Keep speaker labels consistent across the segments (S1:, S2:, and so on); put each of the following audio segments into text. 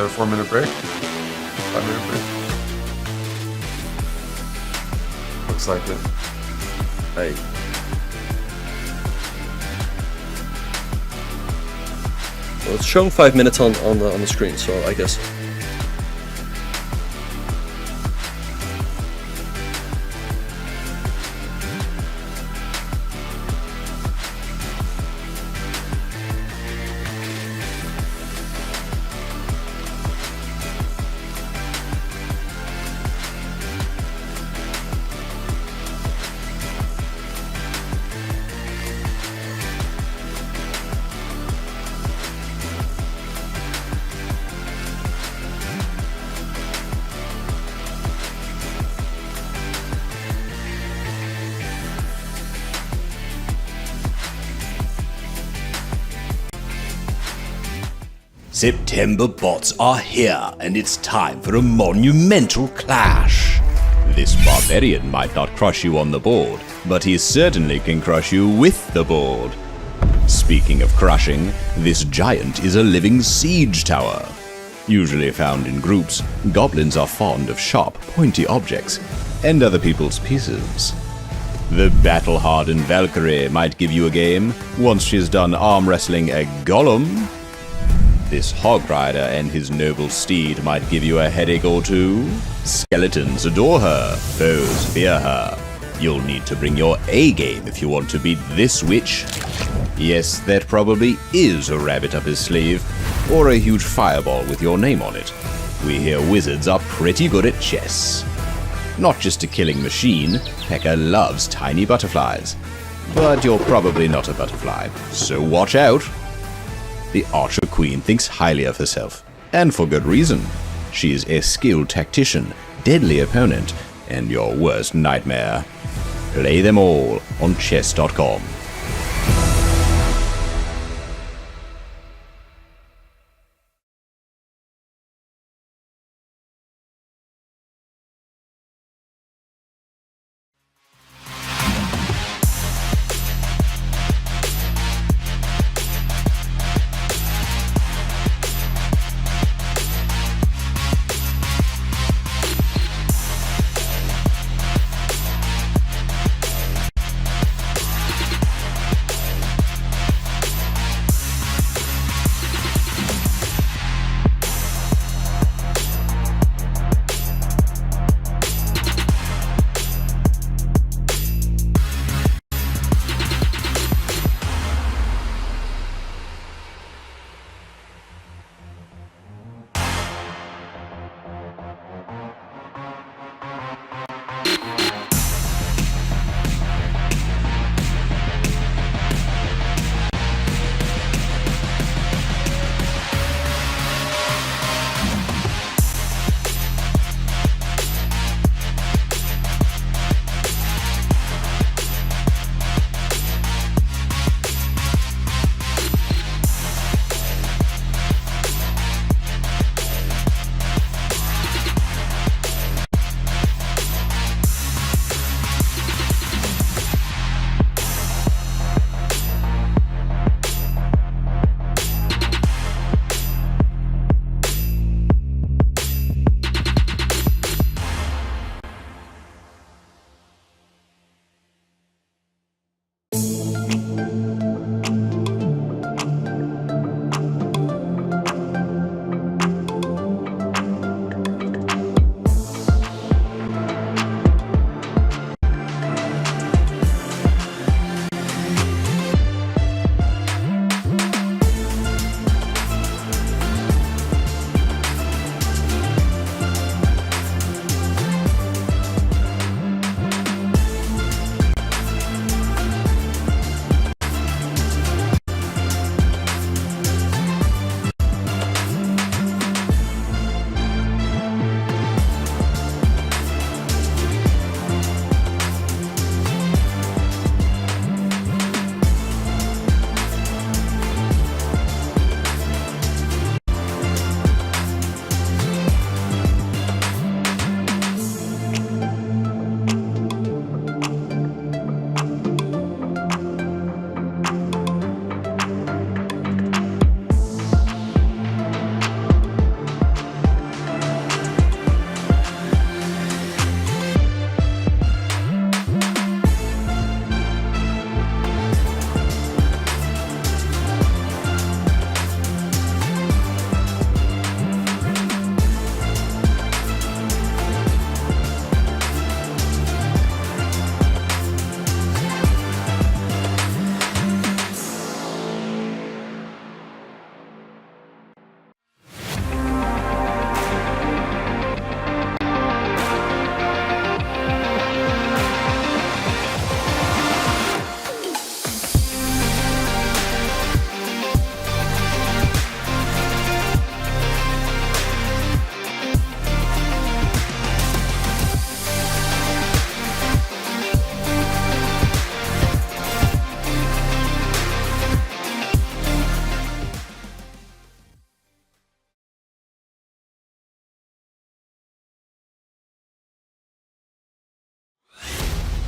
S1: got a 4-minute break? 5-minute break? Looks like it.
S2: Hey. Well, it's showing 5 minutes on the screen, so I guess.
S3: September bots are here, and it's time for a monumental clash. This barbarian might not crush you on the board, but he certainly can crush you with the board. Speaking of crushing, this giant is a living siege tower. Usually found in groups, goblins are fond of sharp, pointy objects and other people's pieces. The battle-hardened Valkyrie might give you a game once she's done arm wrestling a golem. This hog rider and his noble steed might give you a headache or two. Skeletons adore her, foes fear her. You'll need to bring your A game if you want to beat this witch. Yes, that probably is a rabbit up his sleeve, or a huge fireball with your name on it. We hear wizards are pretty good at chess. Not just a killing machine, Pekka loves tiny butterflies. But you're probably not a butterfly, so watch out. The Archer Queen thinks highly of herself, and for good reason. She is a skilled tactician, deadly opponent, and your worst nightmare. Play them all on Chess.com.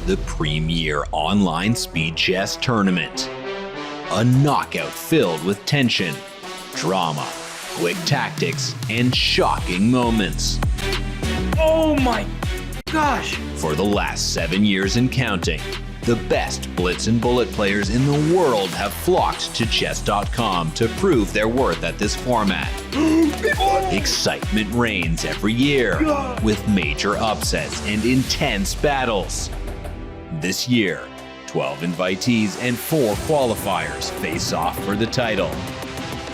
S3: the premier online speed chess tournament. A knockout filled with tension, drama, quick tactics, and shocking moments.
S4: Oh my gosh!
S3: For the last 7 years and counting, the best Blitz and Bullet players in the world have flocked to Chess.com to prove their worth at this format. Excitement reigns every year, with major upsets and intense battles. This year, 12 invitees and 4 qualifiers face off for the title.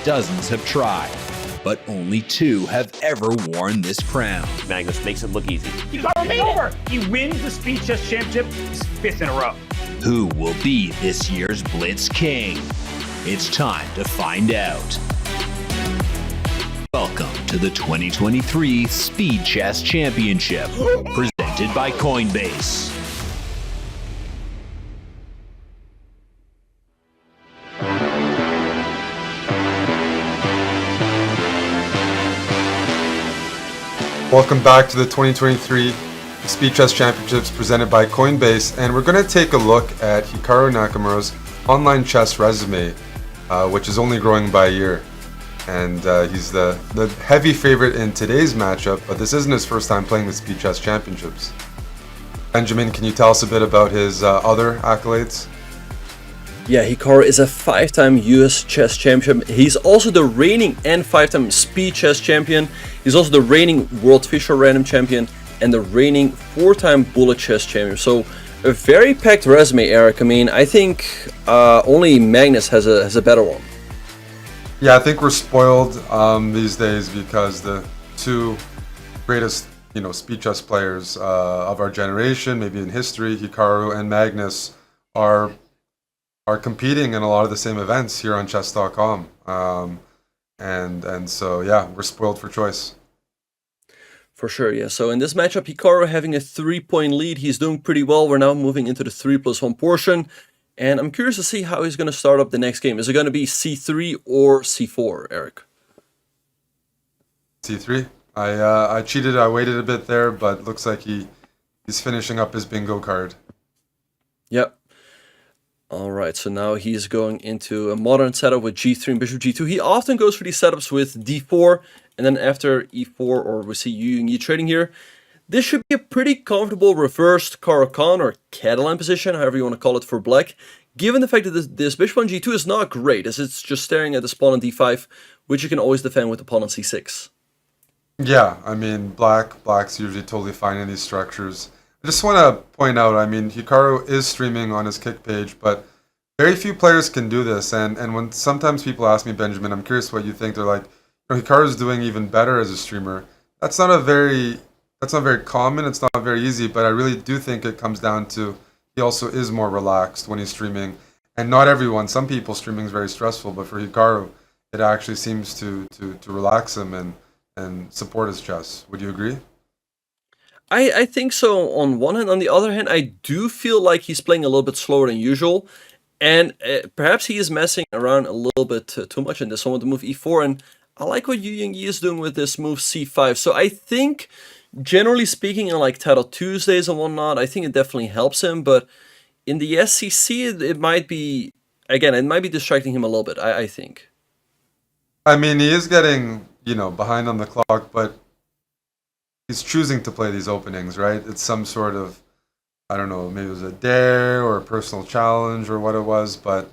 S3: Dozens have tried, but only 2 have ever worn this crown.
S4: Magnus makes it look easy. Hikaru made it! He wins the Speed Chess Championship his 5th in a row.
S3: Who will be this year's Blitz King? It's time to find out. Welcome to the 2023 Speed Chess Championship, presented by Coinbase.
S1: Welcome back to the 2023 Speed Chess Championships presented by Coinbase, and we're going to take a look at Hikaru Nakamura's online chess resume, which is only growing by a year. And he's the heavy favorite in today's matchup, but this isn't his first time playing the Speed Chess Championships. Benjamin, can you tell us a bit about his other accolades?
S2: Yeah, Hikaru is a 5-time US chess champion. He's also the reigning and 5-time speed chess champion. He's also the reigning World Fischer Random champion and the reigning 4-time bullet chess champion. So a very packed resume, Eric. I mean, I think only Magnus has a better one.
S1: Yeah, I think we're spoiled these days because the 2 greatest, speed chess players of our generation, maybe in history, Hikaru and Magnus, are competing in a lot of the same events here on Chess.com. And so, yeah, we're spoiled for choice.
S2: For sure, yeah. So in this matchup, Hikaru having a 3-point lead. He's doing pretty well. We're now moving into the 3+1 portion. And I'm curious to see how he's going to start up the next game. Is it going to be C3 or C4, Eric?
S1: C3. I cheated. I waited a bit there, but looks like he's finishing up his bingo card.
S2: Yep. All right, so now he's going into a modern setup with G3 and Bishop G2. He often goes for these setups with D4, and then after E4, or we see Yangyi trading here. This should be a pretty comfortable reversed Caro-Kann or Catalan position, however you want to call it, for black. Given the fact that this Bishop on G2 is not great, as it's just staring at the pawn on D5, which you can always defend with the pawn on C6.
S1: Yeah, I mean, black's usually totally fine in these structures. I just want to point out, I mean, Hikaru is streaming on his Kick page, but very few players can do this. And when sometimes people ask me, Benjamin, I'm curious what you think. They're like, Hikaru's doing even better as a streamer. That's not very common. It's not very easy, but I really do think it comes down to he also is more relaxed when he's streaming. And not everyone. Some people streaming is very stressful, but for Hikaru, it actually seems to relax him and support his chess. Would you agree?
S2: I think so on one hand. On the other hand, I do feel like he's playing a little bit slower than usual. And perhaps he is messing around a little bit too much in this one with the move E4. And I like what Yangyi is doing with this move C5. So I think, generally speaking, in like Title Tuesdays and whatnot, I think it definitely helps him. But in the SCC, it might be, again, it might be distracting him a little bit, I think.
S1: I mean, he is getting, behind on the clock, but he's choosing to play these openings, right? It's some sort of, I don't know, maybe it was a dare or a personal challenge or what it was, but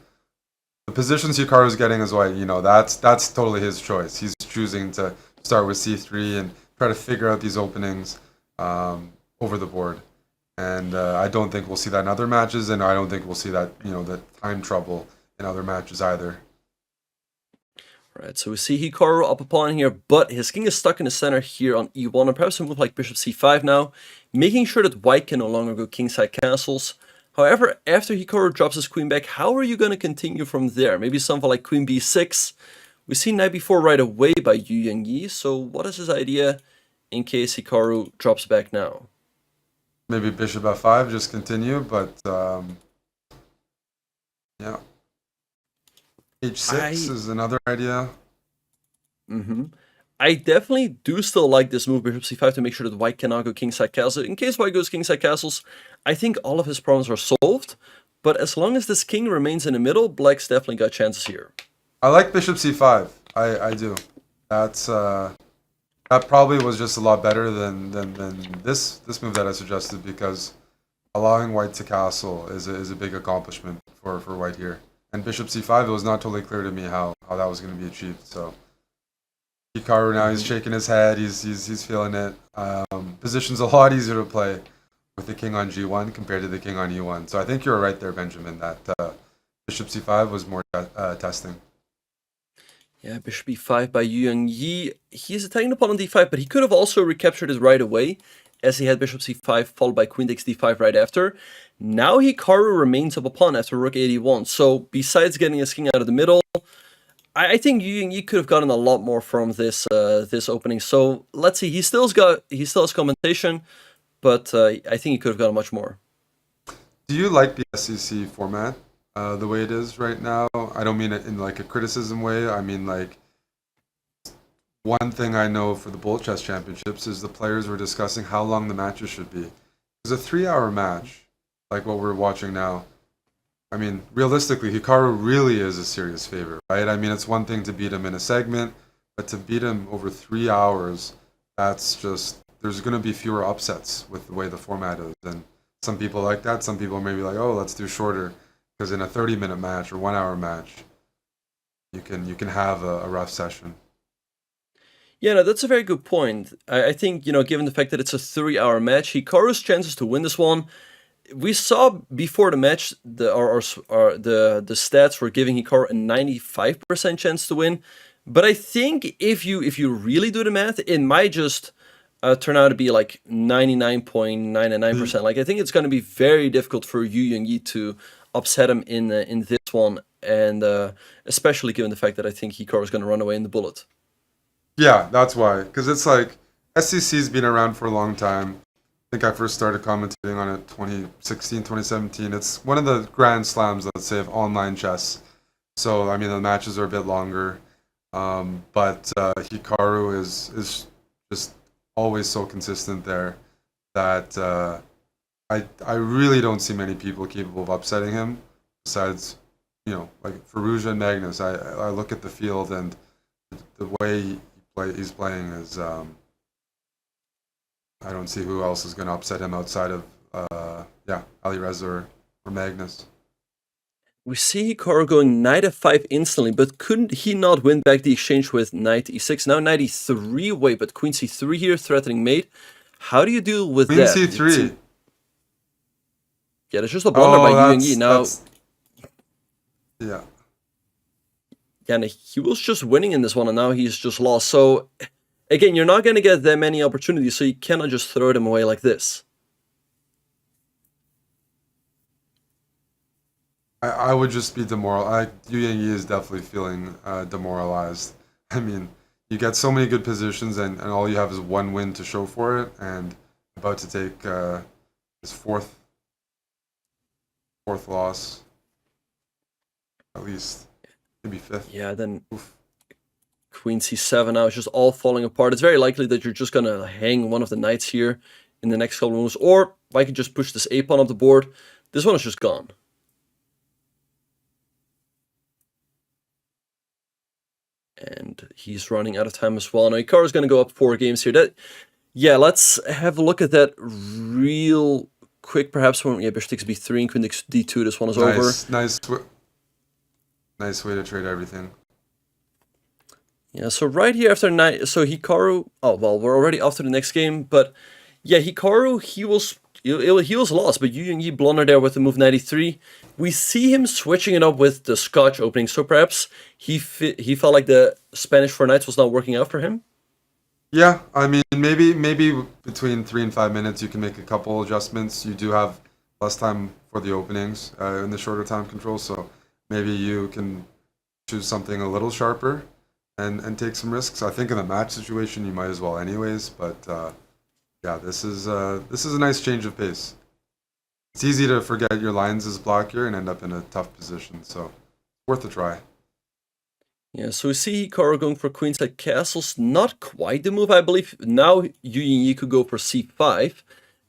S1: the positions Hikaru's getting is why, that's totally his choice. He's choosing to start with C3 and try to figure out these openings over the board. And I don't think we'll see that in other matches, and I don't think we'll see that, the time trouble in other matches either.
S2: Right, so we see Hikaru up a pawn here, but his king is stuck in the center here on E1, and perhaps a move like Bishop C5 now, making sure that white can no longer go kingside castles. However, after Hikaru drops his queen back, how are you going to continue from there? Maybe something like Queen B6. We see knight B4 right away by Yangyi, so what is his idea in case Hikaru drops back now?
S1: Maybe Bishop F5, just continue, but yeah. H6 is another idea.
S2: I definitely do still like this move, bishop c5, to make sure that white cannot go kingside castle. In case white goes kingside castles, I think all of his problems are solved. But as long as this king remains in the middle, black's definitely got chances here.
S1: I like bishop c5. I do. That's that probably was just a lot better than this move that I suggested, because allowing white to castle is a big accomplishment for white here. And bishop c5, it was not totally clear to me how that was going to be achieved. So Hikaru now, he's shaking his head. He's feeling it. Position's a lot easier to play with the king on g1 compared to the king on e1. So I think you're right there, Benjamin, that bishop c5 was more testing.
S2: Yeah, bishop e5 by Yangyi. He's attacking the pawn on d5, but he could have also recaptured it right away, as he had bishop c5 followed by queen takes d5 right after. Now Hikaru remains up a pawn after rook 81. So besides getting his king out of the middle, I think Yangyi could have gotten a lot more from this this opening. So let's see. He still has compensation, but I think he could have gotten much more.
S1: Do you like the SEC format the way it is right now? I don't mean it in like a criticism way. I mean, like, one thing I know for the Bullet Chess Championships is the players were discussing how long the matches should be. Because a 3-hour match, like what we're watching now, I mean, realistically, Hikaru really is a serious favorite, right? I mean, it's one thing to beat him in a segment, but to beat him over 3 hours, that's just, there's going to be fewer upsets with the way the format is. And some people like that. Some people may be like, oh, let's do shorter. Because in a 30-minute match or 1-hour match, you can have a rough session.
S2: Yeah, no, that's a very good point. I think, given the fact that it's a 3-hour match, Hikaru's chances to win this one, we saw before the match, the stats were giving Hikaru a 95% chance to win. But I think if you really do the math, it might just turn out to be like 99.99%. Like, I think it's going to be very difficult for Yangyi to upset him in this one, and especially given the fact that I think Hikaru is going to run away in the bullet.
S1: Yeah, that's why. Because it's like, SEC's been around for a long time. I think I first started commentating on it 2016, 2017. It's one of the grand slams, let's say, of online chess. So, I mean, the matches are a bit longer. But Hikaru is just always so consistent there that I really don't see many people capable of upsetting him. Besides, like Firouzja and Magnus. I look at the field, and the way he's playing is... I don't see who else is going to upset him outside of, Alireza or Magnus.
S2: We see Hikaru going knight f5 instantly, but couldn't he not win back the exchange with knight e6? Now knight e3, wait, but queen c3 here, threatening mate. How do you deal with
S1: Queen
S2: that?
S1: c3.
S2: Yeah, there's just a blunder by Yangyi. Now,
S1: yeah.
S2: Yeah, and he was just winning in this one, and now he's just lost. So... Again, you're not going to get that many opportunities, so you cannot just throw them away like this.
S1: I would just be demoralized. Yangyi is definitely feeling demoralized. I mean, you get so many good positions, and all you have is one win to show for it, and about to take his fourth loss, at least, maybe fifth.
S2: Yeah, then...
S1: Oof.
S2: Queen c7 now is just all falling apart. It's very likely that you're just going to hang one of the knights here in the next couple of moves. Or I could just push this a-pawn up the board. This one is just gone. And he's running out of time as well. Now Hikaru's going to go up 4 games here. Let's have a look at that real quick. Perhaps when bishop takes b3 and queen takes d2. This one is over.
S1: Nice way to trade everything.
S2: Yeah, so right here after knight, so Hikaru, we're already off to the next game, but yeah, Hikaru, he was lost, but Yangyi blundered there with the move 93. We see him switching it up with the Scotch opening, so perhaps he felt like the Spanish for knights was not working out for him?
S1: Yeah, I mean, maybe between 3 and 5 minutes you can make a couple adjustments. You do have less time for the openings in the shorter time control, so maybe you can choose something a little sharper and take some risks. I think in the match situation you might as well anyways, but this is a nice change of pace. It's easy to forget your lines as block here and end up in a tough position, so worth a try.
S2: Yeah, so we see Hikaru going for queenside castles. Not quite the move, I believe. Now Yangyi could go for c5,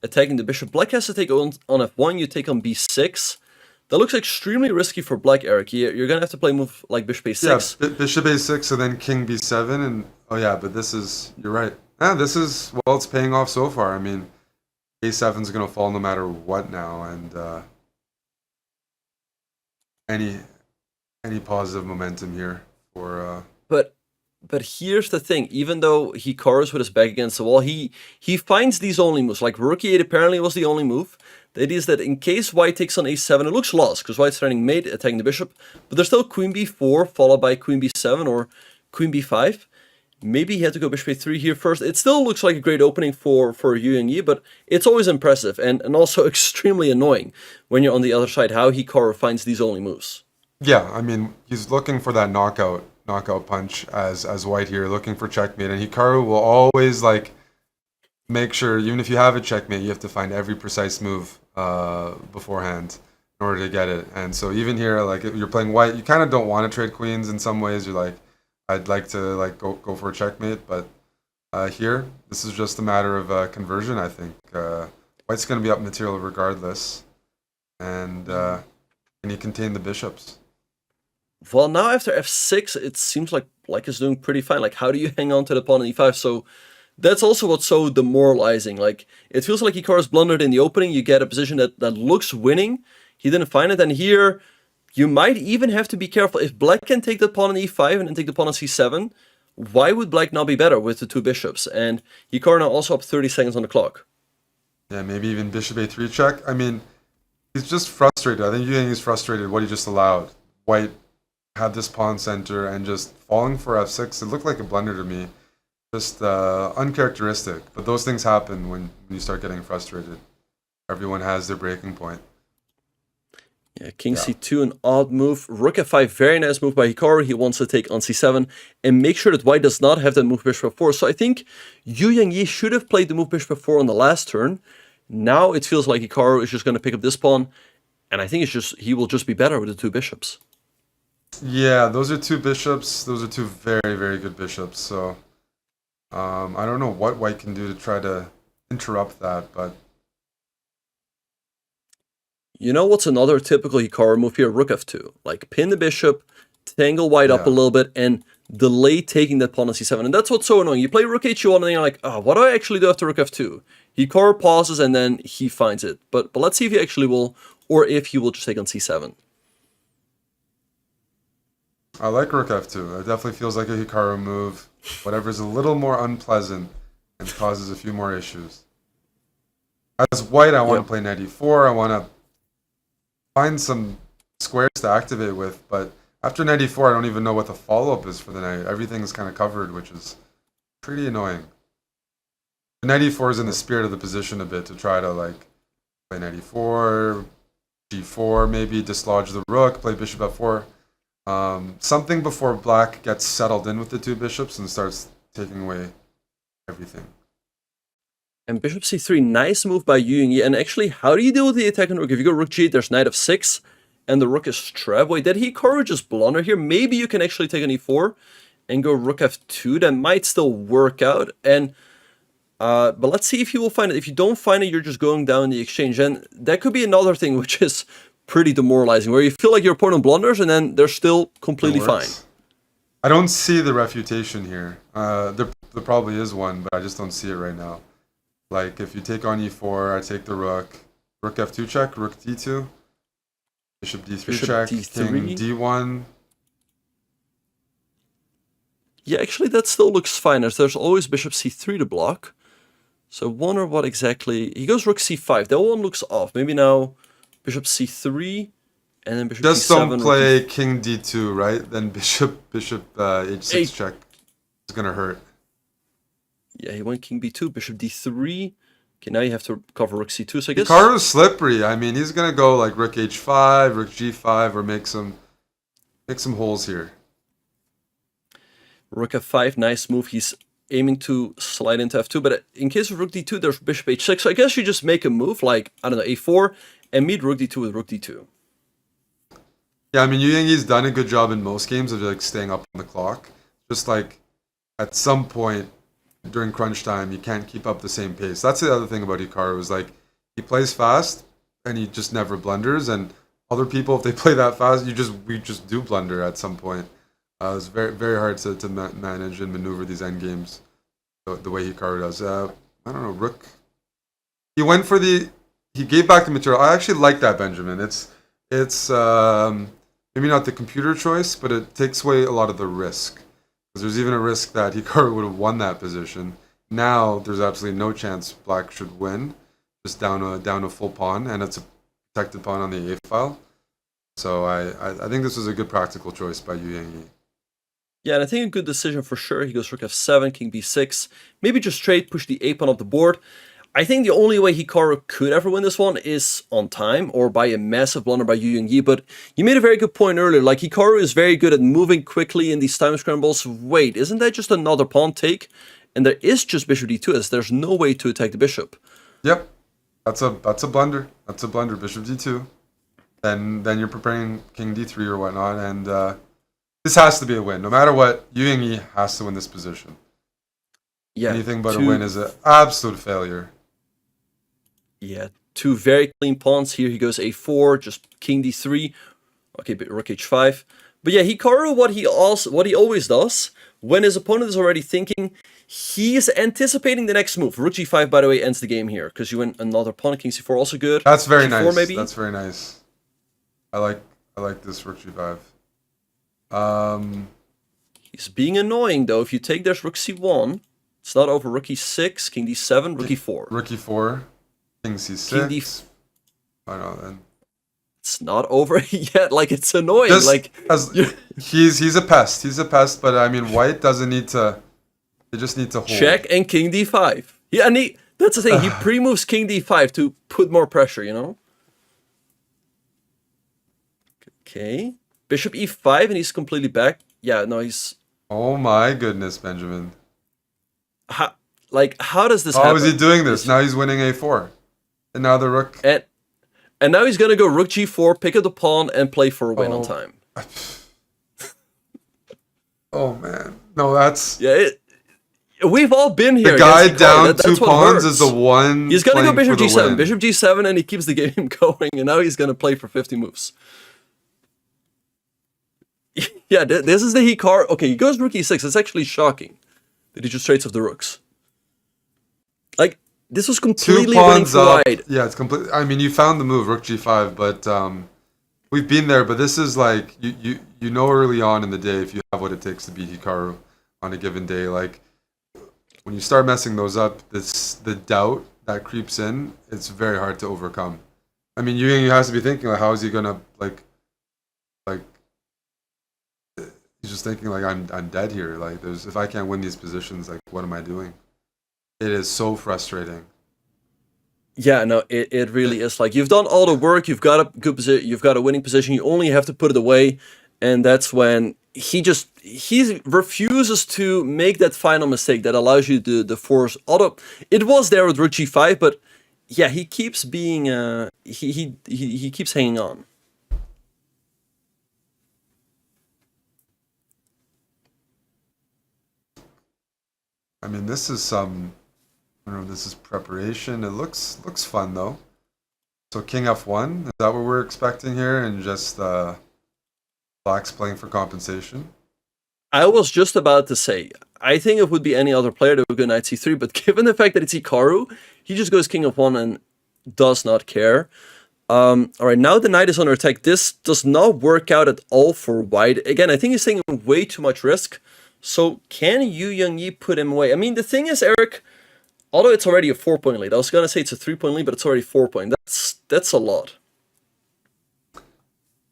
S2: attacking the bishop. Black has to take on f1, you take on b6. That looks extremely risky for Black, Eric. You're going to have to play a move like bishop a6.
S1: Yeah, bishop a6 and then king b7. And oh yeah, but this is, you're right. Yeah, this is, well, it's paying off so far. I mean, a7 is going to fall no matter what now. And any positive momentum here for...
S2: But here's the thing, even though Hikaru's with his back against the wall, he finds these only moves. Like rook e8 apparently was the only move. The idea is that in case white takes on a7, it looks lost, because white's threatening mate, attacking the bishop. But there's still queen b4, followed by queen b7 or queen b5. Maybe he had to go bishop a3 here first. It still looks like a great opening for Yangyi, but it's always impressive and also extremely annoying when you're on the other side, how Hikaru finds these only moves.
S1: Yeah, I mean, he's looking for that knockout punch as white here, looking for checkmate, and Hikaru will always like make sure, even if you have a checkmate, you have to find every precise move beforehand in order to get it. And so even here, like if you're playing white, you kind of don't want to trade queens in some ways. You're like, I'd like to like go for a checkmate, but here this is just a matter of conversion. I think white's going to be up material regardless, and can he contain the bishops?
S2: Well, now after f6, it seems like Black is doing pretty fine. Like, how do you hang on to the pawn on e5? So that's also what's so demoralizing. Like, it feels like Hikaru's blundered in the opening. You get a position that looks winning. He didn't find it. And here, you might even have to be careful. If Black can take the pawn on e5 and then take the pawn on c7, why would Black not be better with the two bishops? And Hikaru now also up 30 seconds on the clock.
S1: Yeah, maybe even bishop a3 check. I mean, he's just frustrated. I think Yangyi is frustrated what he just allowed. White had this pawn center and just falling for f6. It looked like a blunder to me. Just uncharacteristic. But those things happen when you start getting frustrated. Everyone has their breaking point.
S2: Yeah, king c2, an odd move. Rook f5, very nice move by Hikaru. He wants to take on c7 and make sure that white does not have that move bishop f4. So I think Yangyi should have played the move bishop f4 on the last turn. Now it feels like Hikaru is just going to pick up this pawn. And I think he will just be better with the two bishops.
S1: Yeah, those are two bishops. Those are two very, very good bishops. So I don't know what white can do to try to interrupt that, but...
S2: You know what's another typical Hikaru move here? Rook f2. Like, pin the bishop, tangle white up a little bit, and delay taking that pawn on c7. And that's what's so annoying. You play rook h1, and then you're like, oh, what do I actually do after rook f2? Hikaru pauses, and then he finds it. But let's see if he actually will, or if he will just take on c7.
S1: I like rook f2. It definitely feels like a Hikaru move. Whatever's a little more unpleasant and causes a few more issues. As white, I want to play knight e4. I want to find some squares to activate with, but after knight e4, I don't even know what the follow-up is for the knight. Everything's kind of covered, which is pretty annoying. Knight e4 is in the spirit of the position a bit to try to like play knight e4, g4, maybe dislodge the rook, play bishop f4. Something before black gets settled in with the two bishops and starts taking away everything.
S2: And bishop c3, nice move by Yangyi. And actually, how do you deal with the attack on rook? If you go rook g8, there's knight f6, and the rook is trapped. Wait, did Hikaru just blunder here? Maybe you can actually take an e4 and go rook f2. That might still work out. And but let's see if you will find it. If you don't find it, you're just going down the exchange. And that could be another thing, which is pretty demoralizing, where you feel like your opponent blunders and then they're still completely fine.
S1: I don't see the refutation here. There probably is one, but I just don't see it right now. Like, if you take on e4, I take the rook. Rook f2 check, rook d2. Bishop d3 check, king d1.
S2: Yeah, actually that still looks fine, as there's always bishop c3 to block. So I wonder what exactly... He goes rook c5, that one looks off. Maybe now bishop c3, and then bishop d7.
S1: Just don't play king d2, right? Then bishop h6 check is going to hurt.
S2: Yeah, he went king b2, bishop d3. Okay, now you have to cover rook c2, so I guess...
S1: Hikaru's slippery. I mean, he's going to go like rook h5, rook g5, or make some holes here.
S2: Rook f5, nice move. He's aiming to slide into f2, but in case of rook d2, there's bishop h6. So I guess you just make a move like, I don't know, a4, and meet rook d2 with rook d2.
S1: Yeah, I mean, Yu Yangyi's done a good job in most games of like staying up on the clock. Just like at some point during crunch time, you can't keep up the same pace. That's the other thing about Hikaru is like he plays fast and he just never blunders. And other people, if they play that fast, we just do blunder at some point. It's very hard to manage and maneuver these end games the way Hikaru does. I don't know, Rook. He gave back the material. I actually like that, Benjamin. It's maybe not the computer choice, but it takes away a lot of the risk. Because there's even a risk that Hikaru would have won that position. Now there's absolutely no chance Black should win, just down a full pawn, and it's a protected pawn on the A file. So I think this was a good practical choice by Yu Yangyi.
S2: Yeah, and I think a good decision for sure. He goes Rook F7, King B6. Maybe just straight push the A pawn up the board. I think the only way Hikaru could ever win this one is on time or by a massive blunder by Yu Yangyi. But you made a very good point earlier. Like, Hikaru is very good at moving quickly in these time scrambles. Wait, isn't that just another pawn take? And there is just bishop d2 as there's no way to attack the bishop.
S1: Yep, that's a blunder. That's a blunder. Bishop d2. Then you're preparing king d3 or whatnot, and this has to be a win. No matter what, Yu Yangyi has to win this position.
S2: Yeah,
S1: anything but a win is an absolute failure.
S2: Yeah, two very clean pawns. Here he goes a4, just king d3. Okay, but rook h5. But yeah, Hikaru, what he always does when his opponent is already thinking, he's anticipating the next move. Rook g5, by the way, ends the game here because you win another pawn. King c4 also good.
S1: That's very
S2: g4
S1: nice.
S2: Maybe.
S1: That's very nice. I like this rook g5.
S2: He's being annoying though. If you take there's rook c1, it's not over. Rook e6, king d7, rook e4.
S1: Rook e4, king c6.
S2: King d.
S1: I know then.
S2: It's not over yet. Like, it's annoying.
S1: Just
S2: like
S1: he's a pest. He's a pest. But I mean, white doesn't need to. They just need to hold.
S2: Check and king d5. Yeah, and that's the thing. He pre-moves king d5 to put more pressure. You know. Okay. Bishop e5 and he's completely back. Yeah, no, he's.
S1: Oh my goodness, Benjamin.
S2: How does this
S1: happen?
S2: happen?
S1: How is he doing this? Now he's winning a4. And now the rook.
S2: And now he's going to go rook g4, pick up the pawn, and play for a win on time.
S1: Oh, man. No, that's...
S2: Yeah, we've all been here.
S1: The guy down two pawns is the one.
S2: He's going to go bishop g7.
S1: Win.
S2: Bishop g7, and he keeps the game going. And now he's going to play for 50 moves. Yeah, this is the Hikaru. Okay, he goes rook e6. It's actually shocking that he just trades off the rooks. Like, this was completely winning for white.
S1: Yeah, it's completely. I mean, you found the move, rook g5, but we've been there. But this is like you know early on in the day if you have what it takes to beat Hikaru on a given day. Like when you start messing those up, the doubt that creeps in. It's very hard to overcome. I mean, you has to be thinking like, how is he gonna like? He's just thinking like I'm dead here. Like if I can't win these positions, like what am I doing? It is so frustrating.
S2: Yeah, no, it really is. Like, you've done all the work, you've got a good position, you've got a winning position, you only have to put it away, and that's when he refuses to make that final mistake that allows you to force. Although it was there with rook g5, but yeah, he keeps being he keeps hanging on.
S1: I mean, this is some. I don't know. This is preparation. It looks fun though. So king f1. Is that what we're expecting here? And just Black's playing for compensation.
S2: I was just about to say. I think it would be any other player that would go knight c3, but given the fact that it's Hikaru, he just goes king f1 and does not care. All right, now the knight is under attack. This does not work out at all for white. Again, I think he's taking way too much risk. So can Yu Yangyi put him away? I mean, the thing is, Eric, although it's already a 4-point lead, I was gonna say it's a 3-point lead, but it's already 4-point. That's a lot.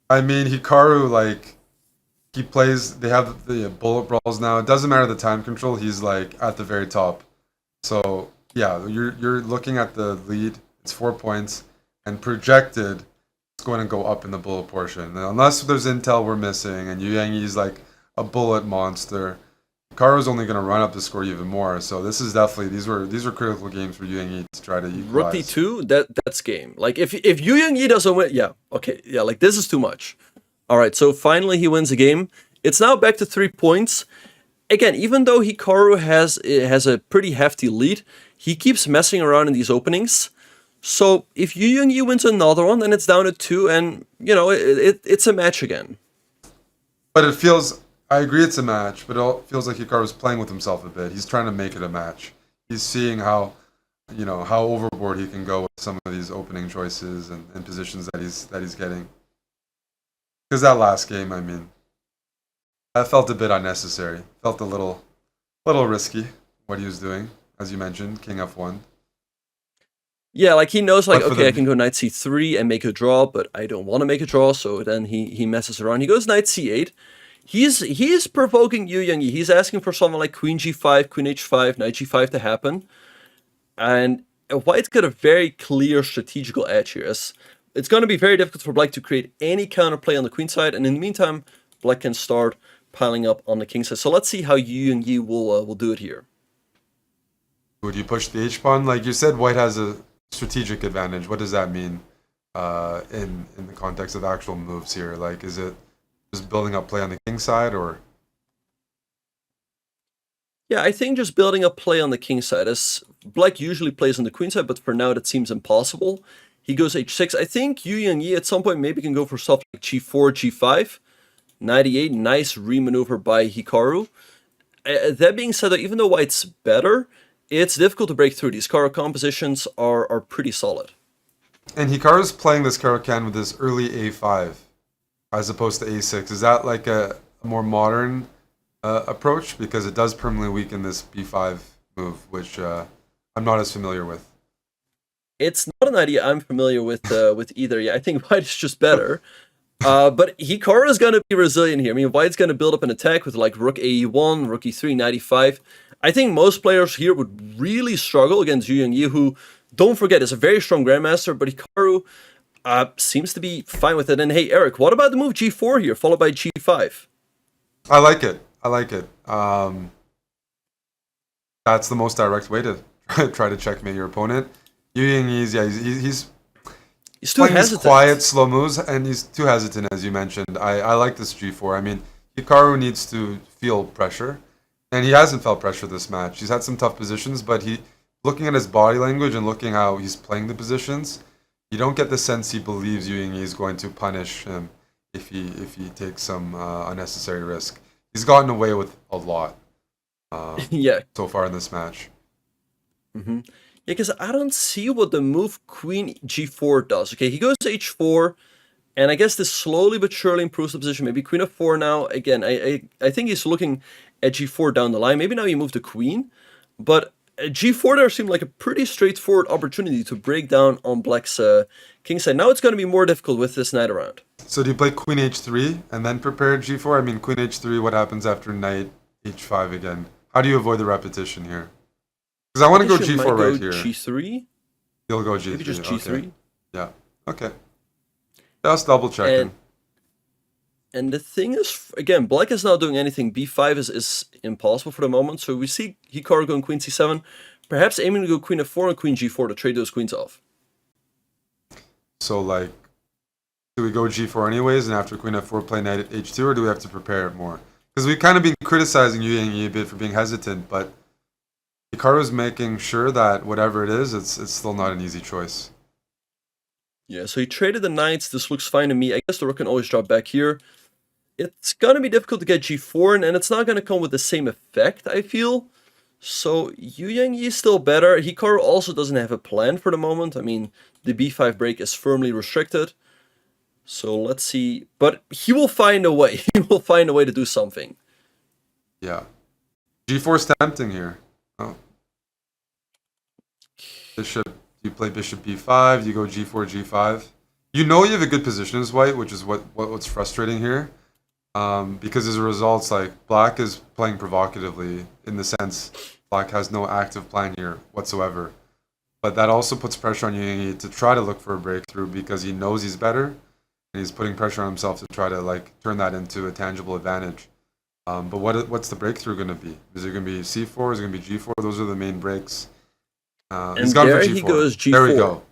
S1: I mean, Hikaru, like, he plays. They have the bullet brawls now. It doesn't matter the time control. He's like at the very top. So yeah, you're looking at the lead. It's 4 points, and projected, it's going to go up in the bullet portion. Now, unless there's intel we're missing, and Yu Yangyi's like a bullet monster. Hikaru's only going to run up the score even more. So this is definitely these were critical games for Yu Yangyi to try to equalize.
S2: Rook d2, that's game. Like if Yu Yangyi doesn't win, yeah, okay, yeah, like this is too much. All right, so finally he wins a game. It's now back to 3 points. Again, even though Hikaru has a pretty hefty lead, he keeps messing around in these openings. So if Yangyi wins another one, then it's down to 2, and it's a match again.
S1: But it feels, I agree it's a match, but it feels like Hikaru's playing with himself a bit. He's trying to make it a match. He's seeing how overboard he can go with some of these opening choices and positions that he's getting. Because that last game, I mean, that felt a bit unnecessary. Felt a little risky what he was doing, as you mentioned, King F1.
S2: Yeah, like he knows, like, okay, I can go knight c3 and make a draw, but I don't want to make a draw, so then he messes around. He goes knight c8. He is provoking Yangyi. He's asking for something like queen g5, queen h5, knight g5 to happen. And White's got a very clear strategical edge here. It's going to be very difficult for Black to create any counterplay on the queen side, and in the meantime, Black can start piling up on the king side. So let's see how Yangyi will do it here.
S1: Would you push the h-pawn? Like you said, White has a strategic advantage. What does that mean in the context of actual moves here? Like, is it just building up play on the king side, or?
S2: Yeah, I think just building up play on the king side, as Black usually plays on the queen side, but for now that seems impossible. He goes h6. I think Yangyi at some point maybe can go for stuff like g4, g5. Knight e8, nice remaneuver by Hikaru. That being said, even though White's better, it's difficult to break through. These Caro-Kann positions are pretty solid.
S1: And Hikaru's playing this Caro-Kann with this early a5 as opposed to a6. Is that like a more modern approach? Because it does permanently weaken this b5 move, which I'm not as familiar with.
S2: It's not an idea I'm familiar with either. Yeah, I think White is just better. But Hikaru is going to be resilient here. I mean, White's going to build up an attack with like rook ae1, rook e3, knight e5. I think most players here would really struggle against Yangyi, who, don't forget, is a very strong grandmaster, but Hikaru seems to be fine with it. And hey, Eric, what about the move g4 here, followed by g5?
S1: I like it. That's the most direct way to try to checkmate your opponent. Yangyi's, yeah, he's
S2: too
S1: playing
S2: hesitant.
S1: These quiet, slow moves, and he's too hesitant, as you mentioned. I like this g4. I mean, Hikaru needs to feel pressure, and he hasn't felt pressure this match. He's had some tough positions, but looking at his body language and looking how he's playing the positions, you don't get the sense he believes Yangyi is going to punish him if he takes some unnecessary risk. He's gotten away with a lot
S2: yeah.
S1: so far in this match.
S2: Mm-hmm. Yeah, because I don't see what the move queen g4 does. Okay, he goes to h4, and I guess this slowly but surely improves the position. Maybe queen f4 now. Again, I think he's looking at g4 down the line. Maybe now you move the queen, but g4 there seemed like a pretty straightforward opportunity to break down on Black's king side. Now it's going to be more difficult with this knight around.
S1: So do you play queen h3 and then prepare g4? I mean, queen h3, what happens after knight h5 again? How do you avoid the repetition here? Because I want to go g4 right here.
S2: g3?
S1: You'll go g3.
S2: Maybe just g3?
S1: Okay. Yeah. Okay. Just double checking.
S2: And the thing is, again, Black is not doing anything. b5 is impossible for the moment. So we see Hikaru going queen c7, perhaps aiming to go queen f4 and queen g4 to trade those queens off.
S1: So, like, do we go g4 anyways, and after queen f4 play knight h2, or do we have to prepare it more? Because we've kind of been criticizing Yangyi a bit for being hesitant, but Hikaru's making sure that whatever it is, it's still not an easy choice.
S2: Yeah, so he traded the knights. This looks fine to me. I guess the rook can always drop back here. It's going to be difficult to get g4, and it's not going to come with the same effect, I feel. So Yangyi is still better. Hikaru also doesn't have a plan for the moment. I mean, the b5 break is firmly restricted. So let's see. But he will find a way. He will find a way to do something.
S1: Yeah. g4 is tempting here. Oh. Bishop, you play bishop b5, you go g4, g5. You know you have a good position as White, which is what's frustrating here. Because as a result, like, Black is playing provocatively in the sense Black has no active plan here whatsoever. But that also puts pressure on Yangyi to try to look for a breakthrough because he knows he's better, and he's putting pressure on himself to try to, like, turn that into a tangible advantage. But what's the breakthrough going to be? Is it going to be c4? Is it going to be g4? Those are the main breaks.
S2: And there he goes g4.
S1: There we go.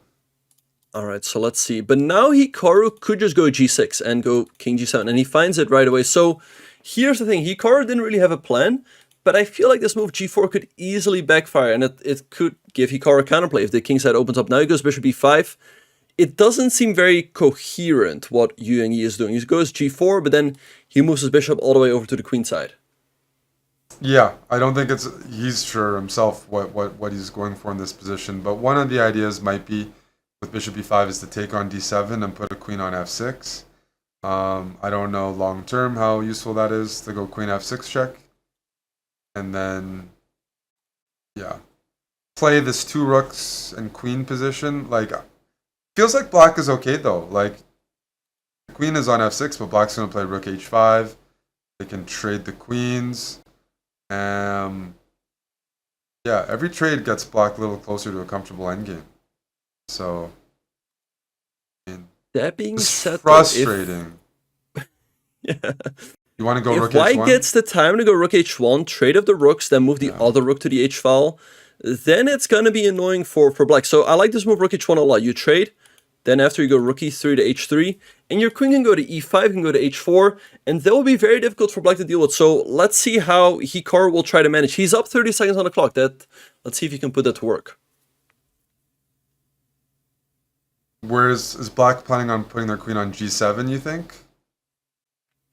S2: All right, so let's see. But now Hikaru could just go g6 and go king g7, and he finds it right away. So here's the thing. Hikaru didn't really have a plan, but I feel like this move g4 could easily backfire, and it could give Hikaru a counterplay. If the king side opens up, now he goes bishop e5. It doesn't seem very coherent what Yangyi is doing. He goes g4, but then he moves his bishop all the way over to the queen side.
S1: Yeah, I don't think he's sure himself what he's going for in this position. But one of the ideas might be with bishop e5 is to take on d7 and put a queen on f6. I don't know long term how useful that is to go queen f6 check. And then, yeah, play this 2 rooks and queen position. Like, feels like black is okay though. Like, the queen is on f6, but black's going to play rook h5. They can trade the queens. Yeah, every trade gets black a little closer to a comfortable endgame. So, I mean,
S2: that being said,
S1: frustrating.
S2: Yeah.
S1: You want to go
S2: If
S1: rook
S2: white
S1: h1?
S2: gets the time to go rook h1, trade up the rooks, then move the other rook to the h file, then it's going to be annoying for black. So I like this move rook h1 a lot. You trade, then after you go rook e3 to h3, and your queen can go to e5, can go to h4, and that will be very difficult for black to deal with. So let's see how Hikaru will try to manage. He's up 30 seconds on the clock. Let's see if he can put that to work.
S1: Whereas is black planning on putting their queen on g7, you think?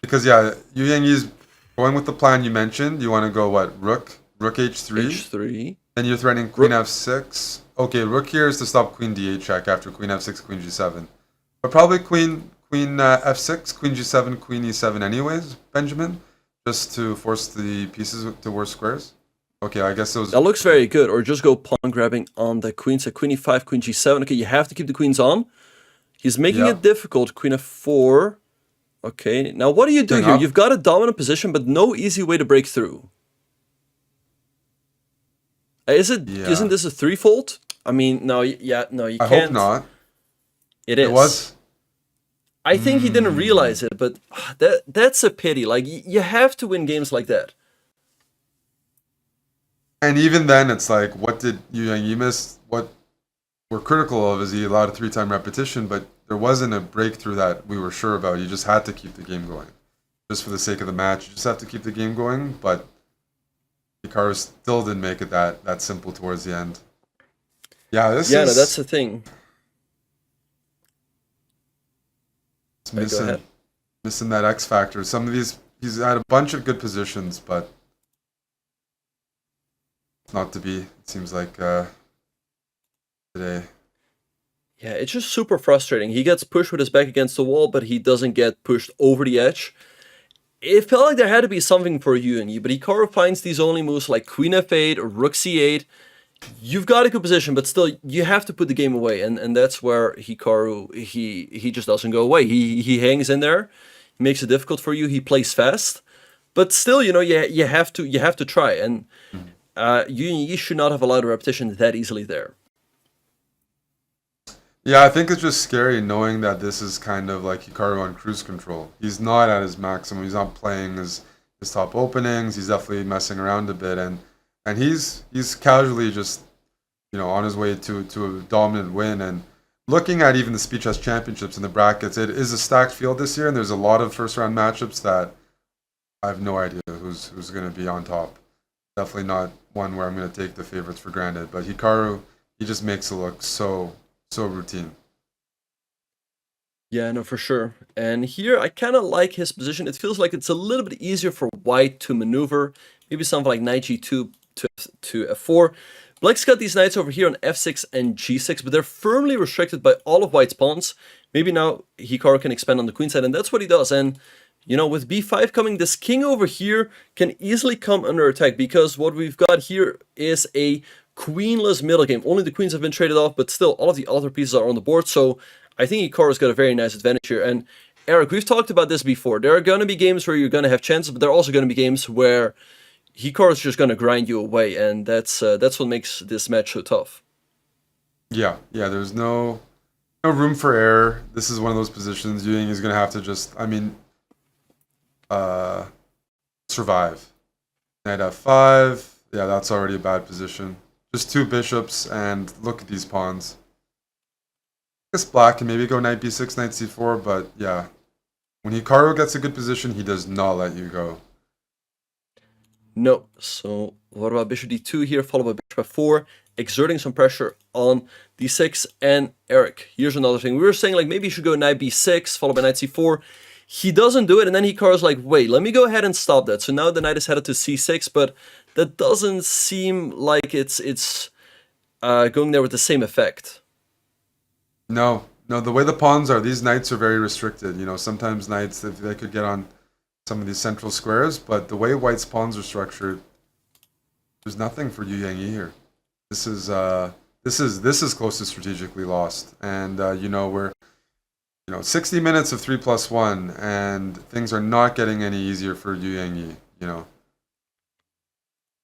S1: Because, yeah, Yangyi's going with the plan you mentioned. You want to go, what, rook h3?
S2: h3.
S1: Then you're threatening queen f6. Okay, rook here is to stop queen d8 check after queen f6, queen g7. But probably queen f6, queen g7, queen e7 anyways, Benjamin, just to force the pieces to worse squares. Okay, I guess those...
S2: That looks very good. Or just go pawn grabbing on the queen. So queen e5, queen g7. Okay, you have to keep the queens on. He's making it difficult. Queen f4. Okay, now what do you do here? You've got a dominant position, but no easy way to break through. Isn't this a threefold? I mean, no, you can't.
S1: I hope not.
S2: It is.
S1: It was?
S2: I think he didn't realize it, but that's a pity. Like, you have to win games like that.
S1: And even then, it's like, what did Yangyi miss? What we're critical of is he allowed a 3-time repetition, but there wasn't a breakthrough that we were sure about. You just had to keep the game going. Just for the sake of the match, you just have to keep the game going, but Hikaru still didn't make it that simple towards the end. Yeah, no,
S2: that's the thing.
S1: It's missing that X factor. Some of these, he's had a bunch of good positions, but not to be. It seems like today.
S2: Yeah, it's just super frustrating. He gets pushed with his back against the wall, but he doesn't get pushed over the edge. It felt like there had to be something for Yangyi, but Hikaru finds these only moves like queen f8 or rook c8. You've got a good position, but still, you have to put the game away, and that's where Hikaru, he just doesn't go away. He hangs in there, he makes it difficult for you, he plays fast, but still, you have to try, and Yangyi should not have allowed a repetition that easily there.
S1: Yeah, I think it's just scary knowing that this is kind of like Hikaru on cruise control. He's not at his maximum. He's not playing his top openings. He's definitely messing around a bit, and he's casually just on his way to a dominant win. And looking at even the Speed Chess Championships in the brackets, it is a stacked field this year, and there's a lot of first round matchups that I have no idea who's going to be on top. Definitely not one where I'm going to take the favorites for granted. But Hikaru, he just makes it look so routine.
S2: Yeah, no, for sure. And here, I kind of like his position. It feels like it's a little bit easier for white to maneuver. Maybe something like knight g2 to f4. Black's got these knights over here on f6 and g6, but they're firmly restricted by all of white's pawns. Maybe now Hikaru can expand on the queen side, and that's what he does. And, with b5 coming, this king over here can easily come under attack, because what we've got here is a queenless middle game. Only the queens have been traded off, but still, all of the other pieces are on the board, so I think Hikaru's got a very nice advantage here. And Eric, we've talked about this before. There are going to be games where you're going to have chances, but there are also going to be games where Hikaru's just going to grind you away, and that's what makes this match so tough. Yeah,
S1: there's no room for error. This is one of those positions Yangyi's going to have to just, survive. Knight f5, yeah, that's already a bad position. Just 2 bishops, and look at these pawns. guess black can maybe go knight b6, knight c4, but yeah. When Hikaru gets a good position, he does not let you go.
S2: No. So what about bishop d2 here, followed by bishop f4, exerting some pressure on d6. And Eric, here's another thing. We were saying like maybe you should go knight b6, followed by knight c4. He doesn't do it, and then Hikaru's like, wait, let me go ahead and stop that. So now the knight is headed to c6, but that doesn't seem like it's going there with the same effect.
S1: No, the way the pawns are, these knights are very restricted. You know, sometimes knights, if they could get on some of these central squares, but the way white's pawns are structured, there's nothing for Yangyi here. This is close to strategically lost, and you know, we're 60 minutes of 3+1, and things are not getting any easier for Yangyi. You know.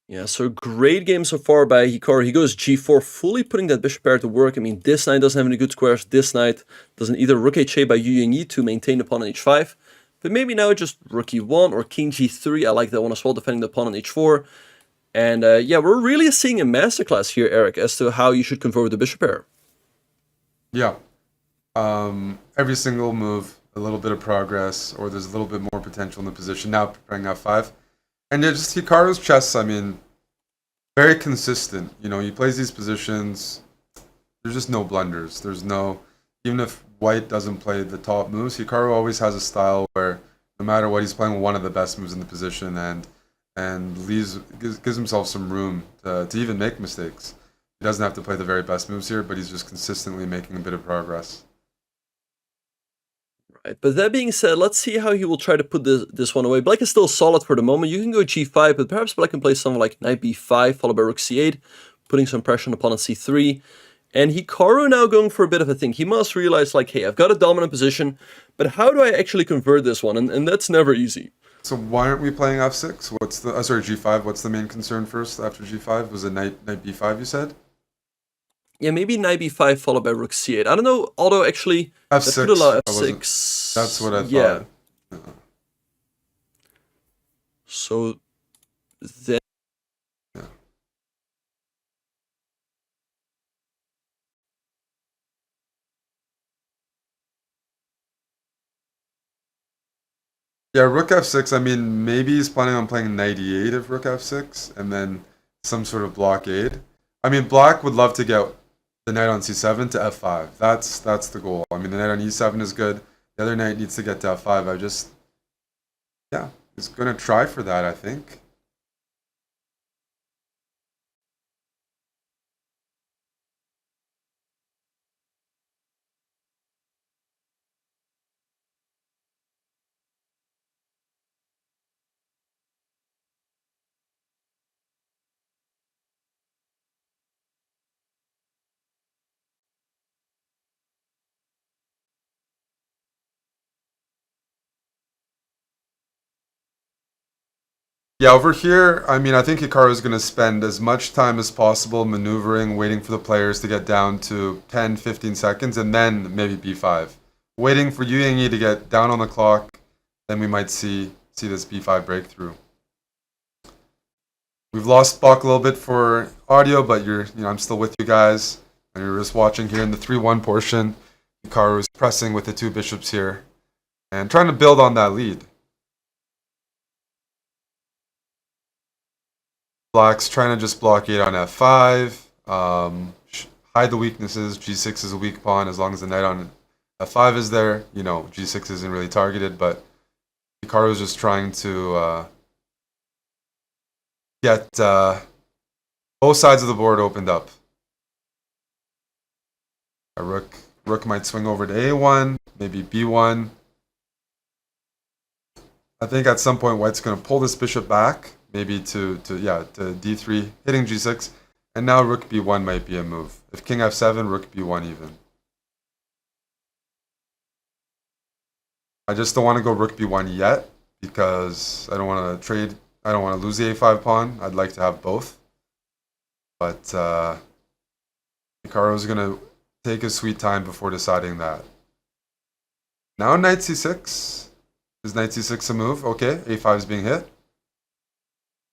S2: Yeah, so great game so far by Hikaru. He goes g4, fully putting that bishop pair to work. I mean, this knight doesn't have any good squares. This knight doesn't either. Rook h8 by Yangyi to maintain the pawn on h5. But maybe now just rook e1 or king g3. I like that one as well, defending the pawn on h4. And yeah, we're really seeing a masterclass here, Eric, as to how you should convert with the bishop pair.
S1: Yeah. Every single move, a little bit of progress, or there's a little bit more potential in the position. Now preparing f5. And just Hikaru's chess, I mean, very consistent. You know, he plays these positions. There's just no blunders. There's no, even if white doesn't play the top moves, Hikaru always has a style where no matter what, he's playing one of the best moves in the position and gives himself some room to even make mistakes. He doesn't have to play the very best moves here, but he's just consistently making a bit of progress.
S2: Right, but that being said, let's see how he will try to put this one away. Black is still solid for the moment. You can go g5, but perhaps Black can play something like knight b5, followed by rook c8, putting some pressure on the pawn on c3. And Hikaru now going for a bit of a thing. He must realize, like, hey, I've got a dominant position, but how do I actually convert this one? And that's never easy.
S1: So why aren't we playing f6? What's the sorry, g5? What's the main concern first after g5? Was it knight b5? You said.
S2: Yeah, maybe knight b5 followed by rook c8. I don't know, although actually
S1: f6.
S2: that could allow f6.
S1: That's what I thought.
S2: Yeah. So then.
S1: Yeah. Yeah, rook f6. I mean, maybe he's planning on playing knight e8 if rook f6, and then some sort of blockade. I mean, black would love to get the knight on c7 to f5. That's the goal. I mean, the knight on e7 is good. The other knight needs to get to f5. Yeah, he's going to try for that, I think. Yeah, over here, I mean, I think Hikaru is going to spend as much time as possible maneuvering, waiting for the players to get down to 10, 15 seconds, and then maybe b5. Waiting for Yangyi to get down on the clock, then we might see this b5 breakthrough. We've lost Bach a little bit for audio, but I'm still with you guys, and you're just watching here in the 3-1 portion. Hikaru is pressing with the two bishops here, and trying to build on that lead. Black's trying to just blockade on f5, hide the weaknesses. g6 is a weak pawn as long as the knight on f5 is there. You know, g6 isn't really targeted, but Hikaru is just trying to get both sides of the board opened up. A rook might swing over to a1, maybe b1. I think at some point white's going to pull this bishop back. Maybe to d3, hitting g6, and now rook b1 might be a move. If king f7, rook b1 even. I just don't want to go rook b1 yet because I don't want to trade. I don't want to lose the a5 pawn. I'd like to have both, but Hikaru is going to take his sweet time before deciding that. Now knight c6. Is knight c6 a move? Okay, a5 is being hit.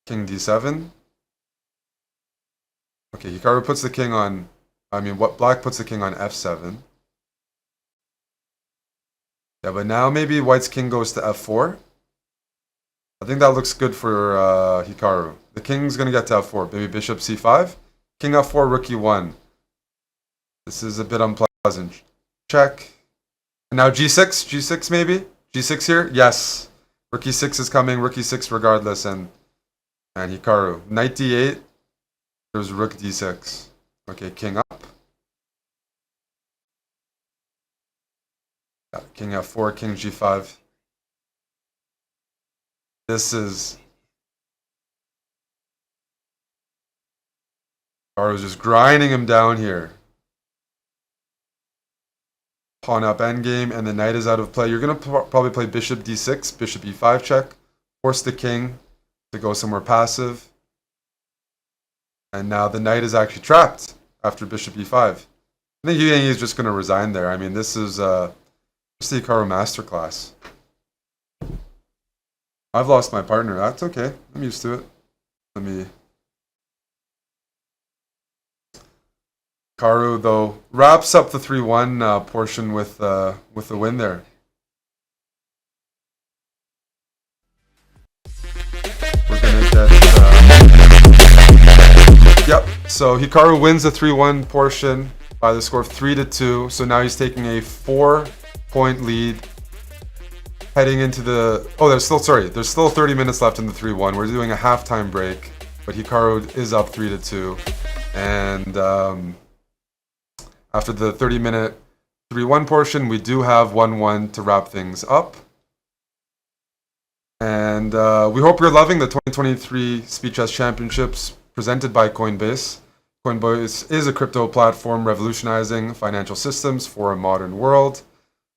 S1: King d7. Okay, Hikaru puts the king on, black puts the king on f7. Yeah, but now maybe White's king goes to f4. I think that looks good for Hikaru. The king's going to get to f4. Maybe bishop c5. King f4, rook e1. This is a bit unpleasant. Check. And now g6. G6 maybe? g6 here? Yes. Rook e6 is coming. Rook e6 regardless. And Hikaru. Knight d8. There's rook d6. Okay, king up. Yeah, king f4, king g5. This is... Hikaru's just grinding him down here. Pawn up endgame, and the knight is out of play. You're going to probably play bishop d6, bishop e5 check. Force the king to go somewhere passive. And now the knight is actually trapped after bishop e5. I think Yangyi is just going to resign there. I mean, this is just the Hikaru masterclass. I've lost my partner. That's okay. I'm used to it. Let me... Hikaru, though, wraps up the 3-1 portion with the win there. We're going to get... Yep, so Hikaru wins the 3-1 portion by the score of 3-2. So now he's taking a 4-point lead. Heading into the... Oh, there's still 30 minutes left in the 3-1. We're doing a halftime break, but Hikaru is up 3-2. And after the 30-minute 3-1 portion, we do have 1-1 to wrap things up. And we hope you're loving the 2023 Speed Chess Championships presented by Coinbase. Coinbase is a crypto platform revolutionizing financial systems for a modern world.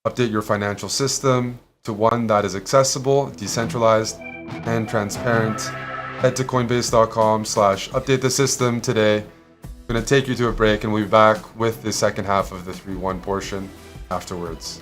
S1: Update your financial system to one that is accessible, decentralized, and transparent. Head to coinbase.com/update the system today. I'm going to take you to a break and we'll be back with the second half of the 3-1 portion afterwards.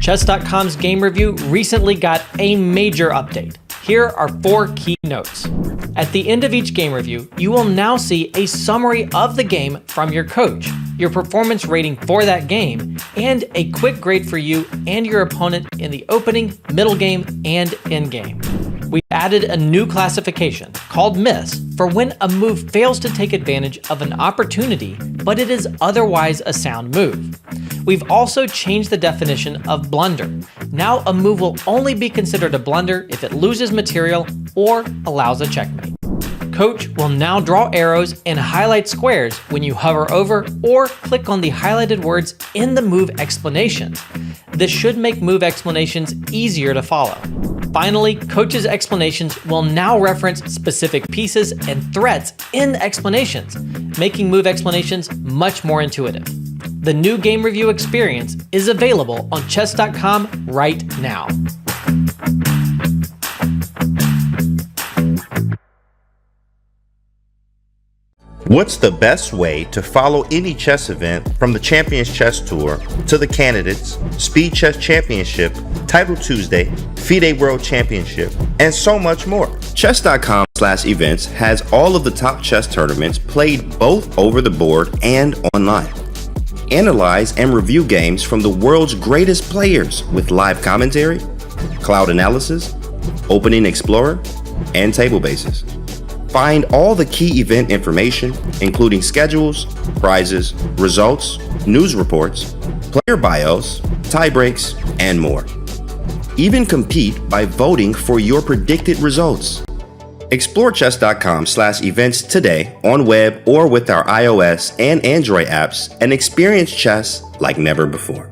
S5: Chess.com's game review recently got a major update. Here are 4 key notes. At the end of each game review, you will now see a summary of the game from your coach, your performance rating for that game, and a quick grade for you and your opponent in the opening, middle game, and end game. We've added a new classification called miss for when a move fails to take advantage of an opportunity, but it is otherwise a sound move. We've also changed the definition of blunder. Now a move will only be considered a blunder if it loses material or allows a checkmate. Coach will now draw arrows and highlight squares when you hover over or click on the highlighted words in the move explanations. This should make move explanations easier to follow. Finally, Coach's explanations will now reference specific pieces and threats in explanations, making move explanations much more intuitive. The new game review experience is available on Chess.com right now.
S6: What's the best way to follow any chess event from the Champions Chess Tour to the Candidates, Speed Chess Championship, Title Tuesday, FIDE World Championship, and so much more? Chess.com/events has all of the top chess tournaments played both over the board and online. Analyze and review games from the world's greatest players with live commentary, cloud analysis, opening explorer, and table bases. Find all the key event information, including schedules, prizes, results, news reports, player bios, tie breaks, and more. Even compete by voting for your predicted results. Explore chess.com/events today on web or with our iOS and Android apps and experience chess like never before.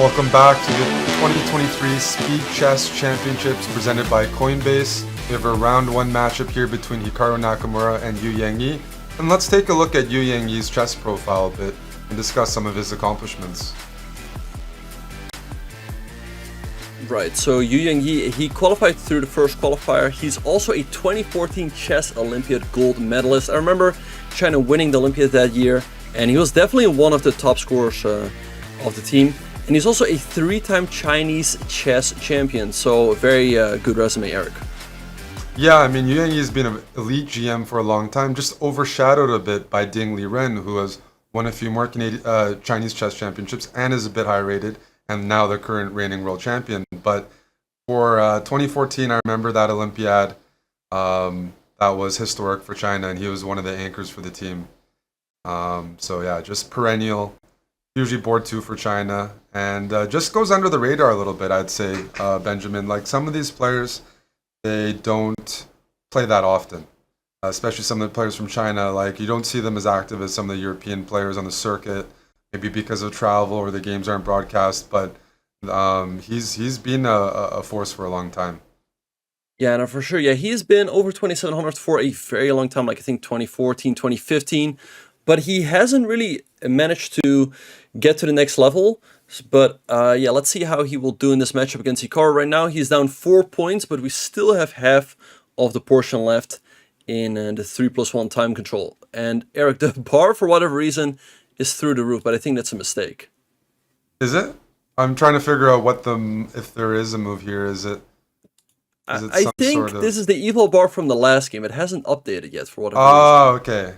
S1: Welcome back to the 2023 Speed Chess Championships presented by Coinbase. We have a round one matchup here between Hikaru Nakamura and Yangyi. And let's take a look at Yangyi's chess profile a bit and discuss some of his accomplishments.
S2: Right, so Yangyi, he qualified through the first qualifier. He's also a 2014 Chess Olympiad gold medalist. I remember China winning the Olympiad that year, and he was definitely one of the top scorers of the team. And he's also a three-time Chinese chess champion, so a very good resume, Eric.
S1: Yeah, I mean, Yangyi's been an elite GM for a long time, just overshadowed a bit by Ding Liren, who has won a few more Chinese chess championships and is a bit high rated, and now the current reigning world champion. But for 2014, I remember that Olympiad, that was historic for China, and he was one of the anchors for the team. So yeah, just perennial, usually board 2 for China, and just goes under the radar a little bit, I'd say, Benjamin. Like, some of these players, they don't play that often, especially some of the players from China. Like, you don't see them as active as some of the European players on the circuit, maybe because of travel or the games aren't broadcast, but he's been a force for a long time.
S2: Yeah, no, for sure. Yeah, he's been over 2,700 for a very long time, like I think 2014, 2015. But he hasn't really managed to get to the next level. But yeah, let's see how he will do in this matchup against Hikaru. Right now, he's down 4 points, but we still have half of the portion left in the 3+1 time control. And Eric, the bar, for whatever reason, is through the roof, but I think that's a mistake.
S1: Is it? I'm trying to figure out if there is a move here. Is it
S2: I think
S1: sort of...
S2: this is the eval bar from the last game. It hasn't updated yet for whatever reason.
S1: Oh, okay.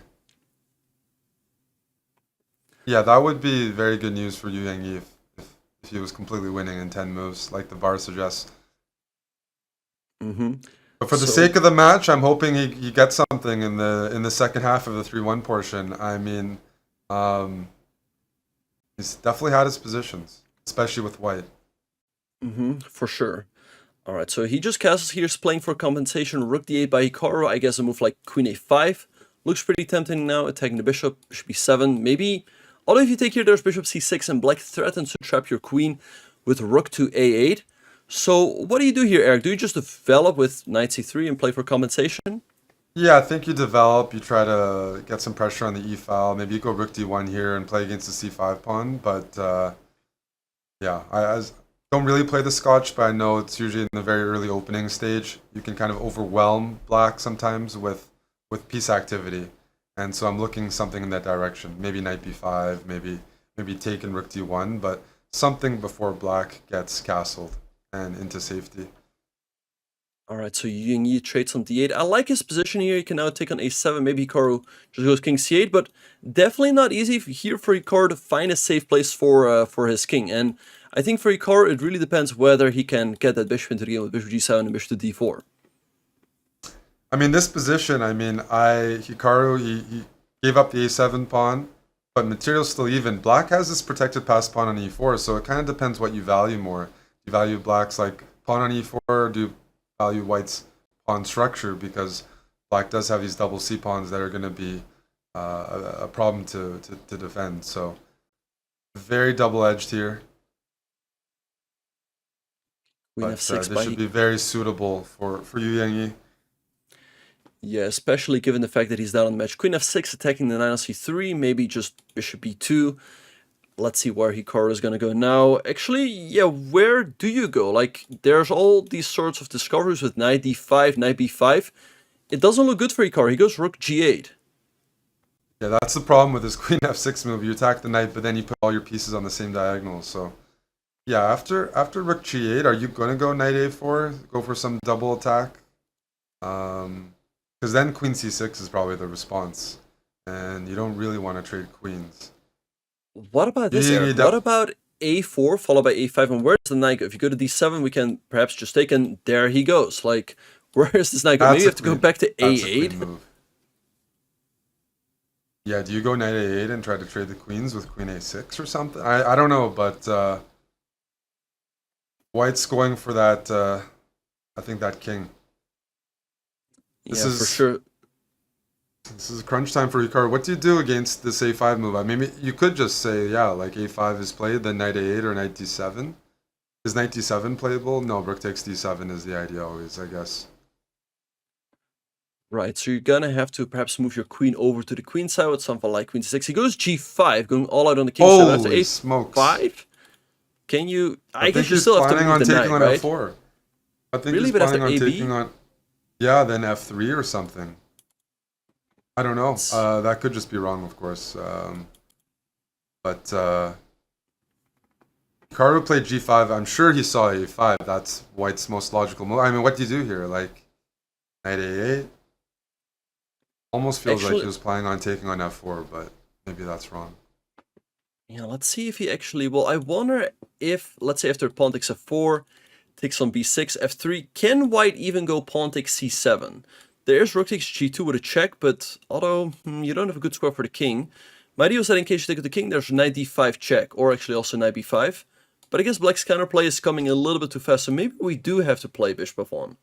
S1: Yeah, that would be very good news for Yangyi if he was completely winning in 10 moves, like the bar suggests.
S2: Mm-hmm.
S1: But for the sake of the match, I'm hoping he gets something in the second half of the 3-1 portion. I mean, he's definitely had his positions, especially with white.
S2: Mm-hmm, for sure. All right, so he just castles here, is playing for compensation. Rook d8 by Hikaru. I guess a move like Queen a5 looks pretty tempting now. Attacking the bishop, bishop b7, maybe. Although if you take here, there's bishop c6, and black threatens to trap your queen with rook to a8. So what do you do here, Eric? Do you just develop with knight c3 and play for compensation?
S1: Yeah, I think you develop, you try to get some pressure on the e-file. Maybe you go rook d1 here and play against the c5 pawn. But yeah, I don't really play the Scotch, but I know it's usually in the very early opening stage. You can kind of overwhelm black sometimes with piece activity. And so I'm looking something in that direction. Maybe knight b5, maybe taking rook d1, but something before black gets castled and into safety.
S2: All right, so Yangyi trades on d8. I like his position here. He can now take on a7. Maybe Hikaru just goes king c8, but definitely not easy here for Hikaru to find a safe place for his king. And I think for Hikaru, it really depends whether he can get that bishop into the game with bishop g7 and bishop to d4.
S1: I mean, this position, Hikaru, he gave up the a7 pawn, but material's still even. Black has this protected passed pawn on e4, so it kind of depends what you value more. Do you value black's like pawn on e4, or do you value white's pawn structure? Because black does have these double c pawns that are going to be a problem to defend. So very double-edged here.
S2: Queen
S1: But
S2: f6
S1: this should be very suitable for Yangyi.
S2: Yeah, especially given the fact that he's down on the match. Queen f6 attacking the knight on c3, maybe just bishop b2. Let's see where Hikaru is going to go now. Actually, yeah, where do you go? Like, there's all these sorts of discoveries with knight d5, knight b5. It doesn't look good for Hikaru. He goes rook g8.
S1: Yeah, that's the problem with this queen f6 move. You attack the knight, but then you put all your pieces on the same diagonal. So, yeah, after rook g8, are you going to go knight a4? Go for some double attack? Because then queen c6 is probably the response. And you don't really want to trade queens.
S2: What about this, Eric? What about a4 followed by a5? And where's the knight go? If you go to d7, we can perhaps just take, and there he goes. Like, where is this knight go? Maybe you have to go back to a8.
S1: Yeah, do you go knight a8 and try to trade the queens with queen a6 or something? I don't know, but white's going for that, I think that king.
S2: This is for sure.
S1: This is crunch time for Hikaru. What do you do against this a5 move? I mean, you could just say, yeah, like a5 is played, then knight a8 or knight d7. Is knight d7 playable? No, rook takes d7 is the idea always, I guess.
S2: Right, so you're gonna have to perhaps move your queen over to the queen side with something like queen c6. He goes g5, going all out on the king side after
S1: Holy
S2: a5.
S1: smokes.
S2: Can you...
S1: I
S2: guess
S1: think
S2: you
S1: he's
S2: still have to
S1: planning
S2: move
S1: on
S2: the
S1: taking
S2: knight,
S1: on
S2: right?
S1: f4. I think
S2: Really?
S1: he's
S2: But after
S1: planning on
S2: AB?
S1: taking on... Yeah, then f3 or something. I don't know. That could just be wrong, of course. But Hikaru played g5. I'm sure he saw a5. That's White's most logical move. I mean, what do you do here? Like, knight a8? Almost feels like he was planning on taking on f4, but maybe that's wrong.
S2: Yeah, let's see if he actually... Well, I wonder if, let's say after pawn takes f4, takes on b6, f3, can White even go pawn takes c7? There's rook takes g2 with a check, but although you don't have a good square for the king, my idea was that in case you take with the king, there's knight d5 check, or actually also knight b5. But I guess black's counterplay is coming a little bit too fast, so maybe we do have to play bishop f1.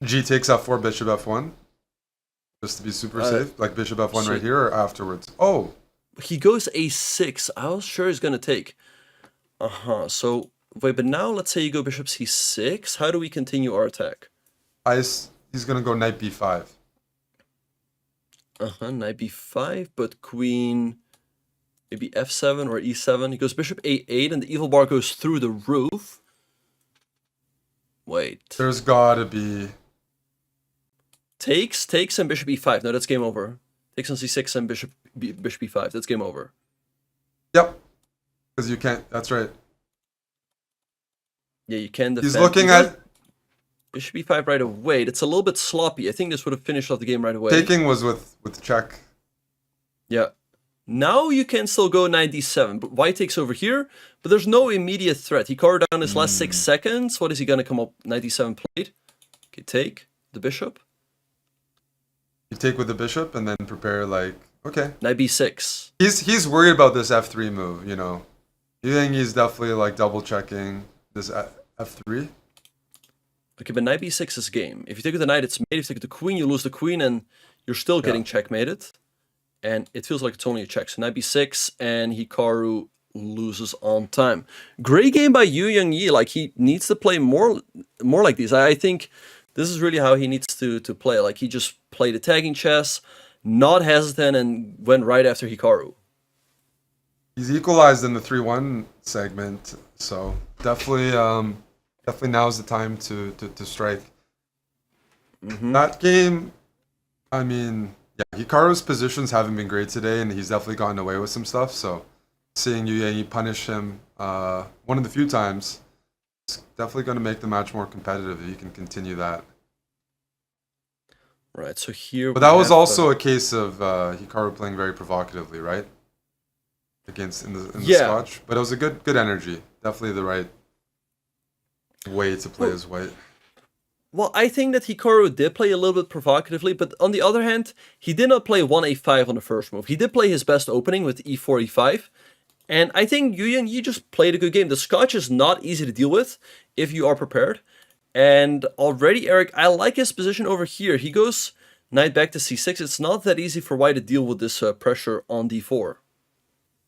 S1: G takes f4, bishop f1? Just to be super safe? Like bishop f1
S2: so
S1: right here or afterwards? Oh!
S2: He goes a6. I was sure he's going to take. So, wait, but now let's say you go bishop c6. How do we continue our attack?
S1: He's going to go knight b5.
S2: Knight b5, but queen, maybe f7 or e7. He goes bishop a8, and the evil bar goes through the roof. Wait.
S1: There's gotta be...
S2: Takes, and bishop e5. No, that's game over. Takes on c6 and bishop e5. That's game over.
S1: Yep. Because you can't... That's right.
S2: Yeah, you can defend.
S1: He's looking at...
S2: Bishop e5 right away. That's a little bit sloppy. I think this would have finished off the game right away.
S1: Taking was with check.
S2: Yeah. Now you can still go knight d7, but White takes over here, but there's no immediate threat. Hikaru down his last 6 seconds. What is he going to come up? Knight d7 played. Okay, take the bishop.
S1: You take with the bishop and then prepare like... Okay.
S2: Knight b6.
S1: He's worried about this f3 move, you know. You think he's definitely like double checking this f3?
S2: Okay, but knight b6 is game. If you take with the knight, it's made. If you take with the queen, you lose the queen, and you're still getting checkmated. And it feels like it's only a check. So knight b6, and Hikaru loses on time. Great game by Yangyi. Like, he needs to play more like these. I think this is really how he needs to play. Like, he just played attacking chess, not hesitant, and went right after Hikaru.
S1: He's equalized in the 3-1 segment, so definitely now's the time to strike. That game, I mean, yeah, Hikaru's positions haven't been great today, and he's definitely gotten away with some stuff, so seeing Yangyi punish him one of the few times, it's definitely going to make the match more competitive if he can continue that.
S2: Right, so here...
S1: But that was also a case of Hikaru playing very provocatively, right? Against in the Scotch. But it was a good energy. Definitely the right way to play as White.
S2: Well, I think that Hikaru did play a little bit provocatively, but on the other hand, he did not play 1a5 on the first move. He did play his best opening with e4, e5, and I think Yangyi just played a good game. The Scotch is not easy to deal with if you are prepared, and already, Eric, I like his position over here. He goes knight back to c6. It's not that easy for White to deal with this pressure on d4.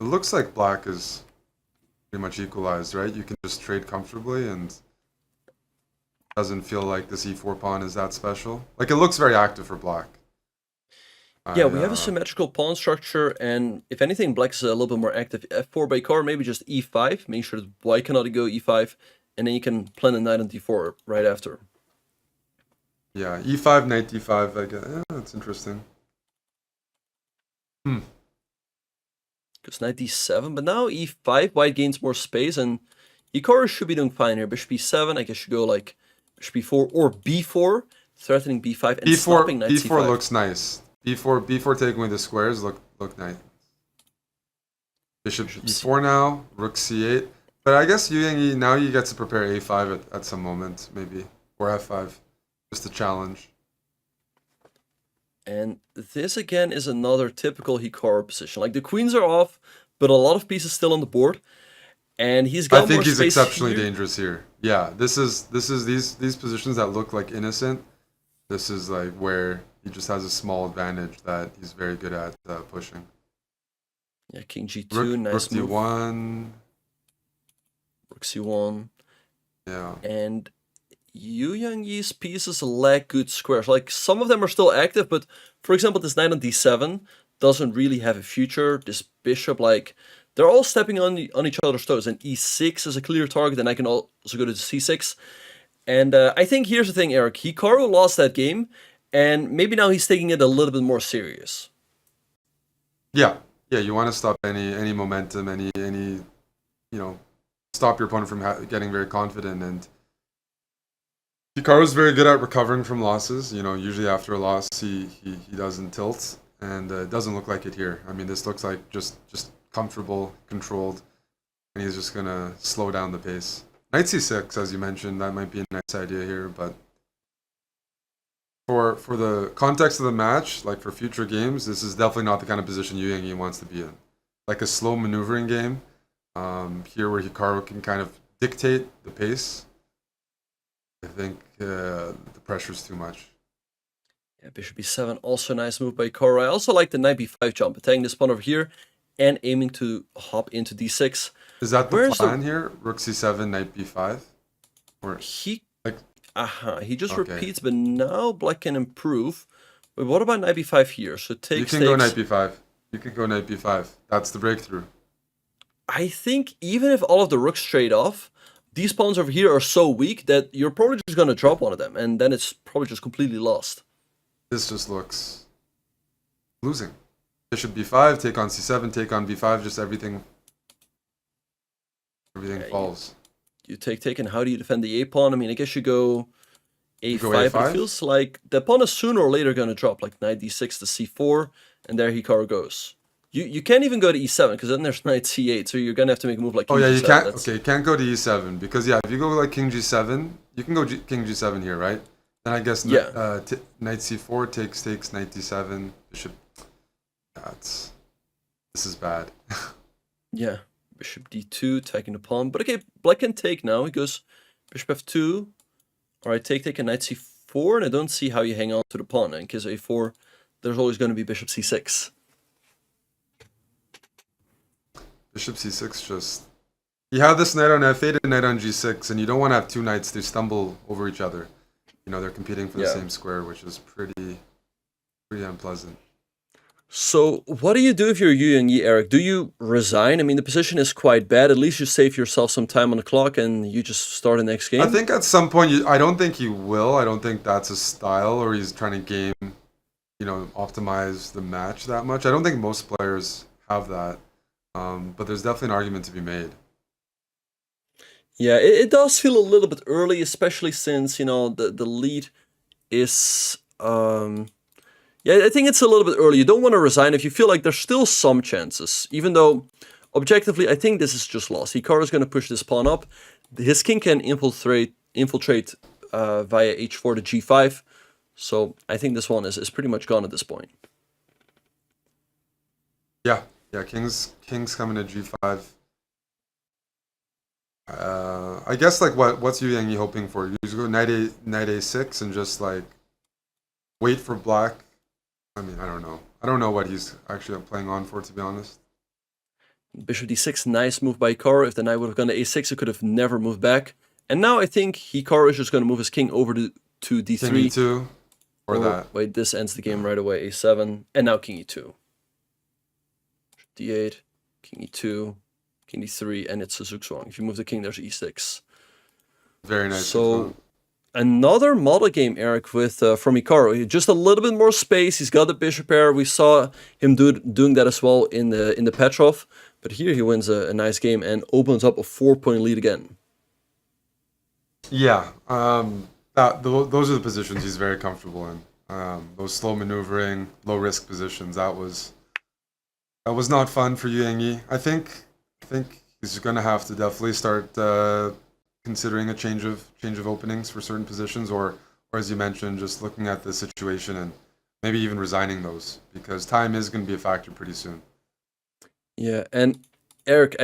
S1: It looks like Black is pretty much equalized, right? You can just trade comfortably and doesn't feel like this e4 pawn is that special. Like, it looks very active for Black.
S2: Yeah, we have a symmetrical pawn structure, and if anything, Black is a little bit more active. f4 by Hikaru, maybe just e5, make sure that White cannot go e5, and then you can plan a knight on d4 right after.
S1: Yeah, e5, knight d5, I guess. Yeah, that's interesting.
S2: Goes knight d7, but now e5, White gains more space, and Hikaru should be doing fine here. Bishop e7, I guess you go like bishop b4 or b4, threatening b5 and stopping knight c5.
S1: B4 looks nice. B4 taking away the squares look nice. Bishop e4 now, rook c8. But I guess Yangyi, now you get to prepare a5 at some moment, maybe. Or f5. Just a challenge.
S2: And this again is another typical Hikaru position. Like, the queens are off, but a lot of pieces still on the board. And he's got more space.
S1: I think he's exceptionally dangerous here. Yeah, this is these positions that look like innocent. This is like where He just has a small advantage that he's very good at pushing.
S2: Yeah, King G2,
S1: Rook
S2: nice move.
S1: D1.
S2: Rook C1.
S1: Yeah.
S2: And Yangyi's pieces lack good squares. Like, some of them are still active, but for example, this knight on D7 doesn't really have a future. This bishop, like, they're all stepping on each other's toes. And E6 is a clear target, and I can also go to C6. And I think here's the thing, Eric. Hikaru lost that game, and maybe now he's taking it a little bit more serious.
S1: Yeah. Yeah, you want to stop any momentum, stop your opponent from getting very confident. And Hikaru's very good at recovering from losses. Usually after a loss, he doesn't tilt, and it doesn't look like it here. I mean, this looks like just comfortable, controlled, and he's just gonna slow down the pace. Knight c6, as you mentioned, that might be a nice idea here, but for the context of the match, like for future games, this is definitely not the kind of position Yangyi wants to be in. Like a slow maneuvering game, here where Hikaru can kind of dictate the pace. I think the pressure's too much.
S2: Yeah, bishop b7, also a nice move by Hikaru. I also like the knight b5 jump, attacking this pawn over here and aiming to hop into d6.
S1: Is that the plan here? Rook c7, knight b5? Or
S2: he just
S1: Okay.
S2: repeats, but now black can improve. But what about knight b5 here? So
S1: you can go knight b5. You can go knight b5. That's the breakthrough.
S2: I think even if all of the rooks trade off, these pawns over here are so weak that you're probably just going to drop one of them, and then it's probably just completely lost.
S1: This just looks losing. Bishop b5, take on c7, take on b5, just everything falls.
S2: You take, and how do you defend the a pawn? I mean, I guess you go a5,
S1: go
S2: but
S1: a5?
S2: it feels like the pawn is sooner or later going to drop, like knight d6 to c4, and there Hikaru goes. You can't even go to e7, because then there's knight c8, so you're going to have to make a move like king
S1: Oh yeah, you
S2: g7.
S1: can't. Okay, you can't go to e7 because if you go like king g7, you can go king g7 here, right? Then I guess knight c4 takes knight d7, bishop. This is bad.
S2: Yeah, bishop d2, attacking the pawn. But okay, black can take now. He goes bishop f2. All right, take, and knight c4, and I don't see how you hang on to the pawn. In case a4, there's always going to be bishop c6.
S1: Bishop c6 just... You have this knight on f8 and knight on g6, and you don't want to have two knights to stumble over each other. They're competing for the same square, which is pretty unpleasant.
S2: So what do you do if you're Yangyi, Eric? Do you resign? I mean, the position is quite bad. At least you save yourself some time on the clock and you just start the next game.
S1: I think at some point, I don't think he will. I don't think that's his style, or he's trying to game, optimize the match that much. I don't think most players have that. But there's definitely an argument to be made.
S2: Yeah, it does feel a little bit early, especially since, the lead is... Yeah, I think it's a little bit early. You don't want to resign if you feel like there's still some chances. Even though, objectively, I think this is just lost. Hikaru is going to push this pawn up. His king can infiltrate via h4 to g5. So I think this one is pretty much gone at this point.
S1: Yeah, king's coming to g5. I guess what's Yangyi hoping for? You just go knight a6 and just wait for black. I mean, I don't know. I don't know what he's actually playing on for, to be honest.
S2: Bishop d6, nice move by Hikaru. If the knight would have gone to a6, he could have never moved back. And now I think Hikaru is just going to move his king over to d3.
S1: King e2, or that.
S2: Wait, this ends the game right away. a7, and now king e2. d8, king e2, king d3, and it's a zugzwang. If you move the king, there's e6.
S1: Very nice.
S2: So another model game, Eric, with from Hikaru. Just a little bit more space. He's got the bishop pair. We saw him doing that as well in the Petrov. But here he wins a nice game and opens up a 4-point lead again.
S1: Yeah, those are the positions he's very comfortable in. Those slow maneuvering, low risk positions. That was not fun for Yangyi. I think he's going to have to definitely start considering a change of openings for certain positions, or as you mentioned, just looking at the situation and maybe even resigning those, because time is going to be a factor pretty soon.
S2: Yeah, and Eric,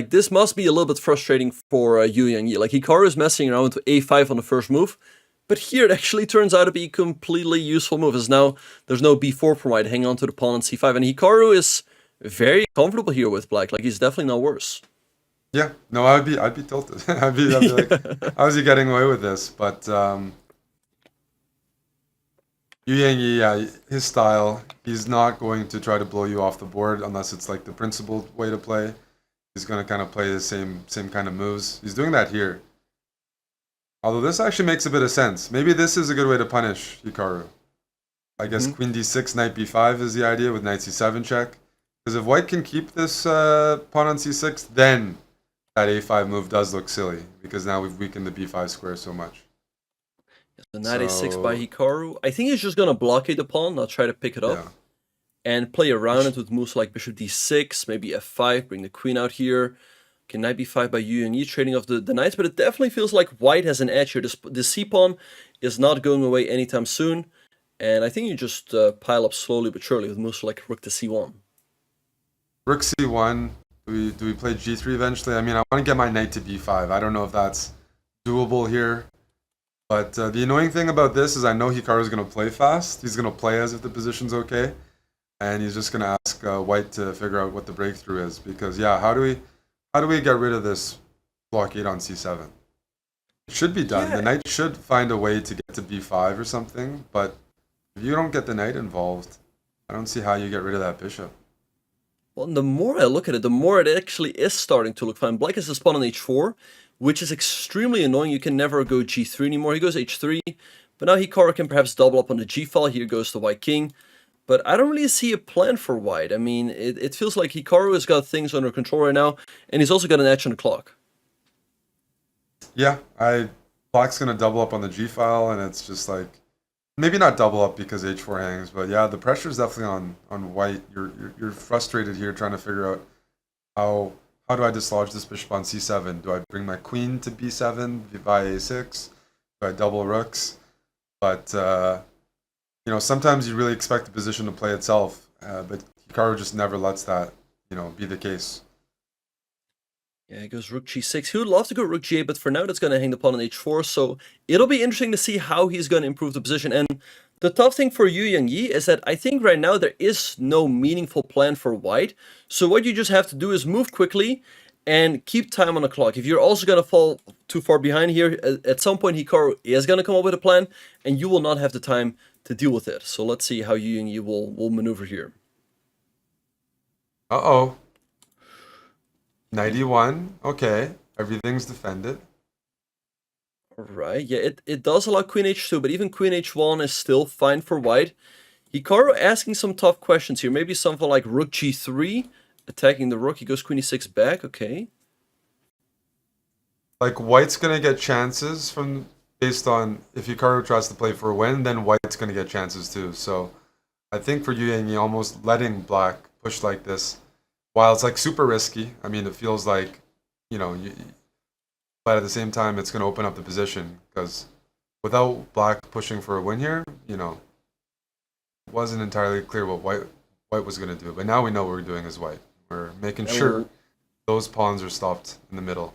S2: this must be a little bit frustrating for Yangyi. Hikaru is messing around with a5 on the first move, But here it actually turns out to be a completely useful move, as now there's no b4 for white, hang on to the pawn on c5, and Hikaru is very comfortable here with black, like he's definitely not worse.
S1: Yeah, no, I'd be tilted. I'd be like, how is he getting away with this? But Yangyi, yeah, his style, he's not going to try to blow you off the board unless it's like the principled way to play. He's going to kind of play the same kind of moves. He's doing that here. Although this actually makes a bit of sense. Maybe this is a good way to punish Hikaru. I guess queen d6, knight b5 is the idea with knight c7 check. Because if white can keep this pawn on c6, then that a5 move does look silly. Because now we've weakened the b5 square so much.
S2: The knight a6 by Hikaru. I think he's just going to blockade the pawn, not try to pick it up.
S1: Yeah.
S2: And play around it with moves like bishop d6, maybe f5, bring the queen out here. Okay, knight b5 by Yangyi, trading off the knights, but it definitely feels like white has an edge here. The c-pawn is not going away anytime soon, and I think you just pile up slowly but surely with moves like rook to c1.
S1: Rook c1, do we play g3 eventually? I mean, I want to get my knight to b5. I don't know if that's doable here, but the annoying thing about this is I know Hikaru is going to play fast. He's going to play as if the position's okay, and he's just going to ask white to figure out what the breakthrough is, because, yeah, how do we get rid of this blockade on c7? It should be done. Yeah. The knight should find a way to get to b5 or something, but if you don't get the knight involved, I don't see how you get rid of that bishop.
S2: Well, the more I look at it, the more it actually is starting to look fine. Black has this pawn on h4, which is extremely annoying. You can never go g3 anymore. He goes h3, but now Hikaru can perhaps double up on the g file. Here goes the white king. But I don't really see a plan for white. I mean, it feels like Hikaru has got things under control right now, and he's also got an edge on the clock.
S1: Yeah, Black's going to double up on the g-file, and it's just like, maybe not double up because h4 hangs, but yeah, the pressure's definitely on white. You're frustrated here trying to figure out how do I dislodge this bishop on c7? Do I bring my queen to b7 via a6? Do I double rooks? But you know, sometimes you really expect the position to play itself, but Hikaru just never lets that, you know, be the case.
S2: Yeah, he goes rook g6. He would love to go rook g8, but for now that's going to hang the pawn on h4, so it'll be interesting to see how he's going to improve the position. And the tough thing for you, Yangyi, is that I think right now there is no meaningful plan for white, so what you just have to do is move quickly and keep time on the clock. If you're also going to fall too far behind here, at some point Hikaru is going to come up with a plan, and you will not have the time to deal with it. So let's see how you and you will maneuver here.
S1: Uh-oh. 91. Okay. Everything's defended.
S2: Alright, yeah, it does allow queen h2, but even queen h1 is still fine for white. Hikaru asking some tough questions here. Maybe something like rook g3, attacking the rook. He goes queen e6 back, okay.
S1: Like, white's going to get chances from... based on if Hikaru tries to play for a win, then white's going to get chances too. So I think for you, Yangyi, almost letting black push like this, while it's like super risky, I mean, it feels like, you know, but at the same time, it's going to open up the position, because without black pushing for a win here, you know, it wasn't entirely clear what white was going to do. But now we know what we're doing as white. We're making sure those pawns are stopped in the middle.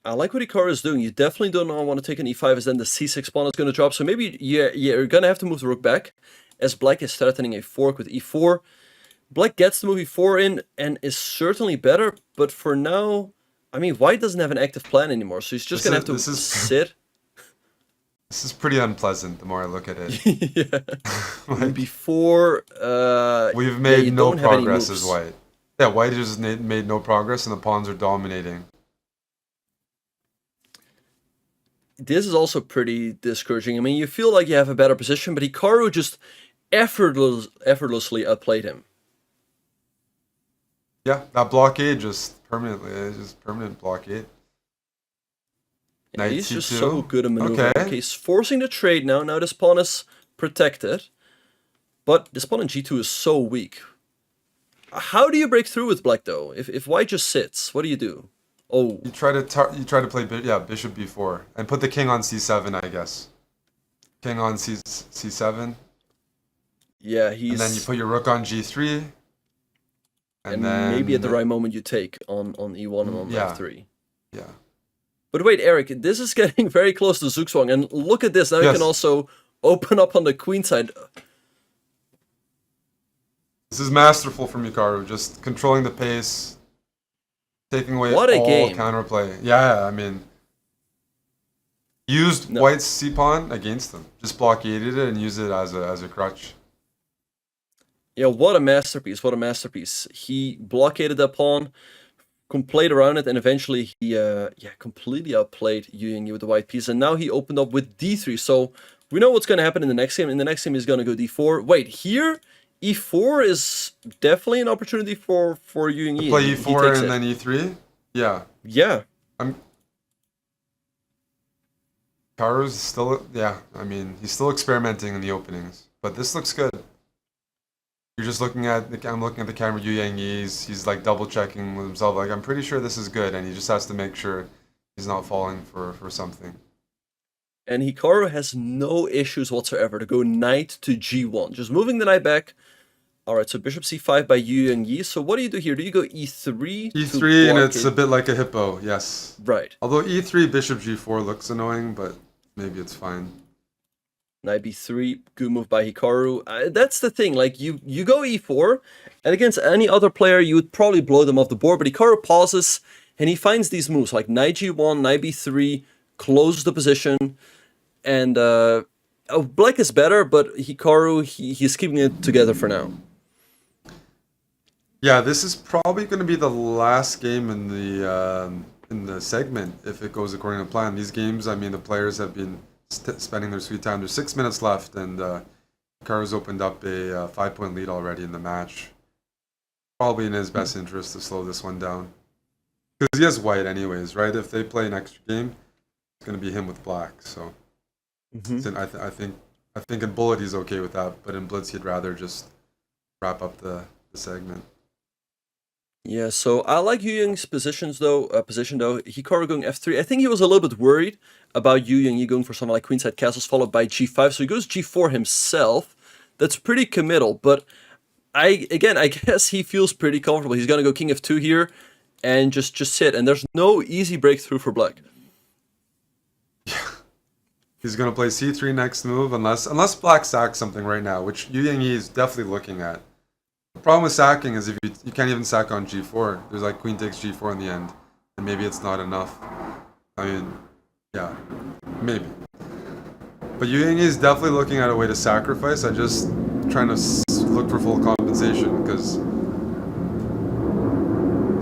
S2: I like what Hikaru is doing. You definitely don't want to take an e5, as then the c6 pawn is going to drop. So maybe you're going to have to move the rook back, as black is threatening a fork with e4. Black gets the move e4 in and is certainly better, but for now, I mean, white doesn't have an active plan anymore, so he's just going to have to sit.
S1: This is pretty unpleasant the more I look at it.
S2: Yeah. Like, before...
S1: we've made no progress as white. Yeah, white has made no progress, and the pawns are dominating.
S2: This is also pretty discouraging. I mean, you feel like you have a better position, but Hikaru just effortlessly outplayed him.
S1: Yeah, that blockade just permanently, just permanent blockade.
S2: Yeah, he's just so good at maneuvering. Okay, he's forcing the trade now. Now this pawn is protected, but this pawn in g2 is so weak. How do you break through with black though? If white just sits, what do you do? Oh,
S1: you try to play bishop b4 and put the king on c7, I guess. King on c7.
S2: Yeah, he's.
S1: And then you put your rook on g3. And then
S2: maybe at the right moment you take on e1 and on f3.
S1: Yeah.
S2: But wait, Eric, this is getting very close to Zugzwang, and look at this. Now you
S1: Yes.
S2: can also open up on the queen side.
S1: This is masterful from Hikaru, just controlling the pace, taking away
S2: What a
S1: all
S2: game.
S1: counterplay. Yeah, I mean, used
S2: No.
S1: White's c-pawn against him. Just blockaded it and used it as a crutch.
S2: Yeah, what a masterpiece! What a masterpiece! He blockaded that pawn, played around it, and eventually he completely outplayed Yu Yangyi with the white piece. And now he opened up with d3. So we know what's going to happen in the next game. In the next game, he's going to go d4. Wait, here e4 is definitely an opportunity for Yu Yangyi.
S1: Play
S2: He
S1: e4
S2: takes
S1: and
S2: it.
S1: then e3? Yeah.
S2: Yeah.
S1: Hikaru's still, I mean, he's still experimenting in the openings. But this looks good. You're just looking at, I'm looking at the camera, Yu Yangyi, he's like double checking with himself, like, I'm pretty sure this is good, and he just has to make sure he's not falling for something.
S2: And Hikaru has no issues whatsoever to go knight to g1. Just moving the knight back. Alright, so bishop c5 by Yu Yangyi. So what do you do here? Do you go e3?
S1: E3, and it's a bit like a hippo, yes.
S2: Right.
S1: Although e3, bishop g4 looks annoying, but maybe it's fine.
S2: Knight b3, good move by Hikaru. That's the thing, like, you go e4, and against any other player, you would probably blow them off the board, but Hikaru pauses, and he finds these moves, like knight g1, knight b3, close the position, and black is better, but Hikaru, he's keeping it together for now.
S1: Yeah, this is probably going to be the last game in the segment, if it goes according to plan. These games, I mean, the players have been spending their sweet time. There's 6 minutes left, and Hikaru's opened up a 5-point lead already in the match. Probably in his best interest to slow this one down. Because he has white anyways, right? If they play an extra game, it's going to be him with black. So I think in Bullet he's okay with that, but in Blitz he'd rather just wrap up the segment.
S2: Yeah, so I like Yu Yangyi's position though. Hikaru going f3. I think he was a little bit worried about Yu Yangyi going for something like queenside castles followed by g5. So he goes g4 himself. That's pretty committal, but I guess he feels pretty comfortable. He's gonna go king f2 here and just sit. And there's no easy breakthrough for black.
S1: He's going to play c3 next move unless black sacks something right now, which Yu Yangyi is definitely looking at. The problem with sacking is if you can't even sack on g4. There's like queen takes g4 in the end, and maybe it's not enough. I mean, yeah, maybe. But Yu Yangyi is definitely looking at a way to sacrifice. I'm just trying to look for full compensation, because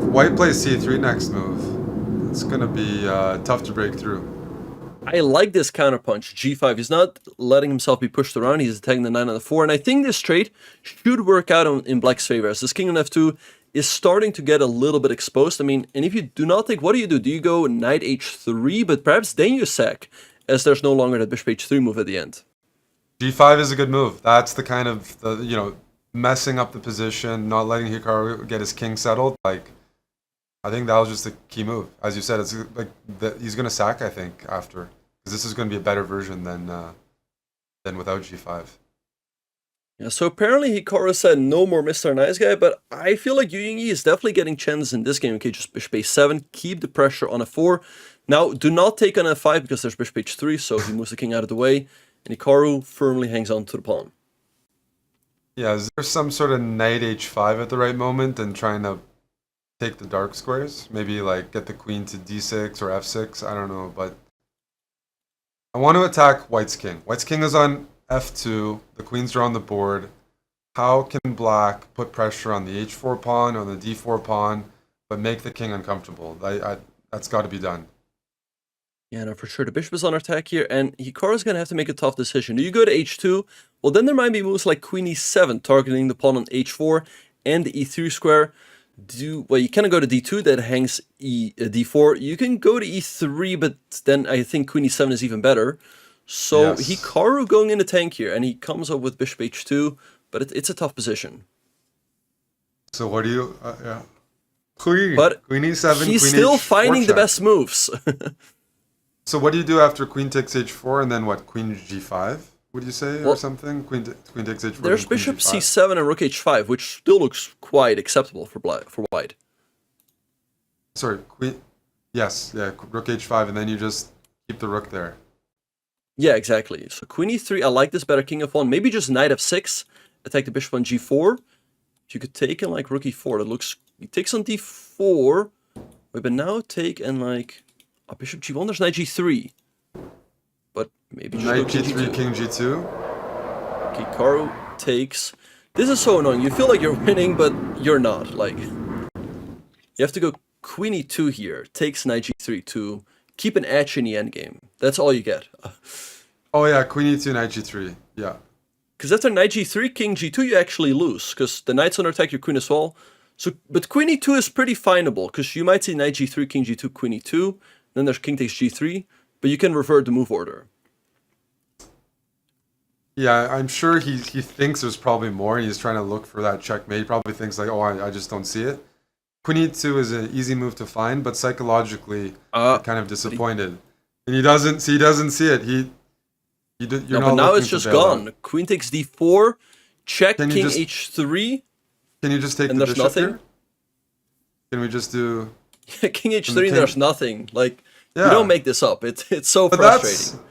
S1: if white plays c3 next move, it's going to be tough to break through.
S2: I like this counterpunch, g5. He's not letting himself be pushed around. He's attacking the 9 on the 4. And I think this trade should work out in black's favor, as this king on f2 is starting to get a little bit exposed. I mean, and if you do not take, what do you do? Do you go knight h3, but perhaps then you sack, as there's no longer that bishop h3 move at the end?
S1: g5 is a good move. That's the kind of, messing up the position, not letting Hikaru get his king settled. Like, I think that was just a key move. As you said, it's like he's going to sack, I think, after. Because this is going to be a better version than without g5.
S2: Yeah, so apparently Hikaru said no more Mr. Nice Guy, but I feel like Yu Yangyi is definitely getting chances in this game. Okay, just bishop a7, keep the pressure on f4. Now, do not take on f5 because there's bishop h3, so he moves the king out of the way, and Hikaru firmly hangs on to the pawn.
S1: Yeah, is there some sort of knight h5 at the right moment and trying to take the dark squares? Maybe like get the queen to d6 or f6, I don't know, but I want to attack white's king. White's king is on f2, the queens are on the board. How can black put pressure on the h4 pawn, on the d4 pawn, but make the king uncomfortable? That's got to be done.
S2: Yeah, no, for sure. The bishop is on attack here, and Hikaru's going to have to make a tough decision. Do you go to h2? Well, then there might be moves like queen e7, targeting the pawn on h4 and the e3 square. Well, you cannot go to d2, that hangs d4. You can go to e3, but then I think queen e7 is even better. So
S1: Yes.
S2: Hikaru going in the tank here, and he comes up with bishop h2, but it's a tough position.
S1: So what do you... yeah. Queen e7,
S2: He's
S1: queen
S2: still
S1: h4
S2: finding the
S1: check.
S2: best moves.
S1: So what do you do after queen takes h4 and then what, queen g5? Would you say,
S2: Well,
S1: or something? Queen takes h4.
S2: There's
S1: then queen
S2: bishop
S1: g5.
S2: c7 and rook h5, which still looks quite acceptable for white.
S1: Sorry, queen. Yes, yeah, rook h5, and then you just keep the rook there.
S2: Yeah, exactly. So queen e3, I like this better. King f1, maybe just knight f6, attack the bishop on g4. If you could take in like rook e4, that looks... He takes on d4, wait, but now take and like... Oh, bishop g1, there's knight g3. But maybe just
S1: Knight
S2: king
S1: g3,
S2: g2.
S1: king g2.
S2: Hikaru takes... This is so annoying. You feel like you're winning, but you're not. Like, you have to go queen e2 here. Takes knight g3 to keep an edge in the endgame. That's all you get.
S1: Oh yeah, queen e2, knight g3. Yeah.
S2: Because after knight g3, king g2, you actually lose. Because the knight's under attack, your queen as well. So, but queen e2 is pretty findable. Because you might see knight g3, king g2, queen e2. Then there's king takes g3. But you can revert the move order.
S1: Yeah, I'm sure he thinks there's probably more, and he's trying to look for that checkmate. He probably thinks like, oh, I just don't see it. Queen e2 is an easy move to find, but psychologically, kind of disappointed. And he doesn't see it. You're
S2: No,
S1: not
S2: but now
S1: looking
S2: it's
S1: to
S2: just
S1: bail
S2: gone.
S1: out.
S2: Queen takes d4, check,
S1: Can you
S2: king
S1: just-
S2: h3,
S1: Can you just take
S2: and
S1: the
S2: there's
S1: bishop
S2: nothing.
S1: here? Can we just do?
S2: King h3,
S1: king-
S2: there's nothing. Like, you
S1: Yeah.
S2: don't make this up. It's so
S1: But
S2: frustrating.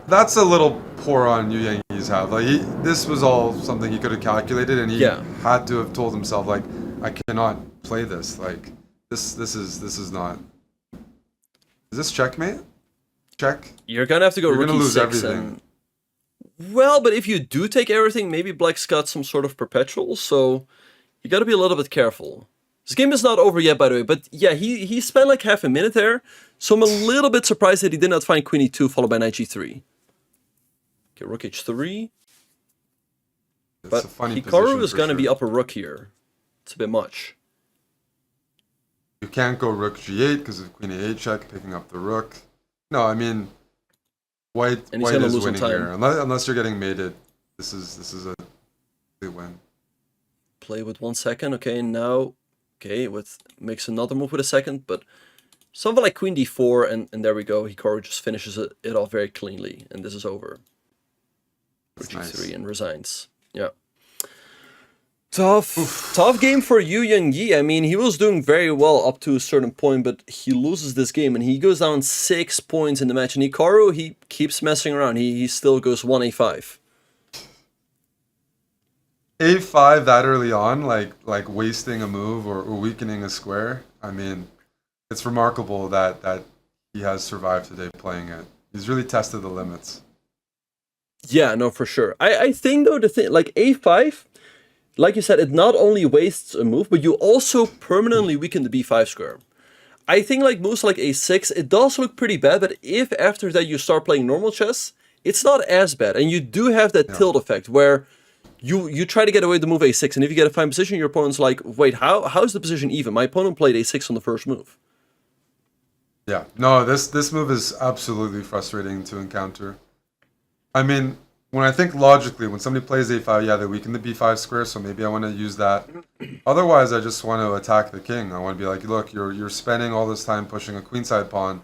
S1: that's a little poor on you, Yangyi's have. Like this was all something he could have calculated, and he
S2: Yeah.
S1: had to have told himself like, I cannot play this. Like this is not. Is this checkmate? Check.
S2: You're gonna have to go
S1: You're
S2: rook
S1: gonna lose
S2: e6
S1: everything.
S2: Well, but if you do take everything, maybe black's got some sort of perpetual, so you gotta be a little bit careful. This game is not over yet, by the way, but yeah, he spent like half a minute there, so I'm a little bit surprised that he did not find queen e2 followed by knight g3. Okay, rook h3.
S1: It's
S2: But
S1: a funny
S2: Hikaru
S1: position
S2: is
S1: for
S2: gonna
S1: sure.
S2: be up a rook here. It's a bit much.
S1: You can't go rook g8 because of queen a8 check, picking up the rook. No, I mean, white
S2: And he's
S1: white
S2: gonna
S1: is
S2: lose on
S1: winning
S2: time.
S1: here. Unless you're getting mated, this is a complete win.
S2: Play with 1 second. Okay, now, okay, makes another move with a second, but something like queen d4, and there we go. Hikaru just finishes it off very cleanly, and this is over. Rook
S1: That's
S2: g3
S1: nice.
S2: and resigns. Yeah. Tough game for Yu Yangyi. I mean, he was doing very well up to a certain point, but he loses this game, and he goes down 6 points in the match. And Hikaru, he keeps messing around. He still goes 1a5.
S1: A5 that early on, like wasting a move or weakening a square. I mean, it's remarkable that he has survived today playing it. He's really tested the limits.
S2: Yeah, no, for sure. I think, though, the thing, like a5, like you said, it not only wastes a move, but you also permanently weaken the b5 square. I think like moves like a6, it does look pretty bad, but if after that you start playing normal chess, it's not as bad. And you do have that tilt effect where you try to get away with the move a6, and if you get a fine position, your opponent's like, wait, how is the position even? My opponent played a6 on the first move.
S1: Yeah, no, this move is absolutely frustrating to encounter. I mean, when I think logically, when somebody plays a5, yeah, they weaken the b5 square, so maybe I want to use that. Otherwise, I just want to attack the king. I want to be like, look, you're spending all this time pushing a queenside pawn.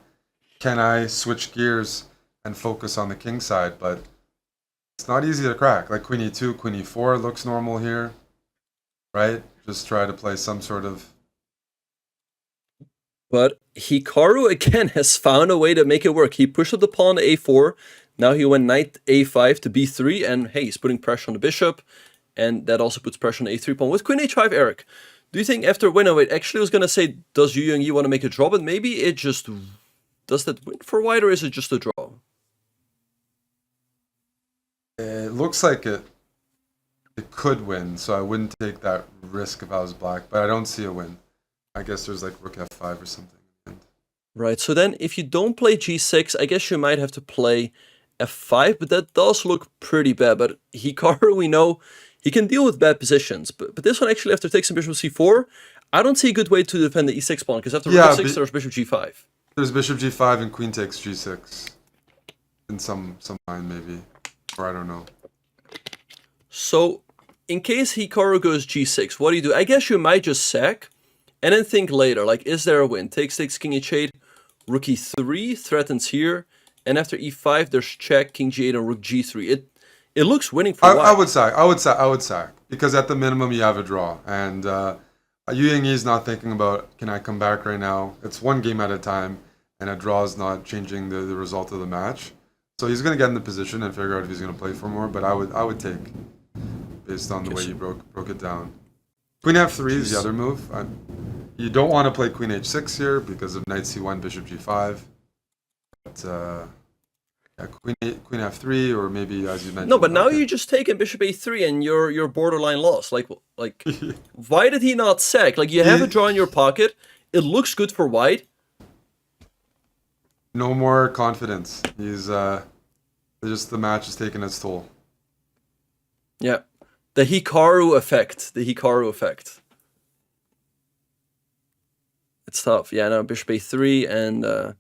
S1: Can I switch gears and focus on the king side? But it's not easy to crack. Like queen e2, queen e4 looks normal here, right? Just try to play some sort of...
S2: But Hikaru, again, has found a way to make it work. He pushed up the pawn to a4. Now he went knight a5 to b3, and hey, he's putting pressure on the bishop, and that also puts pressure on the a3 pawn. With queen h5, Eric, do you think after... wait, actually I was going to say, does Yu Yangyi want to make a draw? But maybe it just... Does that win for white, or is it just a draw?
S1: It looks like it could win, so I wouldn't take that risk if I was black, but I don't see a win. I guess there's like rook f5 or something.
S2: Right, so then if you don't play g6, I guess you might have to play f5, but that does look pretty bad. But Hikaru, we know, he can deal with bad positions. But this one actually, after takes some bishop c4, I don't see a good way to defend the e6 pawn, because after rook f6, there's bishop g5.
S1: There's bishop g5 and queen takes g6. In some line maybe. Or I don't know.
S2: So, in case Hikaru goes g6, what do? I guess you might just sack, and then think later, like, is there a win? Takes king h8, rook e3, threatens here, and after e5, there's check, king g8, and rook g3. It looks winning for white.
S1: I would sack. Because at the minimum you have a draw. And Yu Yangyi is not thinking about, can I come back right now? It's one game at a time, and a draw is not changing the result of the match. So he's going to get in the position and figure out if he's going to play for more, but I would take, based on the way you broke it down. Queen f3 is the other move. You don't want to play queen h6 here because of knight c1, bishop g5. But, yeah, queen f3, or maybe, as you mentioned...
S2: No, but now you just taken bishop a3 and you're borderline lost. Like why did he not sack? Like, you have a draw in your pocket. It looks good for white.
S1: No more confidence. He's just the match is taking its toll.
S2: Yeah, the Hikaru effect. The Hikaru effect. It's tough. Yeah, now bishop a3 and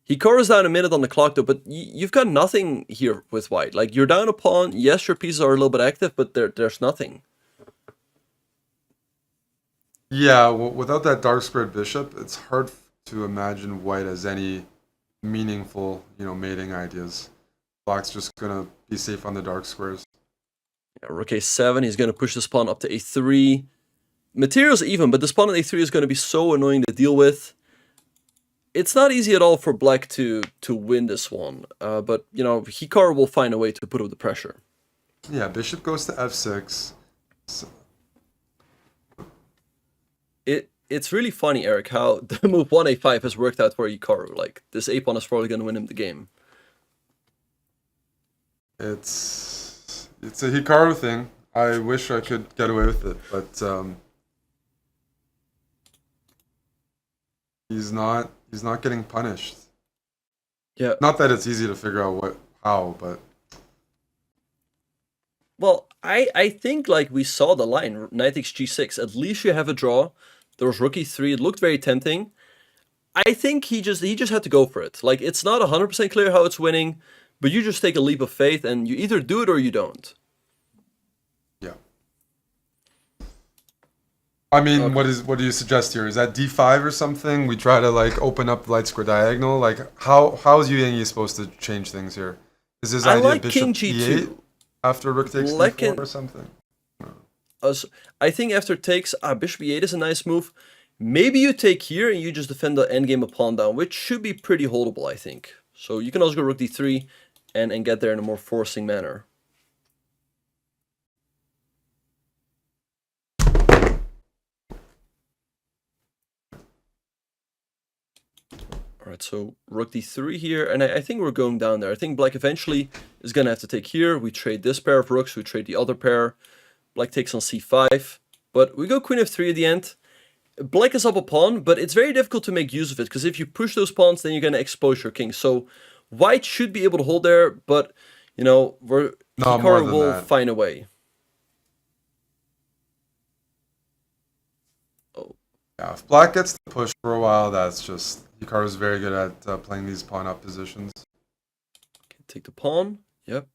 S2: Hikaru's down a minute on the clock though. But you've got nothing here with white. Like, you're down a pawn. Yes, your pieces are a little bit active, but there's nothing.
S1: Yeah, well, without that dark squared bishop, it's hard to imagine white as any meaningful, mating ideas. Black's just gonna be safe on the dark squares.
S2: Yeah, rook a7, he's gonna push this pawn up to a3. Material's even, but this pawn at a3 is gonna be so annoying to deal with. It's not easy at all for black to win this one, but Hikaru will find a way to put up the pressure.
S1: Yeah, bishop goes to f6. So...
S2: It's really funny, Eric, how the move 1a5 has worked out for Hikaru. Like, this a-pawn is probably going to win him the game.
S1: It's a Hikaru thing. I wish I could get away with it, but he's not getting punished.
S2: Yeah.
S1: Not that it's easy to figure out how, but...
S2: Well, I think, like, we saw the line, knight takes g6. At least you have a draw. There was rook e3. It looked very tempting. I think he just had to go for it. Like, it's not 100% clear how it's winning, but you just take a leap of faith and you either do it or you don't.
S1: Yeah. I mean,
S2: Okay.
S1: what do you suggest here? Is that d5 or something? We try to open up the light square diagonal. Like, how is Yu Yangyi supposed to change things here? Is his
S2: I
S1: idea
S2: like
S1: bishop
S2: king
S1: e8
S2: g2.
S1: after rook takes
S2: Black
S1: d4
S2: and-
S1: or something?
S2: I think after takes, bishop e8 is a nice move. Maybe you take here and you just defend the endgame a pawn down, which should be pretty holdable, I think. So you can also go rook d3 and get there in a more forcing manner. Alright, so rook d3 here, and I think we're going down there. I think black eventually is going to have to take here. We trade this pair of rooks, we trade the other pair. Black takes on c5, but we go queen f3 at the end. Black is up a pawn, but it's very difficult to make use of it, because if you push those pawns, then you're going to expose your king. So white should be able to hold there, but, Hikaru will find a way. Oh.
S1: Yeah, if black gets to push for a while, that's just... Hikaru's very good at playing these pawn up positions.
S2: Okay, take the pawn. Yep.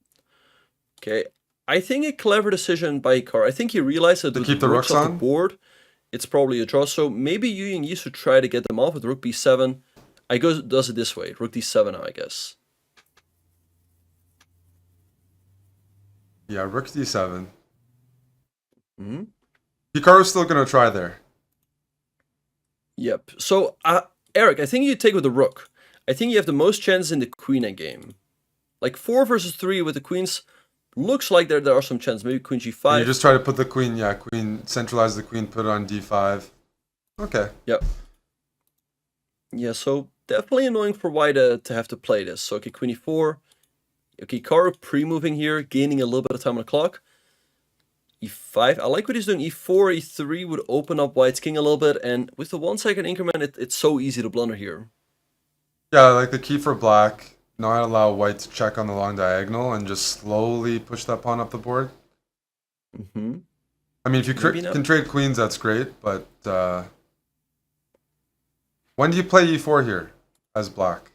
S2: Okay. I think a clever decision by Hikaru. I think he realized that
S1: To
S2: with
S1: keep the rooks
S2: off
S1: on?
S2: the board, it's probably a draw. So maybe Yu Yangyi should try to get them off with rook b7. Does it this way. Rook d7 now, I guess.
S1: Yeah, rook d7.
S2: Mm-hmm.
S1: Hikaru's still going to try there.
S2: Yep. So, Eric, I think you take with the rook. I think you have the most chances in the queen endgame. Like 4 versus 3 with the queens. Looks like there are some chances. Maybe queen g5.
S1: You just try to put the queen, centralize the queen, put it on d5. Okay.
S2: Yep. Yeah, so definitely annoying for white to have to play this. So, okay, queen e4. Okay, Hikaru pre-moving here, gaining a little bit of time on the clock. e5. I like what he's doing. e4, e3 would open up white's king a little bit. And with the 1 second increment, it's so easy to blunder here.
S1: Yeah, like the key for black, not allow white to check on the long diagonal and just slowly push that pawn up the board.
S2: Mm-hmm.
S1: I mean, if you
S2: Maybe not.
S1: can trade queens, that's great, but when do you play e4 here as black?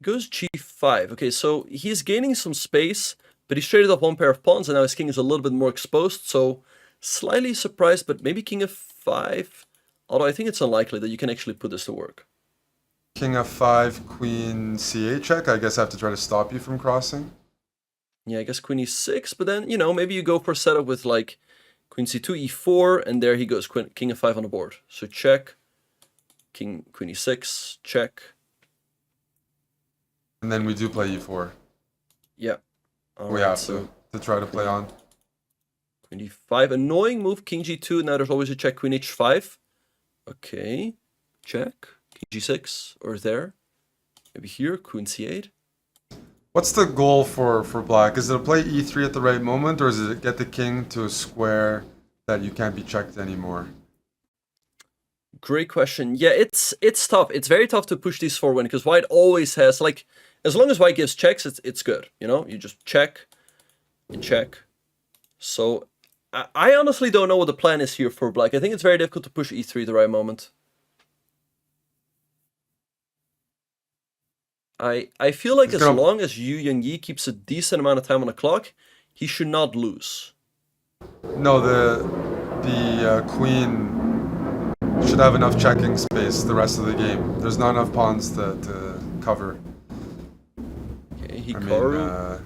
S2: Goes g5. Okay, so he's gaining some space, but he's traded up 1 pair of pawns, and now his king is a little bit more exposed, so slightly surprised, but maybe king f5. Although I think it's unlikely that you can actually put this to work.
S1: King f5, queen c8 check. I guess I have to try to stop you from crossing.
S2: Yeah, I guess queen e6, but then, maybe you go for a setup with, like, Queen c2, e4, and there he goes, king f5 on the board. So check, queen e6, check.
S1: And then we do play e4.
S2: Yeah.
S1: We have to try to play on.
S2: Queen d5, annoying move, king g2, now there's always a check, queen h5. Okay, check, king g6, or there. Maybe here, queen c8.
S1: What's the goal for black? Is it to play e3 at the right moment, or is it to get the king to a square that you can't be checked anymore?
S2: Great question. Yeah, it's tough. It's very tough to push these forward because white always has, like, as long as white gives checks, it's good. You know, you just check and check. So I honestly don't know what the plan is here for black. I think it's very difficult to push e3 at the right moment. I feel like as long as Yangyi keeps a decent amount of time on the clock, he should not lose.
S1: No, the queen should have enough checking space the rest of the game. There's not enough pawns to cover.
S2: Okay, Hikaru.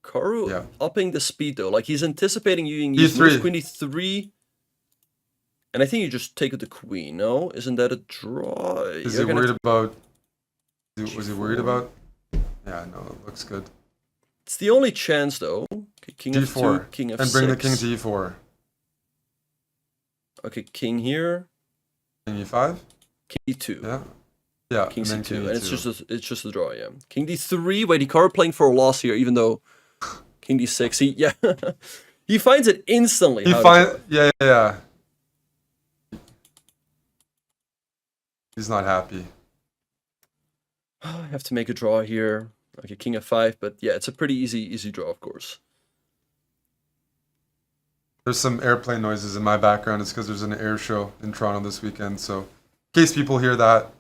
S2: Hikaru upping the speed though. Like he's anticipating Yangyi's moves. Queen e3. And I think you just take it to queen, no? Isn't that a draw?
S1: Is he worried about... Was he worried about... Yeah, no, it looks good.
S2: It's the only chance though. Okay, king
S1: d4.
S2: f2, king f6.
S1: And bring the king to e4.
S2: Okay, king here.
S1: King e5?
S2: King e2.
S1: Yeah. Yeah,
S2: king
S1: and
S2: c2.
S1: king
S2: And
S1: e2.
S2: it's just a draw, yeah. King d3. Wait, Hikaru playing for a loss here, even though king d6. He finds it instantly.
S1: Yeah. He's not happy.
S2: I have to make a draw here. Okay, king f5, but yeah, it's a pretty easy draw, of course.
S1: There's some airplane noises in my background. It's because there's an air show in Toronto this weekend. So in case people hear that,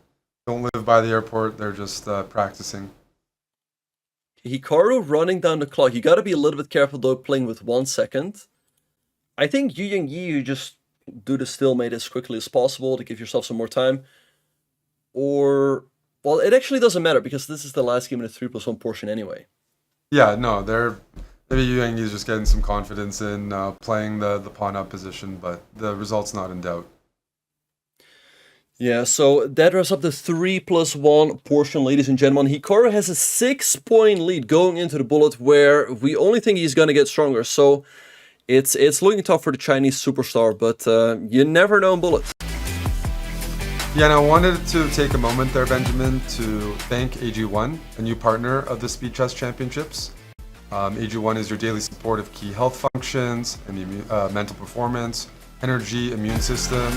S1: don't live by the airport. They're just practicing.
S2: Hikaru running down the clock. You got to be a little bit careful though, playing with 1 second. I think Yangyi, you just do the stalemate as quickly as possible to give yourself some more time. Or, well, it actually doesn't matter because this is the last game in the 3+1 portion anyway.
S1: Yeah, no, maybe Yangyi is just getting some confidence in playing the pawn up position, but the result's not in doubt.
S2: Yeah, so that wraps up the 3+1 portion, ladies and gentlemen. Hikaru has a 6-point lead going into the bullet where we only think he's going to get stronger. So it's looking tough for the Chinese superstar, but you never know in bullet.
S1: Yeah, and I wanted to take a moment there, Benjamin, to thank AG1, a new partner of the Speed Chess Championships. AG1 is your daily support of key health functions and the mental performance, energy, immune system.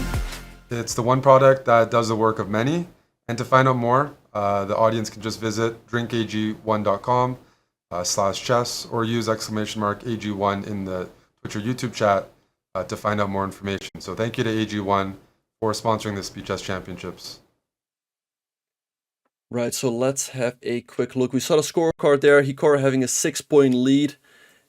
S1: It's the one product that does the work of many. And to find out more, the audience can just visit drinkag1.com/chess or use !AG1 in the Twitch or YouTube chat to find out more information. So thank you to AG1 for sponsoring the Speed Chess Championships.
S2: Right, so let's have a quick look. We saw the scorecard there. Hikaru having a 6-point lead.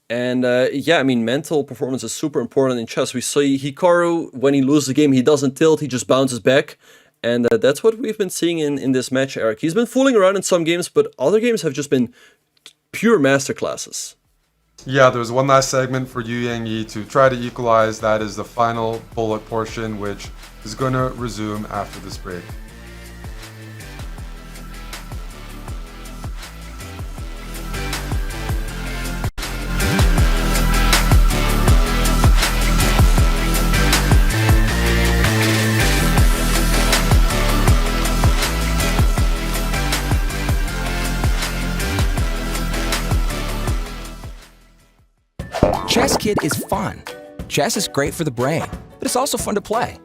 S2: And yeah, I mean, mental performance is super important in chess. We see Hikaru, when he loses the game, he doesn't tilt, he just bounces back. And that's what we've been seeing in this match, Eric. He's been fooling around in some games, but other games have just been pure masterclasses.
S1: Yeah, there's one last segment for Yangyi to try to equalize. That is the final bullet portion, which is going to resume after this break.
S7: Chess Kid is fun. Chess is great for the brain, but it's also fun to play.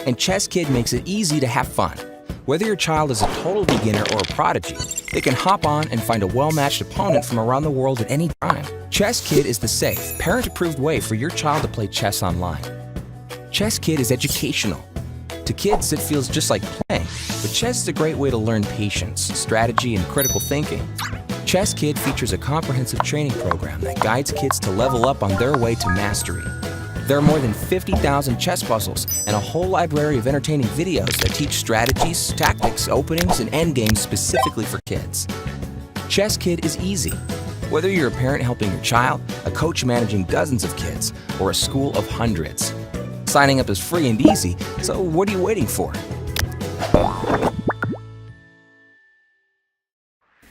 S7: And Chess Kid makes it easy to have fun. Whether your child is a total beginner or a prodigy, they can hop on and find a well-matched opponent from around the world at any time. Chess Kid is the safe, parent-approved way for your child to play chess online. Chess Kid is educational. To kids, it feels just like playing, but chess is a great way to learn patience, strategy, and critical thinking. Chess Kid features a comprehensive training program that guides kids to level up on their way to mastery. There are more than 50,000 chess puzzles and a whole library of entertaining videos that teach strategies, tactics, openings, and endgames specifically for kids. Chess Kid is easy. Whether you're a parent helping your child, a coach managing dozens of kids, or a school of hundreds. Signing up is free and easy, so what are you waiting for?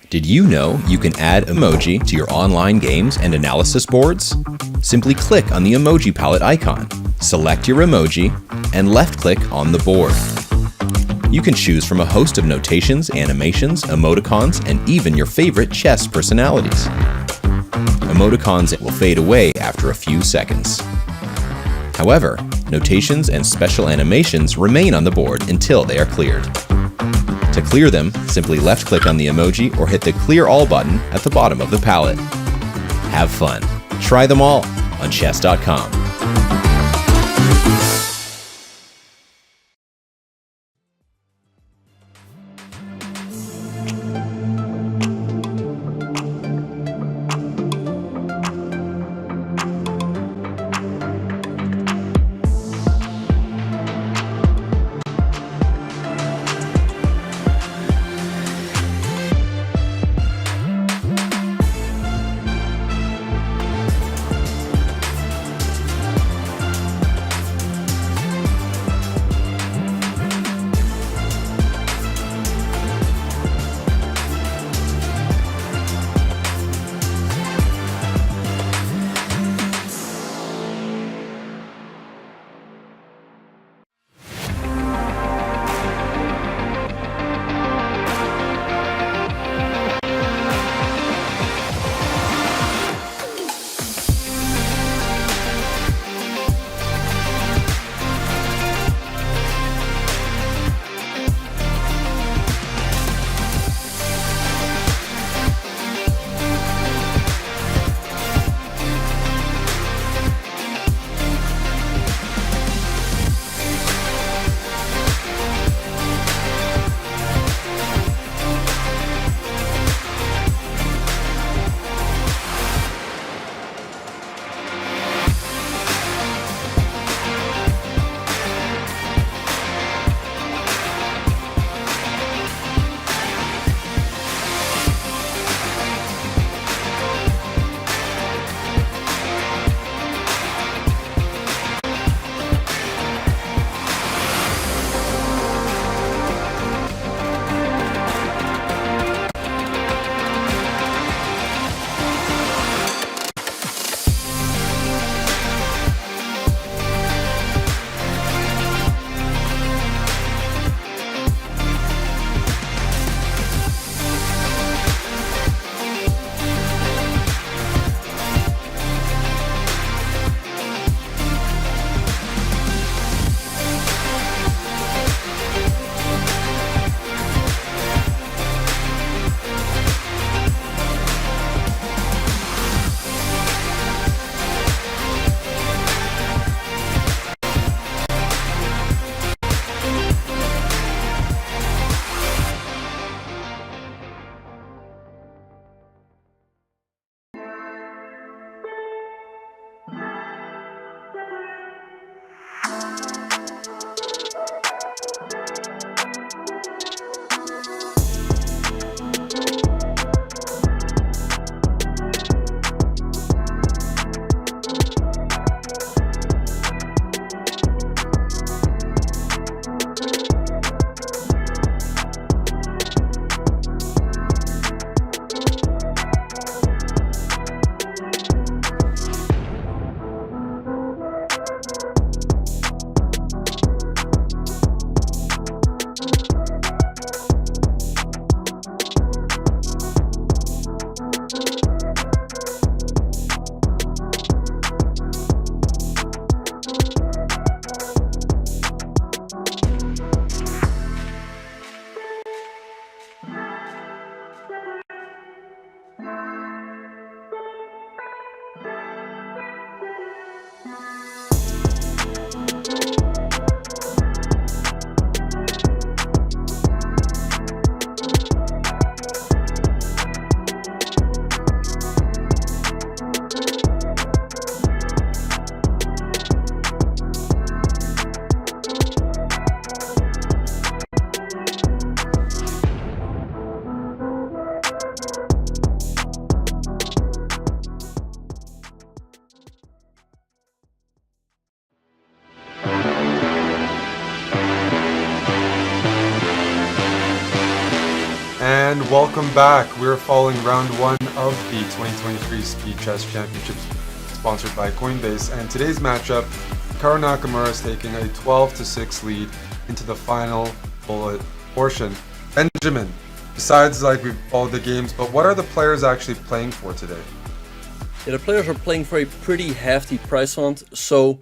S3: Did you know you can add emoji to your online games and analysis boards? Simply click on the emoji palette icon, select your emoji, and left-click on the board. You can choose from a host of notations, animations, emoticons, and even your favorite chess personalities. Emoticons will fade away after a few seconds. However, notations and special animations remain on the board until they are cleared. To clear them, simply left-click on the emoji or hit the Clear All button at the bottom of the palette. Have fun. Try them all on Chess.com.
S1: And welcome back. We're following round 1 of the 2023 Speed Chess Championships sponsored by Coinbase. And today's matchup, Hikaru Nakamura is taking a 12-6 lead into the final bullet portion. Benjamin, besides like we've followed the games, but what are the players actually playing for today?
S2: Yeah, the players are playing for a pretty hefty prize fund. So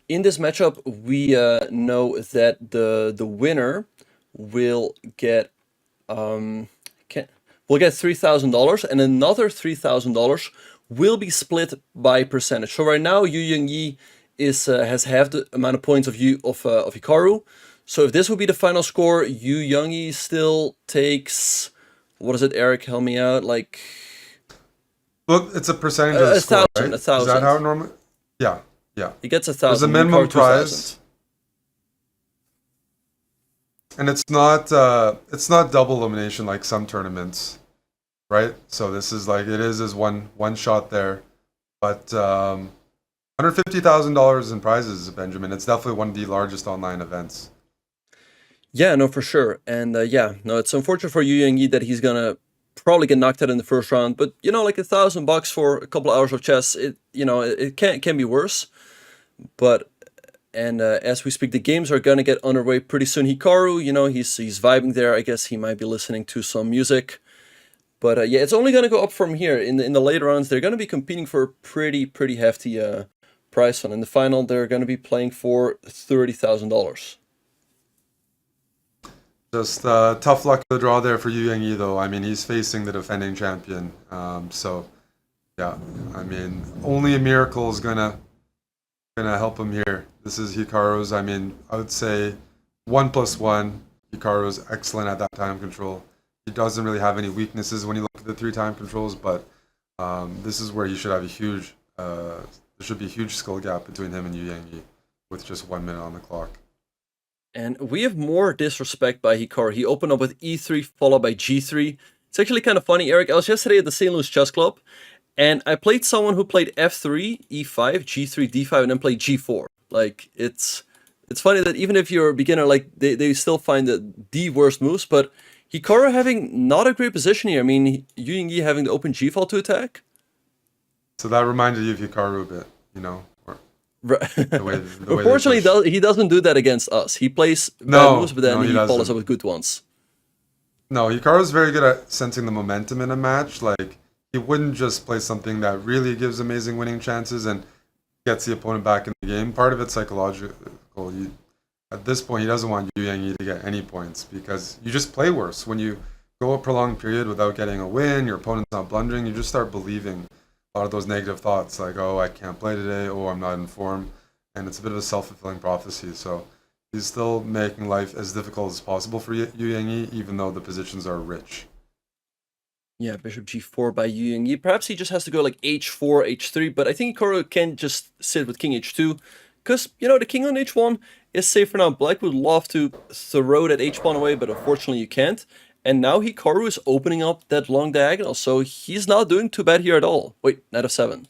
S2: in this matchup, we know that the winner will get $3,000, and another $3,000 will be split by percentage. So right now, Yangyi has half the amount of points of Hikaru. So if this would be the final score, Yangyi still takes, what is it, Eric? Help me out. Like,
S1: well, it's a percentage of the score, right?
S2: 1,000.
S1: Is that how normal? Yeah.
S2: He gets 1,000.
S1: There's a minimum prize. And it's not double elimination like some tournaments, right? So this is like, it is one shot there, but $150,000 in prizes, Benjamin. It's definitely one of the largest online events.
S2: Yeah, no, for sure. And it's unfortunate for Yangyi that he's gonna probably get knocked out in the first round. But like $1,000 for a couple of hours of chess, it can be worse. But as we speak, the games are gonna get underway pretty soon. Hikaru, he's vibing there. I guess he might be listening to some music. But it's only gonna go up from here. In the later rounds, they're gonna be competing for a pretty hefty prize fund. In the final, they're gonna be playing for $30,000.
S1: Just tough luck of the draw there for Yangyi, though. I mean, he's facing the defending champion. So, yeah, I mean, only a miracle is gonna help him here. This is Hikaru's. I mean, I would say 1+1. Hikaru's excellent at that time control. He doesn't really have any weaknesses when you look at the 3-time controls, but this is where he should have a huge. There should be a huge skill gap between him and Yangyi with just 1 minute on the clock.
S2: And we have more disrespect by Hikaru. He opened up with E3 followed by G3. It's actually kind of funny, Eric. I was yesterday at the St. Louis Chess Club, and I played someone who played F3, E5, G3, D5, and then played G4. Like, it's funny that even if you're a beginner, like, they still find the worst moves, but Hikaru having not a great position here. I mean, Yangyi having the open G file to attack.
S1: So that reminded you of Hikaru a bit,
S2: Right.
S1: The way
S2: Unfortunately, he doesn't do that against us. He plays bad moves, but then he follows up with good ones.
S1: No, Hikaru's very good at sensing the momentum in a match. Like, he wouldn't just play something that really gives amazing winning chances and gets the opponent back in the game. Part of it's psychological. At this point, he doesn't want Yangyi to get any points because you just play worse. When you go a prolonged period without getting a win, your opponent's not blundering, you just start believing a lot of those negative thoughts like, oh, I can't play today, oh, I'm not in form, and it's a bit of a self-fulfilling prophecy. So he's still making life as difficult as possible for Yangyi, even though the positions are rich.
S2: Yeah, bishop g4 by Yangyi. Perhaps he just has to go like h4, h3, but I think Hikaru can just sit with king h2, because, the king on h1 is safe for now. Black would love to throw that h1 away, but unfortunately you can't. And now Hikaru is opening up that long diagonal, so he's not doing too bad here at all. Wait, knight f7.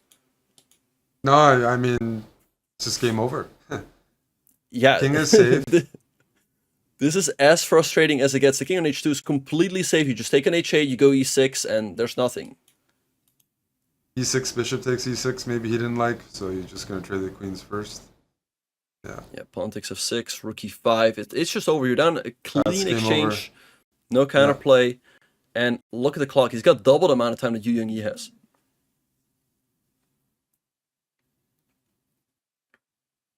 S1: No, I mean, it's just game over.
S2: Yeah.
S1: King is safe.
S2: This is as frustrating as it gets. The king on h2 is completely safe. You just take an h8, you go e6, and there's nothing.
S1: e6, bishop takes e6, maybe he didn't like, so he's just going to trade the queens first. Yeah,
S2: pawn takes f6, rook e5. It's just over. You're down a clean exchange.
S1: Over.
S2: No counterplay. And look at the clock. He's got double the amount of time that Yangyi has.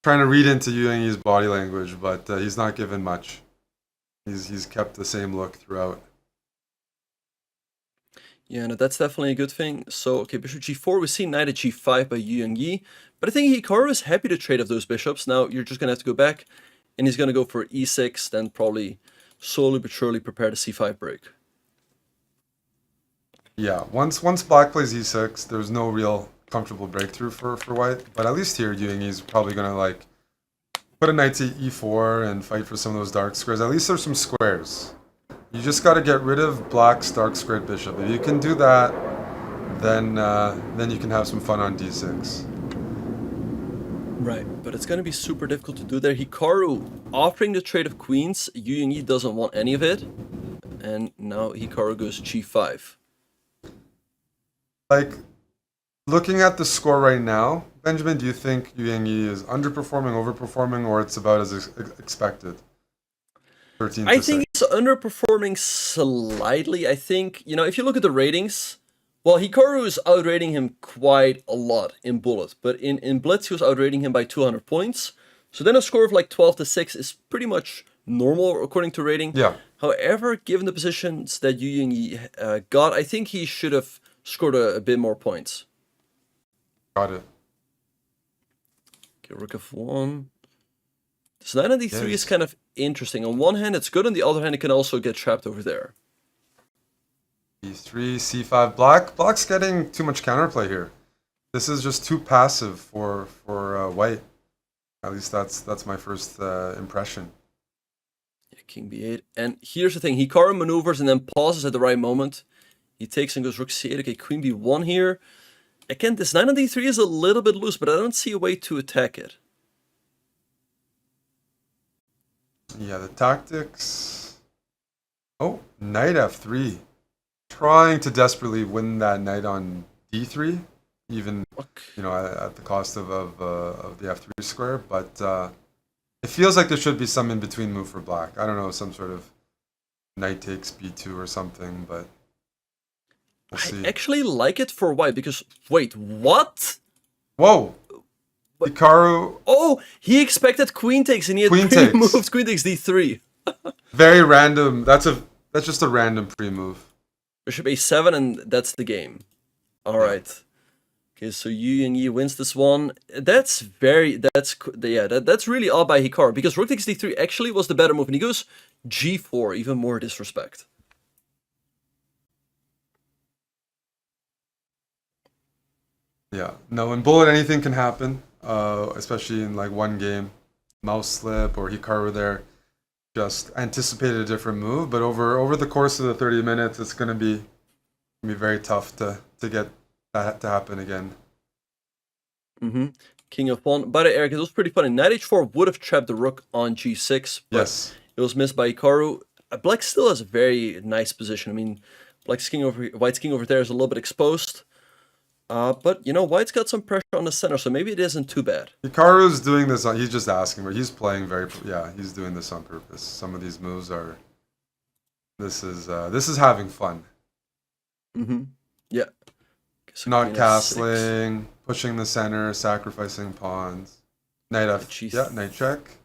S1: Trying to read into Yangyi's body language, but he's not given much. He's kept the same look throughout.
S2: Yeah, no, that's definitely a good thing. So, okay, bishop g4. We see knight at g5 by Yangyi. But I think Hikaru is happy to trade off those bishops. Now, you're just going to have to go back. And he's going to go for e6, then probably slowly but surely prepare the c5 break.
S1: Yeah, once black plays e6, there's no real comfortable breakthrough for white. But at least here, Yangyi's probably going to like put a knight to e4 and fight for some of those dark squares. At least there's some squares. You just got to get rid of black's dark squared bishop. If you can do that, then you can have some fun on d6.
S2: Right, but it's going to be super difficult to do there. Hikaru offering the trade of queens. Yangyi doesn't want any of it. And now Hikaru goes G5.
S1: Like, looking at the score right now, Benjamin, do you think Yangyi is underperforming, overperforming, or it's about as expected? 13
S2: I
S1: to
S2: think
S1: 6.
S2: he's underperforming slightly. I think, if you look at the ratings, well, Hikaru is outrating him quite a lot in Bullet, but in Blitz he was outrating him by 200 points. So then a score of like 12 to 6 is pretty much normal according to rating.
S1: Yeah.
S2: However, given the positions that Yangyi got, I think he should have scored a bit more points.
S1: Got it.
S2: Okay, Rook F1. This knight on D3 is
S1: Yes.
S2: kind of interesting. On one hand, it's good. On the other hand, it can also get trapped over there.
S1: E3, C5, black. Black's getting too much counterplay here. This is just too passive for white. At least that's my first impression.
S2: Yeah, King B8. And here's the thing. Hikaru maneuvers and then pauses at the right moment. He takes and goes Rook C8. Okay, Queen B1 here. Again, this knight on D3 is a little bit loose, but I don't see a way to attack it.
S1: Yeah, the tactics. Oh, knight F3. Trying to desperately win that knight on D3, even at the cost of the F3 square. But it feels like there should be some in between move for black. I don't know, some sort of knight takes B2 or something, but we'll see.
S2: I actually like it for white because wait, what?
S1: Whoa, Hikaru.
S2: Oh, he expected queen takes and he had
S1: Queen takes.
S2: pre-moved queen takes D3.
S1: Very random. That's just a random pre-move.
S2: Bishop A7 and that's the game. All right. Okay, so Yangyi wins this one. That's really all by Hikaru because Rook takes D3 actually was the better move and he goes G4, even more disrespect.
S1: Yeah. No, in Bullet anything can happen, especially in like one game. Mouse slip or Hikaru there just anticipated a different move, but over the course of the 30 minutes, it's gonna be very tough to get that to happen again.
S2: King of pawn. But Eric, it was pretty funny. Knight H4 would have trapped the rook on G6, but
S1: Yes.
S2: it was missed by Hikaru. Black still has a very nice position. I mean, White's king over there is a little bit exposed. But White's got some pressure on the center, so maybe it isn't too bad.
S1: Hikaru's doing this he's just asking, but he's playing he's doing this on purpose. Some of these moves are this is having fun.
S2: Yeah. So
S1: Not
S2: queen F6.
S1: castling, pushing the center, sacrificing pawns. Knight knight check.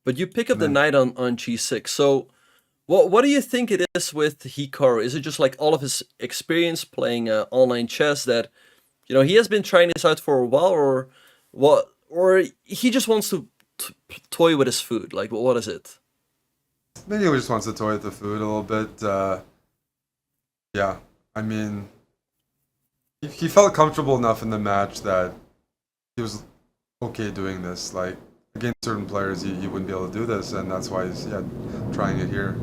S2: But you pick up the knight on G6. So what do you think it is with Hikaru? Is it just like all of his experience playing online chess that he has been trying this out for a while, or what? Or he just wants to toy with his food? Like what is it?
S1: Maybe he just wants to toy with the food a little bit. Yeah, I mean, he felt comfortable enough in the match that he was okay doing this. Like against certain players, he wouldn't be able to do this, and that's why he's trying it here.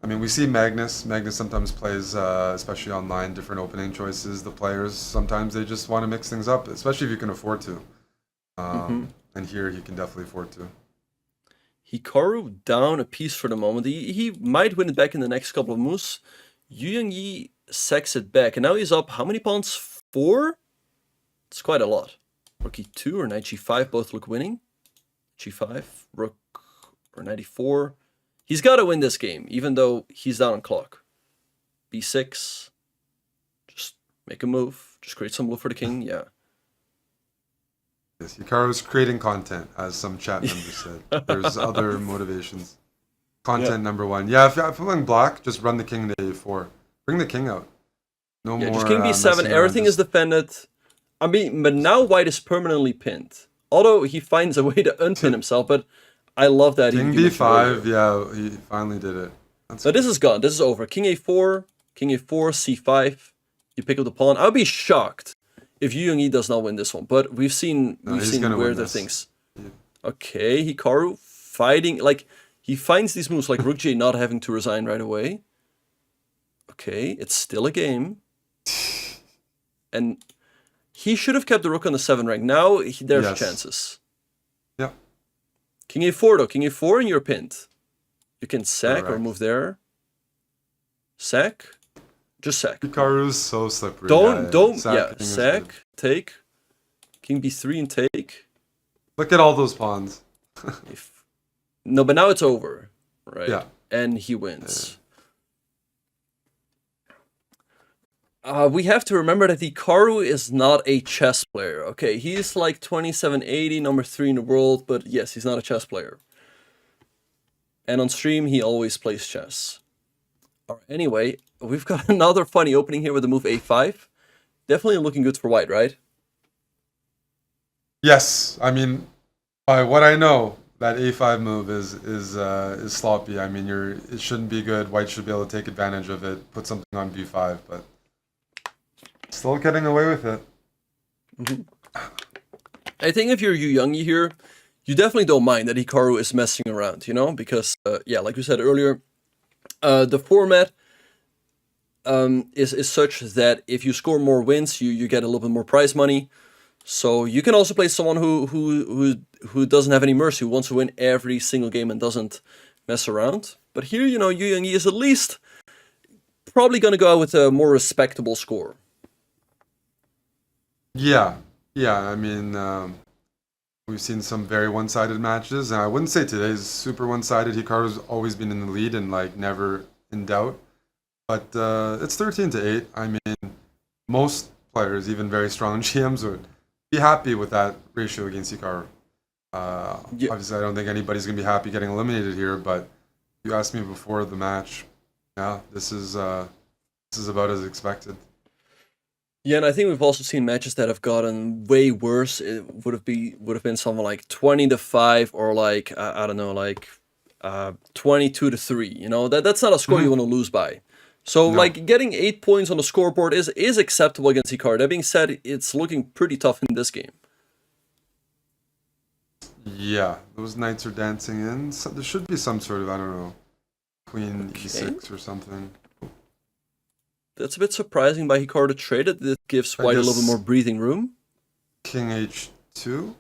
S1: I mean, we see Magnus. Magnus sometimes plays, especially online, different opening choices. The players sometimes they just want to mix things up, especially if you can afford to. And here he can definitely afford to.
S2: Hikaru down a piece for the moment. He might win it back in the next couple of moves. Yangyi sacks it back, and now he's up. How many pawns? 4? It's quite a lot. Rook E2 or knight G5 both look winning. G5, rook or knight E4. He's got to win this game, even though he's down on clock. B6. Just make a move. Just create some move for the king. Yeah.
S1: Yes, Hikaru's creating content, as some chat members said. There's other motivations. Content number one. Yeah, if I'm playing black, just run the king to A4. Bring the king out. No more.
S2: Just king B7.
S1: messing around,
S2: Everything is defended. I mean, but now white is permanently pinned. Although he finds a way to unpin himself, but I love that.
S1: King B5, yeah, he finally did it.
S2: So this is gone. This is over. King A4, C5. You pick up the pawn. I would be shocked if Yangyi does not win this one. But we've seen weirder things. Yeah. Okay, Hikaru fighting. Like, he finds these moves like Rook J not having to resign right away. Okay, it's still a game. And he should have kept the rook on the 7 rank. Now there's chances.
S1: Yeah.
S2: King A4 though. King A4 and you're pinned. You can sack or
S1: Correct.
S2: move there. Sack. Just sack.
S1: Hikaru's so slippery.
S2: Don't.
S1: Sack
S2: Yeah,
S1: king is
S2: sack.
S1: good.
S2: Take. King b3 and take.
S1: Look at all those pawns.
S2: No, but now it's over, right?
S1: Yeah.
S2: And he wins. We have to remember that Hikaru is not a chess player. Okay, he's like 2780, number 3 in the world, but yes, he's not a chess player. And on stream, he always plays chess. All right, anyway, we've got another funny opening here with the move a5. Definitely looking good for white, right?
S1: Yes, I mean, by what I know, that a5 move is sloppy. I mean, it shouldn't be good. White should be able to take advantage of it, put something on b5, but still getting away with it.
S2: I think if you're Yangyi here, you definitely don't mind that Hikaru is messing around, you know, because yeah, like we said earlier, the format is such that if you score more wins, you get a little bit more prize money. So you can also play someone who doesn't have any mercy, who wants to win every single game and doesn't mess around. But here, you know, Yangyi is at least probably going to go out with a more respectable score.
S1: Yeah, I mean, we've seen some very one-sided matches, and I wouldn't say today's super one-sided. Hikaru's always been in the lead and like never in doubt. But it's 13-8. I mean, most players, even very strong GMs, would be happy with that ratio against Hikaru.
S2: Yeah.
S1: Obviously, I don't think anybody's gonna be happy getting eliminated here. But you asked me before the match. Yeah, this is about as expected.
S2: Yeah, and I think we've also seen matches that have gotten way worse. It would have been something like 20-5 or like I don't know, like 22-3. You know, that's not a score you want to lose by. So
S1: No.
S2: like getting 8 points on the scoreboard is acceptable against Hikaru. That being said, it's looking pretty tough in this game.
S1: Yeah, those knights are dancing in. So there should be some sort of, I don't know, queen e6 or something.
S2: That's a bit surprising by Hikaru to trade it. It gives
S1: I
S2: white a little
S1: guess-
S2: bit more breathing room.
S1: King h2.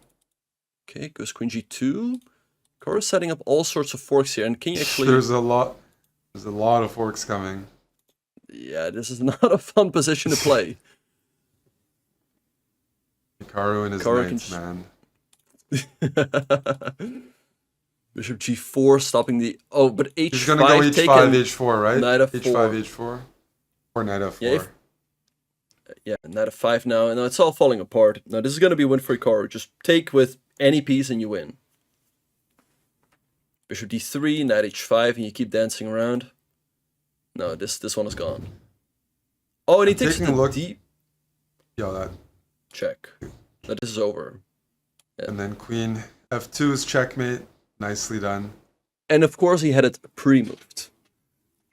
S2: Okay, goes queen g2. Hikaru is setting up all sorts of forks here, and can you actually?
S1: There's a lot of forks coming.
S2: Yeah, this is not a fun position to play.
S1: Hikaru and his
S2: Hikaru
S1: knights,
S2: can
S1: man.
S2: Bishop g4, stopping the... Oh, but h5
S1: He's gonna go h5,
S2: taken.
S1: h4, right?
S2: Knight f4.
S1: h5, h4. Or knight f4.
S2: Yeah, knight f5 now, and now it's all falling apart. Now this is going to be a win for Hikaru. Just take with any piece and you win. Bishop d3, knight h5, and you keep dancing around. No, this one is gone. Oh, and he takes
S1: taking a
S2: the
S1: look-
S2: deep
S1: Yeah, that.
S2: check. Now this is over.
S1: And then queen f2 is checkmate. Nicely done.
S2: And of course he had it pre-moved.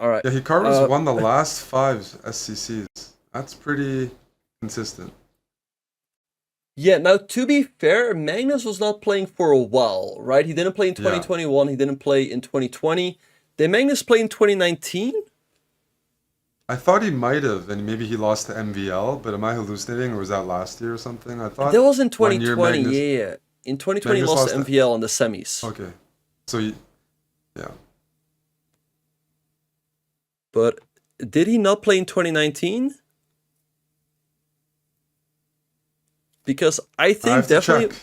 S2: Alright.
S1: Yeah, Hikaru's won the last 5 SCCs. That's pretty consistent.
S2: Yeah, now to be fair, Magnus was not playing for a while, right? He didn't play in 2021, he didn't play in 2020. Did Magnus play in 2019?
S1: I thought he might have, and maybe he lost to MVL, but am I hallucinating, or was that last year or something? I thought
S2: That was in
S1: 1 year
S2: 2020,
S1: Magnus-
S2: yeah. In 2020 he
S1: Magnus
S2: lost to
S1: lost
S2: MVL in the semis.
S1: Okay. So, yeah.
S2: But did he not play in 2019? Because I think
S1: I have to
S2: definitely...
S1: check.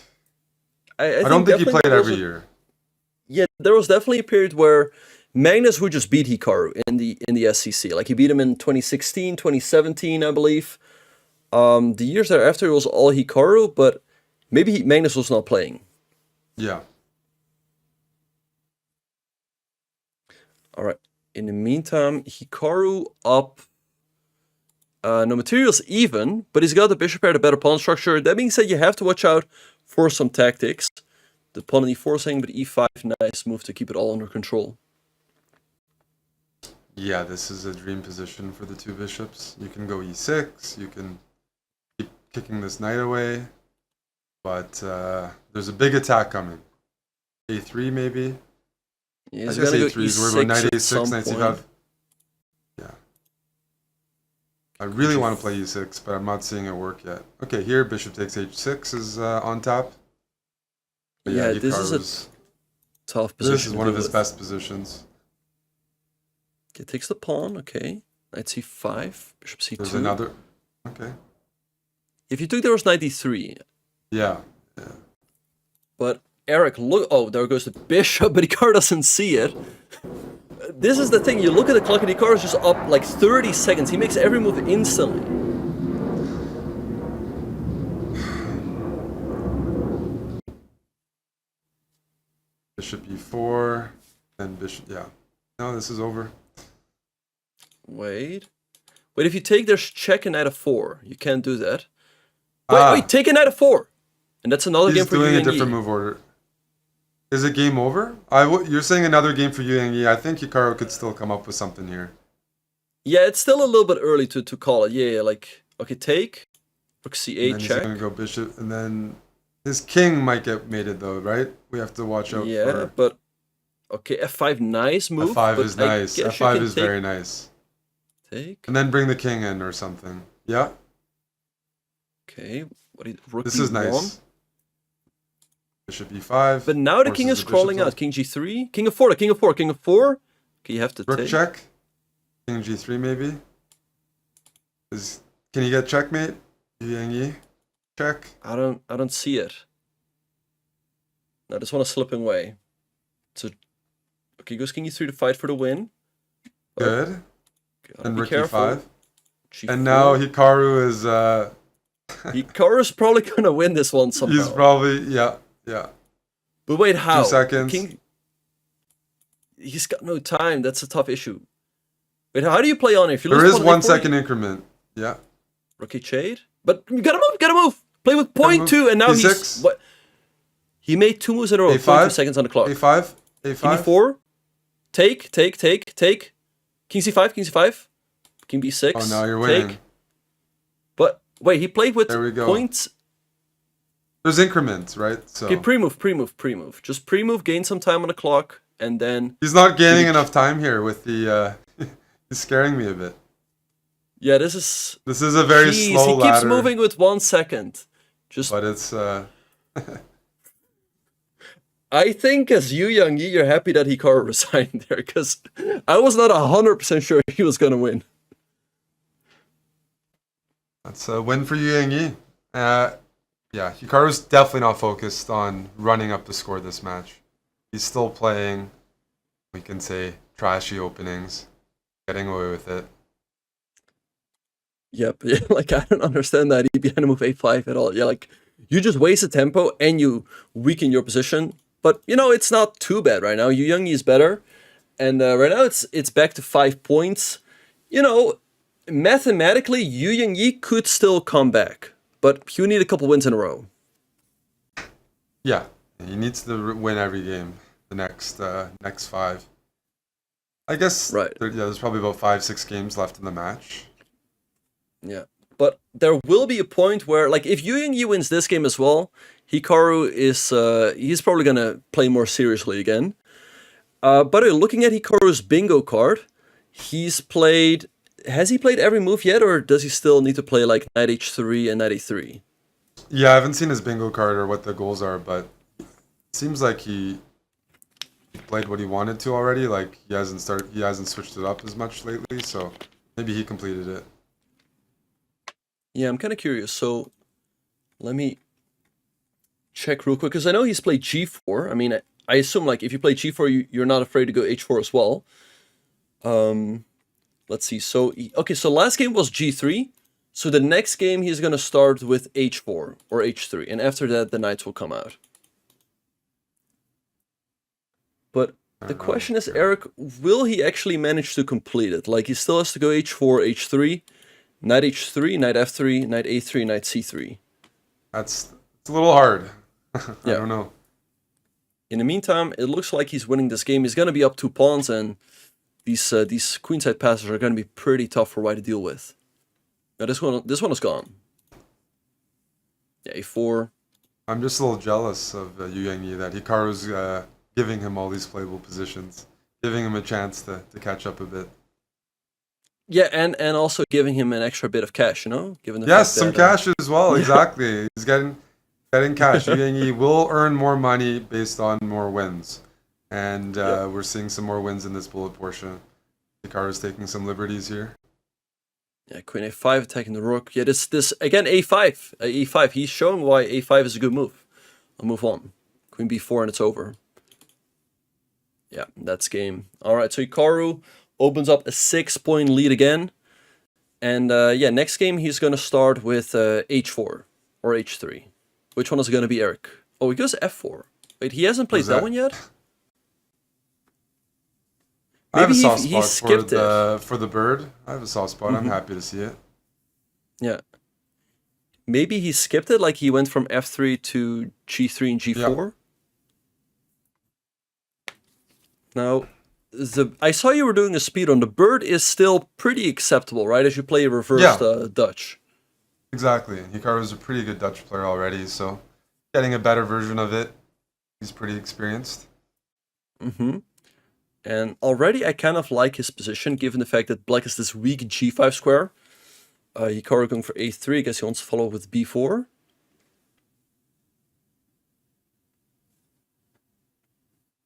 S1: I don't think he
S2: definitely
S1: played
S2: there was
S1: every
S2: a-
S1: year.
S2: Yeah, there was definitely a period where Magnus would just beat Hikaru in the SCC. Like he beat him in 2016, 2017, I believe. The years thereafter it was all Hikaru, but maybe Magnus was not playing.
S1: Yeah.
S2: All right. In the meantime, Hikaru up. No, material's even, but he's got the bishop pair, the better pawn structure. That being said, you have to watch out for some tactics. The pawn on e4 saying, but e5, nice move to keep it all under control.
S1: Yeah, this is a dream position for the two bishops. You can go e6, you can keep kicking this knight away, but there's a big attack coming. a3 maybe?
S2: Yeah,
S1: I
S2: he's
S1: guess
S2: gonna go
S1: a3 is where
S2: e6
S1: knight
S2: at
S1: a6,
S2: some
S1: knight
S2: point.
S1: c5. Yeah. I really want to play e6, but I'm not seeing it work yet. Okay, here bishop takes h6 is on top. But
S2: Yeah, this is a
S1: Hikaru's-
S2: tough position.
S1: this is
S2: to
S1: one of
S2: deal
S1: his
S2: with.
S1: best positions.
S2: Okay, takes the pawn, okay. Knight c5, bishop c2.
S1: There's another. Okay.
S2: If you took there was knight d3.
S1: Yeah.
S2: But Eric, look. Oh, there goes the bishop, but Hikaru doesn't see it. This is the thing. You look at the clock, and Hikaru's just up like 30 seconds. He makes every move instantly.
S1: Bishop e4, then bishop. Yeah. No, this is over.
S2: Wait. If you take, there's check and knight f4. You can't do that. Wait, take a knight f4. And that's another game for you.
S1: He's doing a different move order. Is it game over? You're saying another game for Yangyi. I think Hikaru could still come up with something here.
S2: Yeah, it's still a little bit early to call it. Yeah, like, okay, take. Rook c8,
S1: and
S2: check.
S1: He's going to go bishop, and then his king might get mated though, right? We have to watch out for...
S2: Yeah, but... Okay, f5, nice move.
S1: f5 is nice. f5 is very nice.
S2: Take.
S1: And then bring the king in or something. Yeah.
S2: Okay, rook
S1: this is
S2: d1.
S1: nice. Bishop e5.
S2: But now the king is crawling out. King g3. King of 4, king of 4, king of 4. Okay, you have to
S1: Rook
S2: take.
S1: check. King g3 maybe. Can you get checkmate? Yangyi. Check.
S2: I don't see it. No, this one is slipping away. So, okay, goes king e3 to fight for the win.
S1: Good. And rook
S2: e5.
S1: And now Hikaru is...
S2: Hikaru's probably gonna win this one somehow.
S1: He's probably... Yeah.
S2: But wait, how?
S1: 2 seconds.
S2: He's got no time. That's a tough issue. Wait, how do you play on it? If you
S1: there
S2: lose
S1: is 1 second increment. Yeah.
S2: Rook h8. But you gotta move. Play with point 2, and now
S1: E6.
S2: he's... What? He made 2 moves in a row. 2 seconds on the clock.
S1: a5.
S2: King e4. Take. King c5, king c5. King b6.
S1: Oh, now you're winning.
S2: Take. But wait, he played with
S1: there we go.
S2: points.
S1: There's increments, right? So
S2: Okay, pre-move. Just pre-move, gain some time on the clock, and then...
S1: He's not gaining enough time here with the... he's scaring me a bit.
S2: Yeah, this is
S1: a very slow
S2: he
S1: ladder.
S2: keeps moving with 1 second.
S1: But it's...
S2: I think as you, Yangyi, you're happy that Hikaru resigned there, because I was not 100% sure he was going to win.
S1: That's a win for you, Yangyi. Yeah, Hikaru's definitely not focused on running up the score this match. He's still playing, we can say, trashy openings, getting away with it.
S2: Yep, yeah, like I don't understand that he behind move a5 at all. Yeah, like you just waste the tempo and you weaken your position. But you know, it's not too bad right now. Yu Yangyi is better, and right now it's back to 5 points. You know, mathematically, Yu Yangyi could still come back, but you need a couple wins in a row.
S1: Yeah, he needs to win every game. The next 5. I guess.
S2: Right.
S1: There's probably about 5-6 games left in the match.
S2: Yeah, but there will be a point where, like, if Yu Yangyi wins this game as well, Hikaru is he's probably gonna play more seriously again. But looking at Hikaru's bingo card, has he played every move yet, or does he still need to play like knight h3 and knight a3?
S1: Yeah, I haven't seen his bingo card or what the goals are, but it seems like he played what he wanted to already. Like he hasn't switched it up as much lately, so maybe he completed it.
S2: Yeah, I'm kind of curious. So let me check real quick, because I know he's played g4. I mean, I assume like if you play g4, you're not afraid to go h4 as well. Let's see. So okay, so last game was g3. So the next game he's gonna start with h4 or h3, and after that the knights will come out. But the question is, Eric, will he actually manage to complete it? Like he still has to go h4, h3, knight h3, knight f3, knight a3, knight c3.
S1: It's a little hard.
S2: Yeah.
S1: I don't know.
S2: In the meantime, it looks like he's winning this game. He's going to be up 2 pawns, and these queenside passes are going to be pretty tough for White to deal with. Now this one is gone. Yeah, a4.
S1: I'm just a little jealous of Yu Yangyi that Hikaru's giving him all these playable positions, giving him a chance to catch up a bit.
S2: Yeah, and also giving him an extra bit of cash, you know? Given the
S1: yes,
S2: fact
S1: some
S2: that,
S1: cash as well, exactly. He's getting cash. Yu Yangyi will earn more money based on more wins. And we're seeing some more wins in this bullet portion. Hikaru's taking some liberties here.
S2: Yeah, queen a5 attacking the rook. Yeah, this again a5. E5. He's showing why a5 is a good move. I'll move on. Queen b4 and it's over. Yeah, that's game. All right, so Hikaru opens up a 6-point lead again. And yeah, next game he's going to start with h4 or h3. Which one is it going to be, Eric? Oh, he goes f4. Wait, he hasn't played that one yet?
S1: I have a
S2: Maybe
S1: soft
S2: he
S1: spot
S2: skipped it.
S1: for the bird. I have a soft spot. I'm happy to see it.
S2: Yeah. Maybe he skipped it, like he went from f3 to g3 and g4. Yep. Now, I saw you were doing a speed on. The bird is still pretty acceptable, right? As you play reversed Dutch.
S1: Exactly. Hikaru is a pretty good Dutch player already, so getting a better version of it, he's pretty experienced.
S2: Mm-hmm. And already I kind of like his position, given the fact that black is this weak g5 square. Hikaru going for a3. I guess he wants to follow with b4.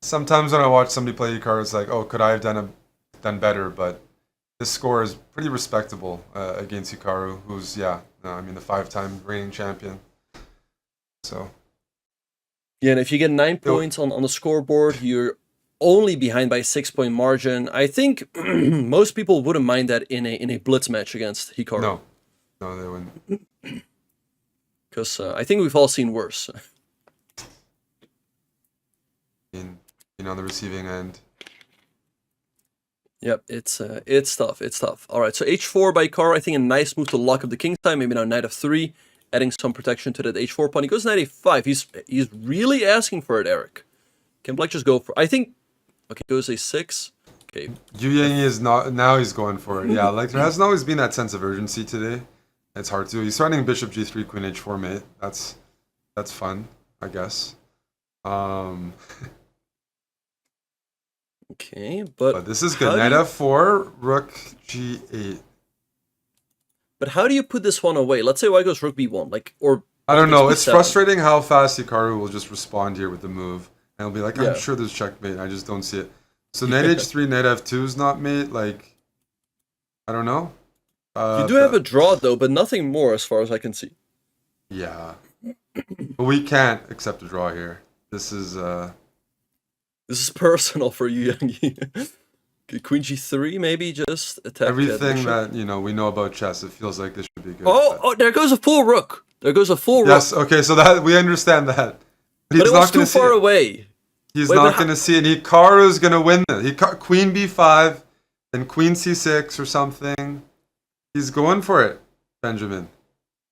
S1: Sometimes when I watch somebody play Hikaru, it's like, oh, could I have done better? But this score is pretty respectable against Hikaru, who's, the 5-time reigning champion. So.
S2: Yeah, and if you get 9 points on the scoreboard, you're only behind by a 6-point margin. I think most people wouldn't mind that in a blitz match against Hikaru.
S1: No, they wouldn't.
S2: Because I think we've all seen worse.
S1: On the receiving end.
S2: Yep, it's tough. It's tough. All right, so h4 by Hikaru. I think a nice move to lock up the king side. Maybe now knight f3, adding some protection to that h4 pawn. He goes knight a5. He's really asking for it, Eric. Can black just go for? I think. Okay, goes a6. Okay.
S1: Yangyi is not now. He's going for it. Yeah, like there hasn't always been that sense of urgency today. It's hard to. He's threatening bishop g3, queen h4 mate. That's fun, I guess.
S2: Okay, but
S1: this is good. Knight f4, rook g8.
S2: But how do you put this one away? Let's say white goes rook b1,
S1: I don't know. It's frustrating how fast Hikaru will just respond here with the move, and he'll be like, "I'm sure there's checkmate." I just don't see it. So knight h3, knight f2 is not mate. I don't know.
S2: You do have a draw though, but nothing more as far as I can see.
S1: Yeah, but we can't accept a draw here. This is
S2: personal for you, Yangyi. Queen g3, maybe just attack.
S1: Everything that we know about chess, it feels like this should be good.
S2: Oh, there goes a full rook.
S1: Yes, okay, so that we understand that.
S2: But it was too far away.
S1: He's not going to see it. Hikaru's going to win this. Queen b5, then queen c6 or something. He's going for it, Benjamin.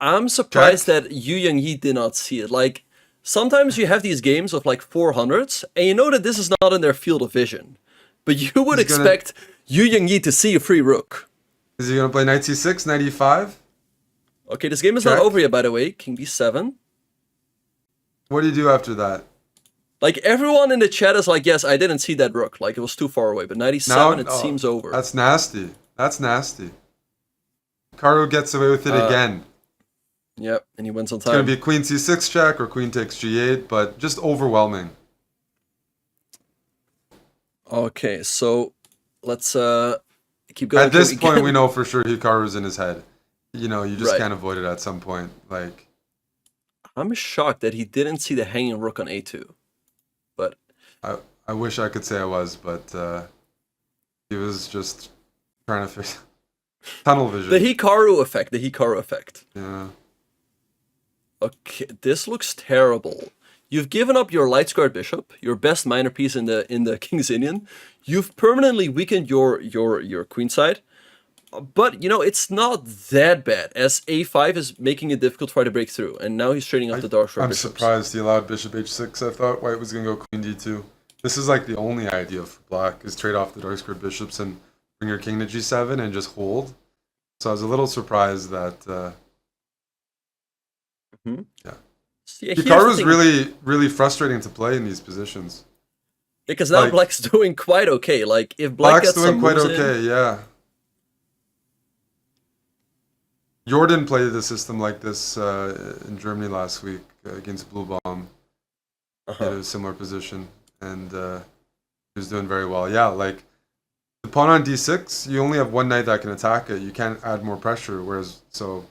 S2: I'm surprised that Yu Yangyi did not see it. Sometimes you have these games of 400s, and you know that this is not in their field of vision. But you would expect Yu Yangyi to see a free rook.
S1: Is he going to play knight c6, knight e5?
S2: Okay, this game is not over yet, by the way. King b7.
S1: What do you do after that?
S2: Everyone in the chat is like, yes, I didn't see that rook. It was too far away. But knight e7, it seems over.
S1: That's nasty. Hikaru gets away with it again.
S2: Yep, and he wins on time.
S1: It's going to be queen c6 check or queen takes g8, but just overwhelming.
S2: Okay, so let's keep going.
S1: At this point, we know for sure Hikaru's in his head. You just can't avoid it at some point.
S2: I'm shocked that he didn't see the hanging rook on a2. But
S1: I wish I could say I was, but he was just trying to fix tunnel vision.
S2: The Hikaru effect.
S1: Yeah.
S2: Okay, this looks terrible. You've given up your light squared bishop, your best minor piece in the King's Indian. You've permanently weakened your queen side. But, it's not that bad, as a5 is making it difficult for him to break through. And now he's trading up the dark square bishops.
S1: I'm surprised he allowed bishop h6. I thought white was going to go queen d2. This is the only idea for black, is trade off the dark square bishops and bring your king to g7 and just hold. So I was a little surprised that... Yeah. Hikaru is really, really frustrating to play in these positions.
S2: Because now black's doing quite okay. If black gets some moves
S1: yeah. Jordan played a system like this in Germany last week against Blue Bomb. He had a similar position, and he was doing very well. Yeah, The pawn on d6, you only have one knight that can attack it. You can't add more pressure, so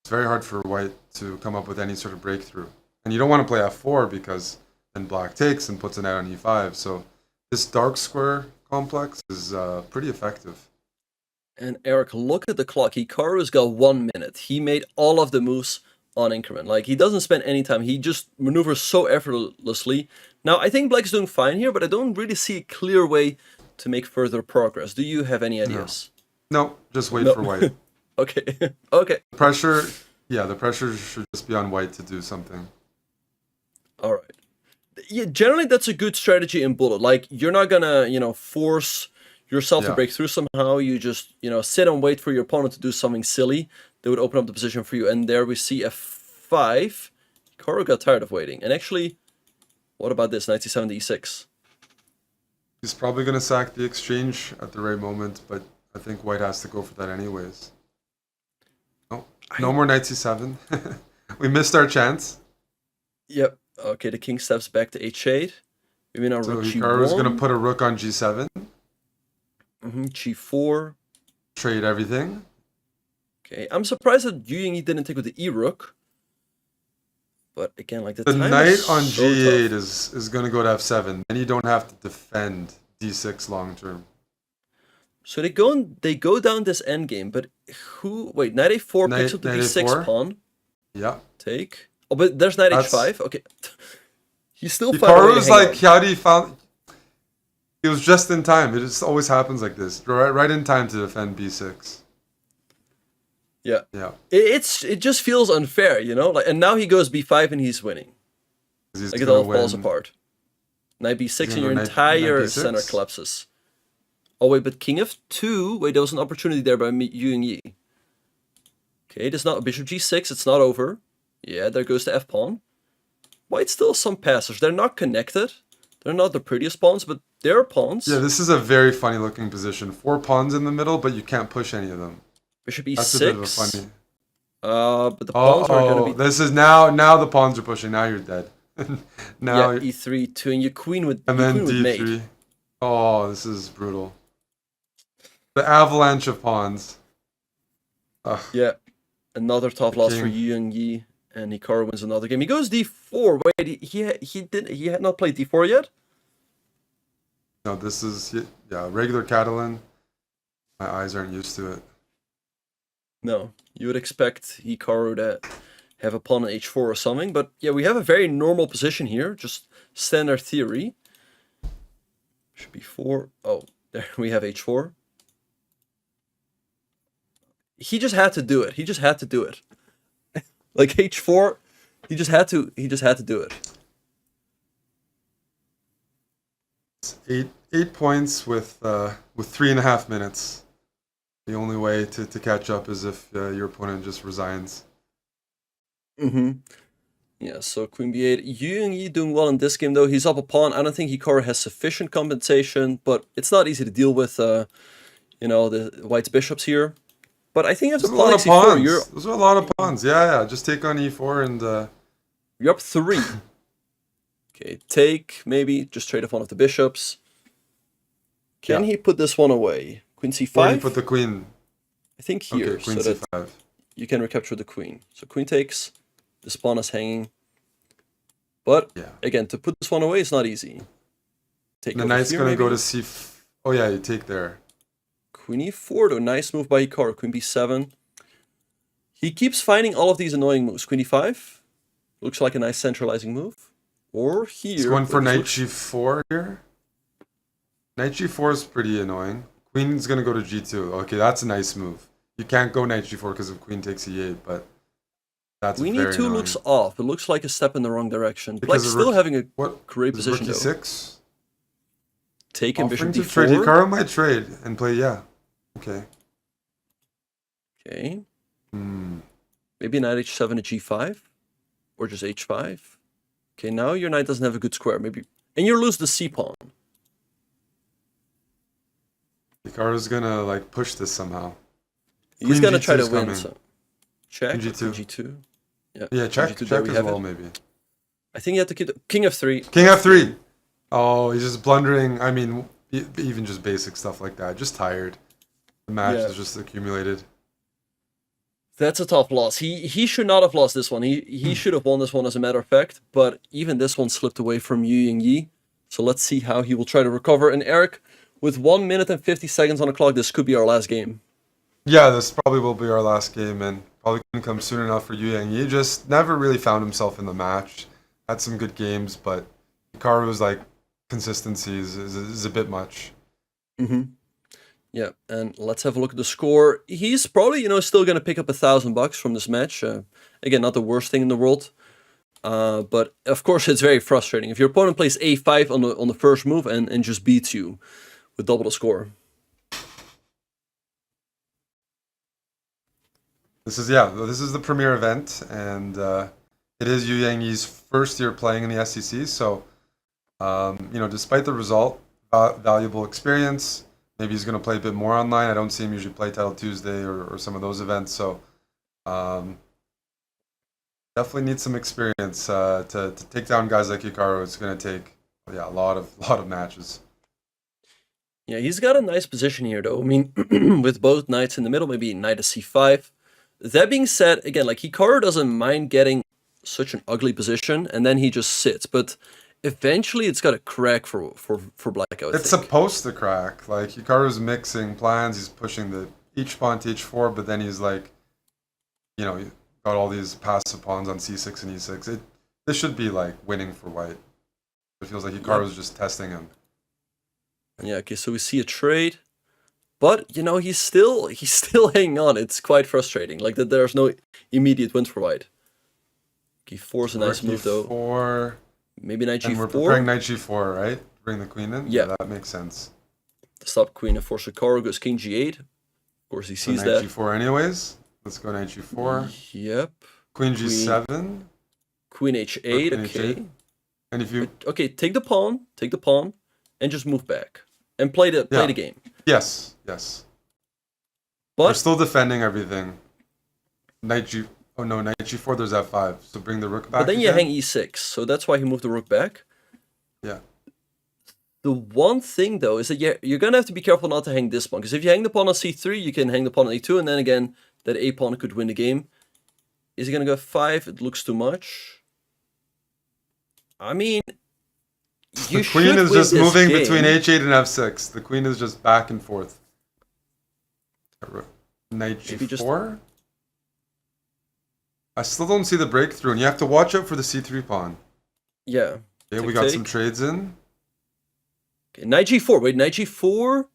S1: it's very hard for white to come up with any sort of breakthrough. And you don't want to play f4 because then black takes and puts a knight on e5. So this dark square complex is pretty effective.
S2: And Eric, look at the clock. Hikaru's got 1 minute. He made all of the moves on increment. Like, he doesn't spend any time. He just maneuvers so effortlessly. Now, I think black is doing fine here, but I don't really see a clear way to make further progress. Do you have any ideas?
S1: No, just wait for white.
S2: Okay. Okay.
S1: The pressure should just be on white to do something.
S2: All right. Yeah, generally that's a good strategy in bullet. Like, you're not gonna, force yourself to break through somehow. You just, sit and wait for your opponent to do something silly that would open up the position for you. And there we see f5. Hikaru got tired of waiting. And actually, what about this? Knight c7 to e6.
S1: He's probably going to sack the exchange at the right moment, but I think white has to go for that anyways. No more knight c7. We missed our chance.
S2: Yep. Okay, the king steps back to h8. Maybe now
S1: So
S2: rook
S1: Hikaru's
S2: g1.
S1: going to put a rook on g7.
S2: G4.
S1: Trade everything.
S2: Okay, I'm surprised that Yangyi didn't take with the e-rook. But again, like the
S1: The
S2: time
S1: knight
S2: is
S1: on
S2: so
S1: g8
S2: tough.
S1: is going to go to f7. Then you don't have to defend d6 long term.
S2: So they go down this endgame, but wait, knight a4 picks up the
S1: knight
S2: d6
S1: a4?
S2: pawn.
S1: Yeah.
S2: Take. Oh, but there's knight
S1: That's-
S2: h5. Okay. He's still found a way to
S1: Hikaru's
S2: hang
S1: like,
S2: on.
S1: how do you found... He was just in time. It just always happens like this. Right in time to defend b6.
S2: Yeah.
S1: Yeah.
S2: It just feels unfair, Like, and now he goes b5 and he's winning.
S1: 'Cause he's
S2: Like, it
S1: gonna
S2: all falls
S1: win.
S2: apart. Knight b6
S1: He's
S2: and
S1: gonna
S2: your
S1: go knight
S2: entire
S1: b6.
S2: center collapses. Oh wait, but king f2. Wait, there was an opportunity there by Yangyi. Okay, there's not bishop g6. It's not over. Yeah, there goes the f pawn. White still some passes. They're not connected. They're not the prettiest pawns, but they're pawns.
S1: Yeah, this is a very funny looking position. 4 pawns in the middle, but you can't push any of them.
S2: Bishop e6.
S1: That's a bit of a funny.
S2: But the pawns are going to be...
S1: This is now the pawns are pushing. Now you're dead. Now
S2: yeah, e3, 2, and your queen with,
S1: and
S2: your
S1: then
S2: queen with mate.
S1: d3. Oh, this is brutal. The avalanche of pawns. Ugh.
S2: Yeah, another tough loss for
S1: king.
S2: Yangyi, and Hikaru wins another game. He goes d4. Wait, he had not played d4 yet?
S1: No, this is regular Catalan. My eyes aren't used to it.
S2: No, you would expect Hikaru to have a pawn on h4 or something, but yeah, we have a very normal position here, just standard theory. Should be 4. Oh, there we have h4. He just had to do it. He just had to do it. Like h4, he just had to do it.
S1: It's 8 points with 3.5 minutes. The only way to catch up is if your opponent just resigns.
S2: Yeah, so queen b8. Yangyi doing well in this game, though. He's up a pawn. I don't think Hikaru has sufficient compensation, but it's not easy to deal with, the white's bishops here. But I think after
S1: There's a lot of
S2: pawn
S1: pawns.
S2: c4,
S1: Those are a lot of pawns. Yeah. Just take on e4 and...
S2: you're up 3. Okay, take, maybe. Just trade off one of the bishops. Can he put this one away? Queen c5?
S1: Where do you put the queen?
S2: I think here,
S1: Okay, queen
S2: so
S1: c5.
S2: that you can recapture the queen. So queen takes, this pawn is hanging. But, again, to put this one away is not easy. Take
S1: The
S2: over
S1: knight's
S2: here,
S1: going to go
S2: maybe.
S1: to c... Oh yeah, you take there.
S2: Queen e4, though. Nice move by Hikaru. Queen b7. He keeps finding all of these annoying moves. Queen e5. Looks like a nice centralizing move. Or here.
S1: He's going for
S2: which
S1: knight
S2: looks-
S1: g4 here. Knight g4 is pretty annoying. Queen's going to go to g2. Okay, that's a nice move. You can't go knight g4 because of queen takes e8, but that's
S2: Queen
S1: very
S2: e2
S1: annoying.
S2: looks off. It looks like a step in the wrong direction.
S1: Because
S2: Black's
S1: of
S2: still having a
S1: What?
S2: great
S1: Is
S2: position,
S1: rook
S2: though.
S1: e6?
S2: Taking
S1: Offering
S2: bishop
S1: to trade.
S2: d4.
S1: Hikaru might trade and play, Okay.
S2: Okay. Maybe knight h7 to g5? Or just h5? Okay, now your knight doesn't have a good square. Maybe, and you lose the c-pawn.
S1: Hikaru's going to push this somehow.
S2: He's
S1: Queen
S2: gonna
S1: G2
S2: try to
S1: is
S2: win.
S1: coming.
S2: So. Check.
S1: Queen G2.
S2: G2.
S1: Yeah, check
S2: G2, there we
S1: as
S2: have
S1: well,
S2: it.
S1: maybe.
S2: I think you have to keep the king f3.
S1: King f3. Oh, he's just blundering. I mean, even just basic stuff like that. Just tired. The match is just accumulated.
S2: That's a tough loss. He should not have lost this one. He should have won this one, as a matter of fact. But even this one slipped away from Yangyi. So let's see how he will try to recover. And Eric, with 1 minute and 50 seconds on the clock, this could be our last game.
S1: Yeah, this probably will be our last game, and probably couldn't come soon enough for Yangyi. Just never really found himself in the match. Had some good games, but Hikaru's like consistency is a bit much.
S2: Mm-hmm. Yeah, and let's have a look at the score. He's probably, still going to pick up $1,000 from this match. Again, not the worst thing in the world. But of course, it's very frustrating. If your opponent plays A5 on the first move and just beats you with double the score.
S1: This is the premier event, and it is Yangyi's first year playing in the SEC. So, despite the result, valuable experience. Maybe he's going to play a bit more online. I don't see him usually play Title Tuesday or some of those events. So, definitely need some experience to take down guys like Hikaru. It's going to take a lot of matches.
S2: Yeah, he's got a nice position here, though. I mean, with both knights in the middle, maybe knight to c5. That being said, again, like Hikaru doesn't mind getting such an ugly position, and then he just sits. But eventually, it's got to crack for black.
S1: It's supposed to crack. Like Hikaru's mixing plans. He's pushing each pawn to h4, but then he's like, got all these passive pawns on c6 and e6. This should be like winning for white. It feels like Hikaru's just testing him.
S2: Yeah. Okay. So we see a trade, but he's still hanging on. It's quite frustrating. Like that, there's no immediate win for white. e4 is a nice move though.
S1: E4.
S2: Maybe knight g4.
S1: And we're preparing knight g4, right? Bring the queen in?
S2: Yeah.
S1: That makes sense.
S2: To stop queen and force Hikaru goes king g8. Of course, he sees
S1: knight
S2: that.
S1: Knight g4 anyways. Let's go knight g4.
S2: Yep.
S1: Queen g7.
S2: Queen h8,
S1: Queen
S2: okay.
S1: H8. And if you...
S2: Okay, take the pawn, and just move back. And play the game.
S1: Yes.
S2: But
S1: we're still defending everything. Knight g4, there's f5. So bring the rook back.
S2: But then you hang e6, so that's why he moved the rook back.
S1: Yeah.
S2: The one thing, though, is that you're going to have to be careful not to hang this pawn. Because if you hang the pawn on c3, you can hang the pawn on a2, and then again, that a pawn could win the game. Is he going to go f5? It looks too much. I mean,
S1: the queen is just moving between h8 and f6. The queen is just back and forth. Knight g4? I still don't see the breakthrough, and you have to watch out for the c3 pawn.
S2: Yeah.
S1: Okay, we got some trades in.
S2: Okay, knight g4. Wait, knight g4?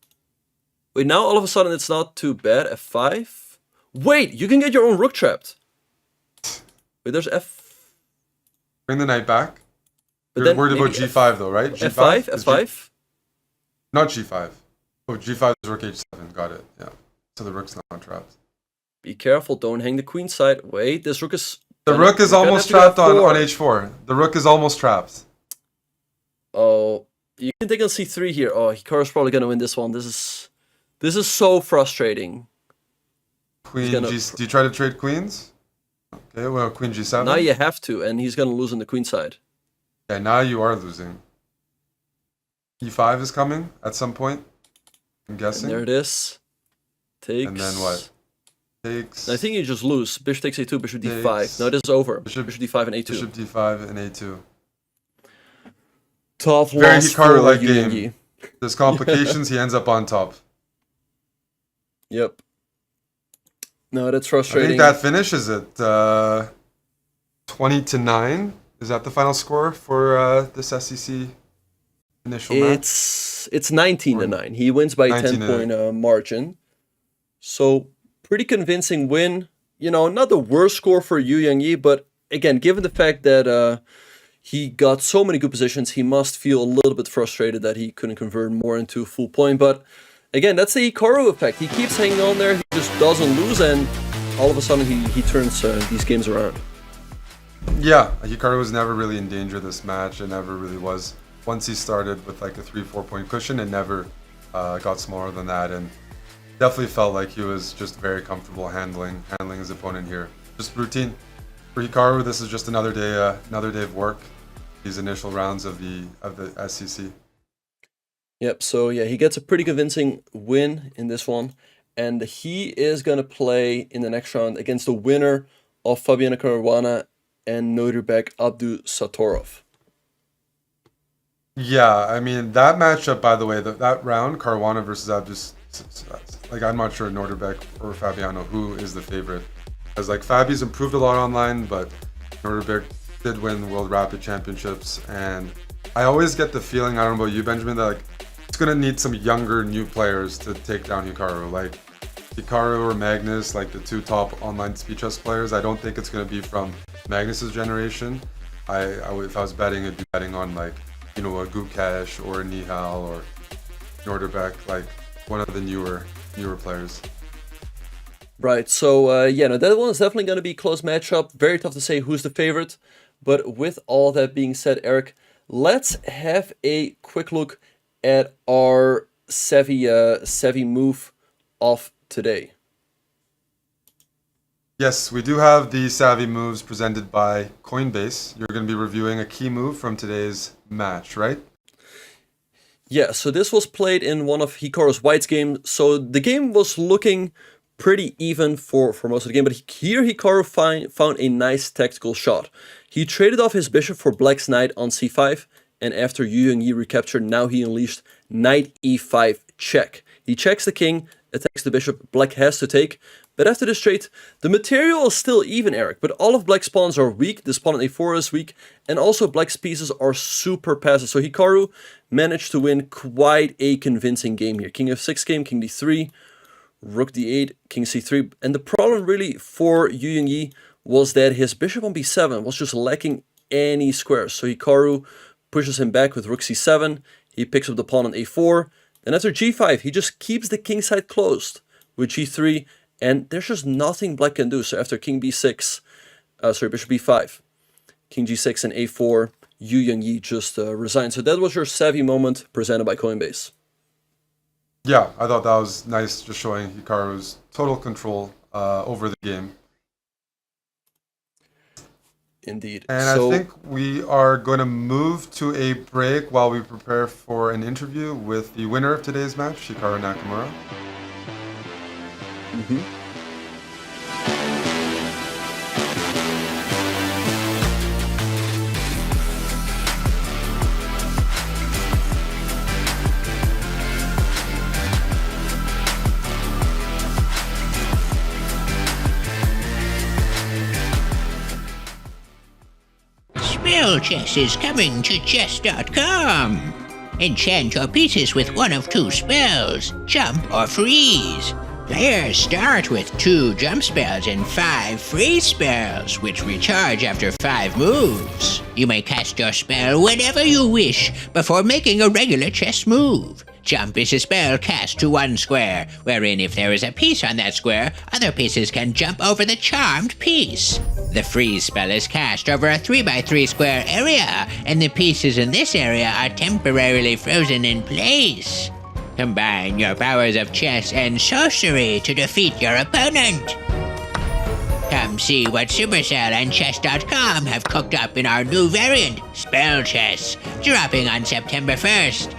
S2: Wait, now all of a sudden it's not too bad. f5? Wait, you can get your own rook trapped. Wait, there's
S1: Bring the knight back.
S2: But
S1: You're worried about g5 though, right?
S2: F5? F5?
S1: Not g5. Oh, g5 is rook h7. Got it. Yeah. So the rook's not trapped.
S2: Be careful, don't hang the queen side. Wait, this rook is...
S1: The rook is almost trapped on h4. The rook is almost trapped.
S2: Oh, you can take on c3 here. Oh, Hikaru's probably going to win this one. This is so frustrating.
S1: Queen do you try to trade queens? Okay, well, queen g7.
S2: Now you have to, and he's going to lose on the queen side.
S1: Yeah, now you are losing. e5 is coming at some point, I'm guessing.
S2: And there it is. Takes.
S1: And then what? Takes.
S2: I think you just lose. Bishop takes a2, bishop d5. No, this is over. Bishop d5 and a2.
S1: Bishop d5 and a2.
S2: Tough
S1: Very
S2: loss for
S1: Hikaru-like
S2: Yangyi.
S1: game. There's complications, he ends up on top.
S2: Yep. No, that's
S1: I
S2: frustrating.
S1: think that finishes it. 20-9. Is that the final score for this SEC initial match?
S2: It's 19-9. He wins by 10-point margin. So pretty convincing win. Not the worst score for Yangyi, but again, given the fact that he got so many good positions, he must feel a little bit frustrated that he couldn't convert more into a full point. But again, that's the Hikaru effect. He keeps hanging on there. He just doesn't lose, and all of a sudden he turns these games around.
S1: Yeah, Hikaru was never really in danger this match. It never really was. Once he started with like a 3-4 point cushion, it never got smaller than that, and definitely felt like he was just very comfortable handling his opponent here. Just routine for Hikaru. This is just another day of work. These initial rounds of the SEC.
S2: Yep, so yeah, he gets a pretty convincing win in this one. And he is going to play in the next round against the winner of Fabiano Caruana and Nodirbek Abdusatorov.
S1: Yeah, I mean, that matchup, by the way, that round, Caruana versus Abdus, like, I'm not sure Norderbeck or Fabiano who is the favorite. Because, like, Fabi's improved a lot online, but Norderbeck did win World Rapid Championships. And I always get the feeling, I don't know about you, Benjamin, that, like, it's going to need some younger, new players to take down Hikaru. Like, Hikaru or Magnus, like the two top online speed chess players, I don't think it's going to be from Magnus's generation. If I was betting, I'd be betting on, like, you know, a Gukesh or a Nihal or Norderbeck, like one of the newer players.
S2: Right, so yeah, no, that one is definitely going to be a close matchup. Very tough to say who's the favorite. But with all that being said, Eric, let's have a quick look at our savvy move of today.
S1: Yes, we do have the savvy moves presented by Coinbase. You're going to be reviewing a key move from today's match, right?
S2: Yeah, so this was played in one of Hikaru's White's games. So the game was looking pretty even for most of the game, but here Hikaru found a nice tactical shot. He traded off his bishop for Black's knight on c5, and after Yangyi recaptured, now he unleashed knight e5 check. He checks the king, attacks the bishop, Black has to take, but after this trade, the material is still even, Eric, but all of Black's pawns are weak, the pawn on a4 is weak, and also Black's pieces are super passive, so Hikaru managed to win quite a convincing game here. King f6 game, king d3, rook d8, king c3, and the problem really for Yangyi was that his bishop on b7 was just lacking any squares, so Hikaru pushes him back with rook c7, he picks up the pawn on a4, and after g5, he just keeps the king side closed with g3, and there's just nothing Black can do. So after king b6, bishop b5, king g6 and a4, Yangyi just resigned. So that was your savvy moment presented by Coinbase.
S1: Yeah, I thought that was nice, just showing Hikaru's total control over the game.
S2: Indeed.
S1: And
S2: so,
S1: I think we are going to move to a break while we prepare for an interview with the winner of today's match, Hikaru Nakamura.
S8: Spell Chess is coming to Chess.com. Enchant your pieces with one of two spells, jump or freeze. Players start with 2 jump spells and 5 freeze spells, which recharge after 5 moves. You may cast your spell whenever you wish before making a regular chess move. Jump is a spell cast to one square, wherein if there is a piece on that square, other pieces can jump over the charmed piece. The freeze spell is cast over a 3x3 square area, and the pieces in this area are temporarily frozen in place. Combine your powers of chess and sorcery to defeat your opponent. Come see what Supercell and Chess.com have cooked up in our new variant, Spell Chess, dropping on September 1st.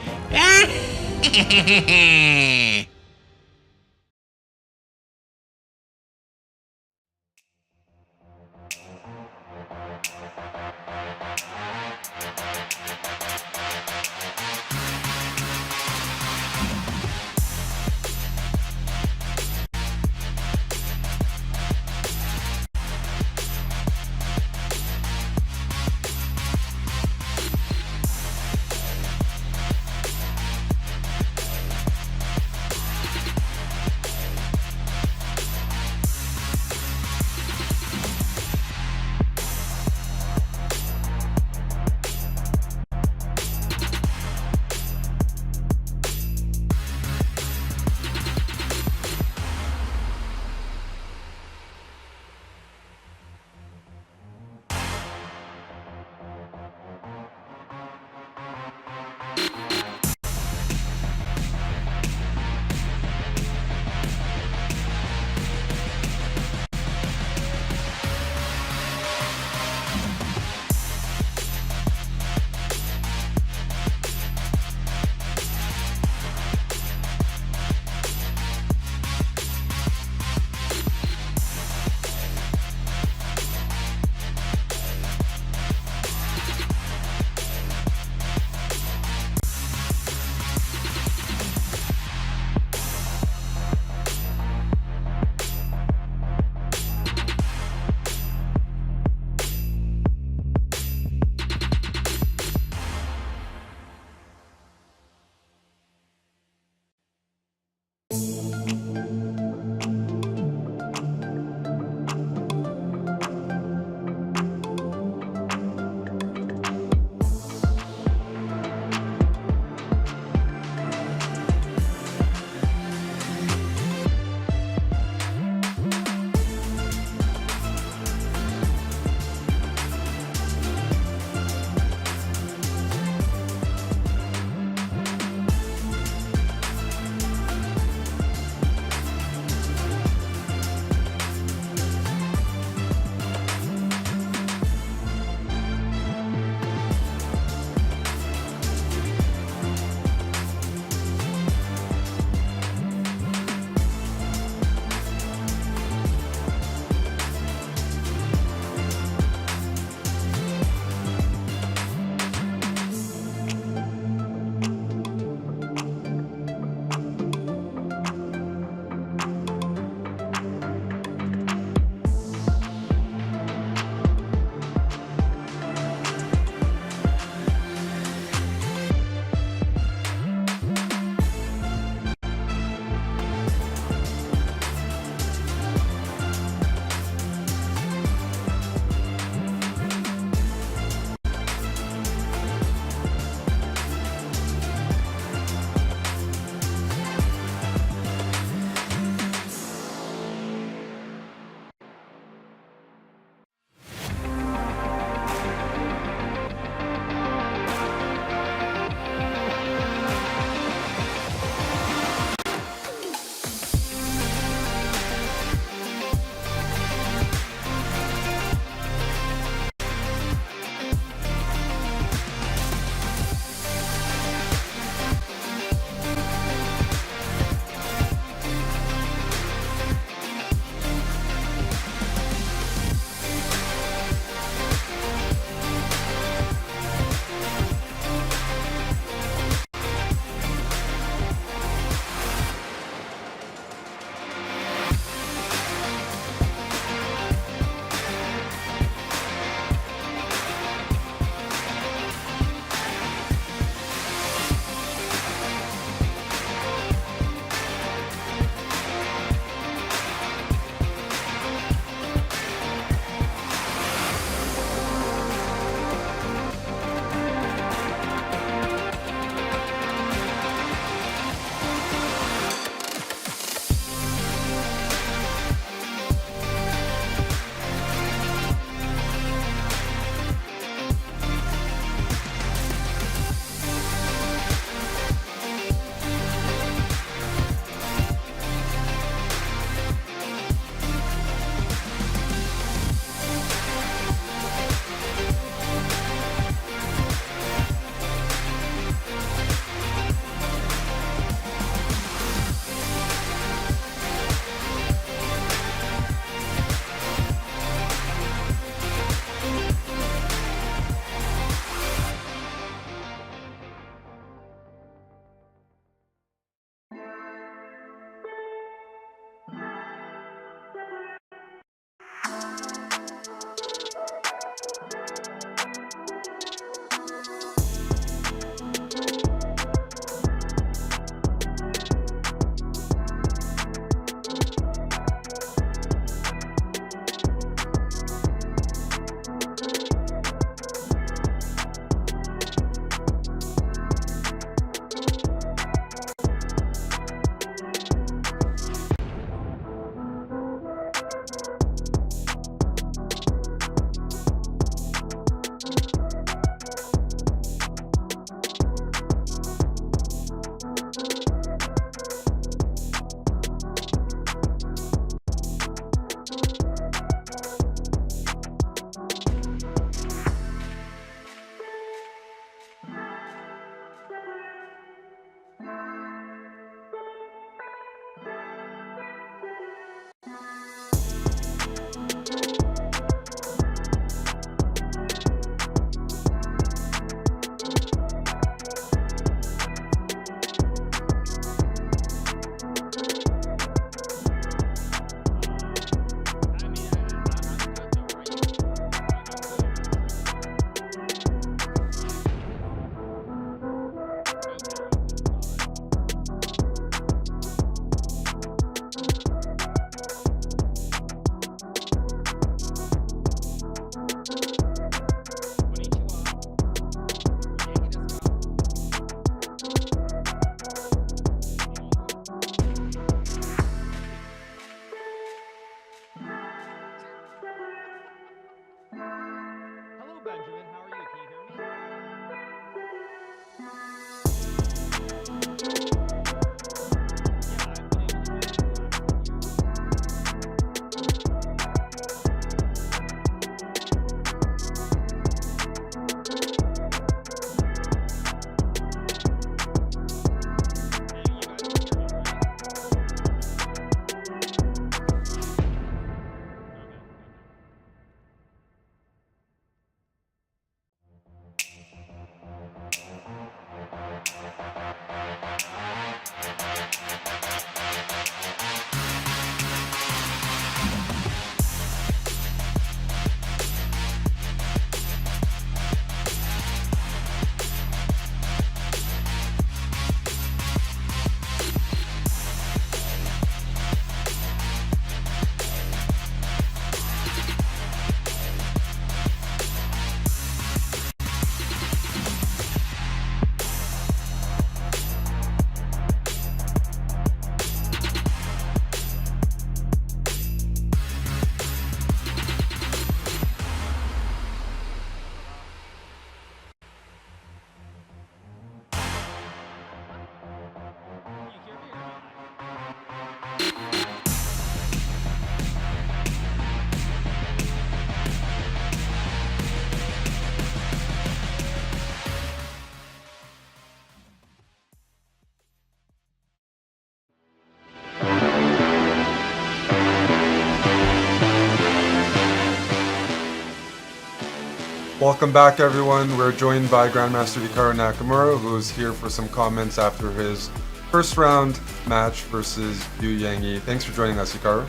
S1: Welcome back, everyone. We're joined by Grandmaster Hikaru Nakamura, who's here for some comments after his first round match versus Yangyi. Thanks for joining us, Hikaru.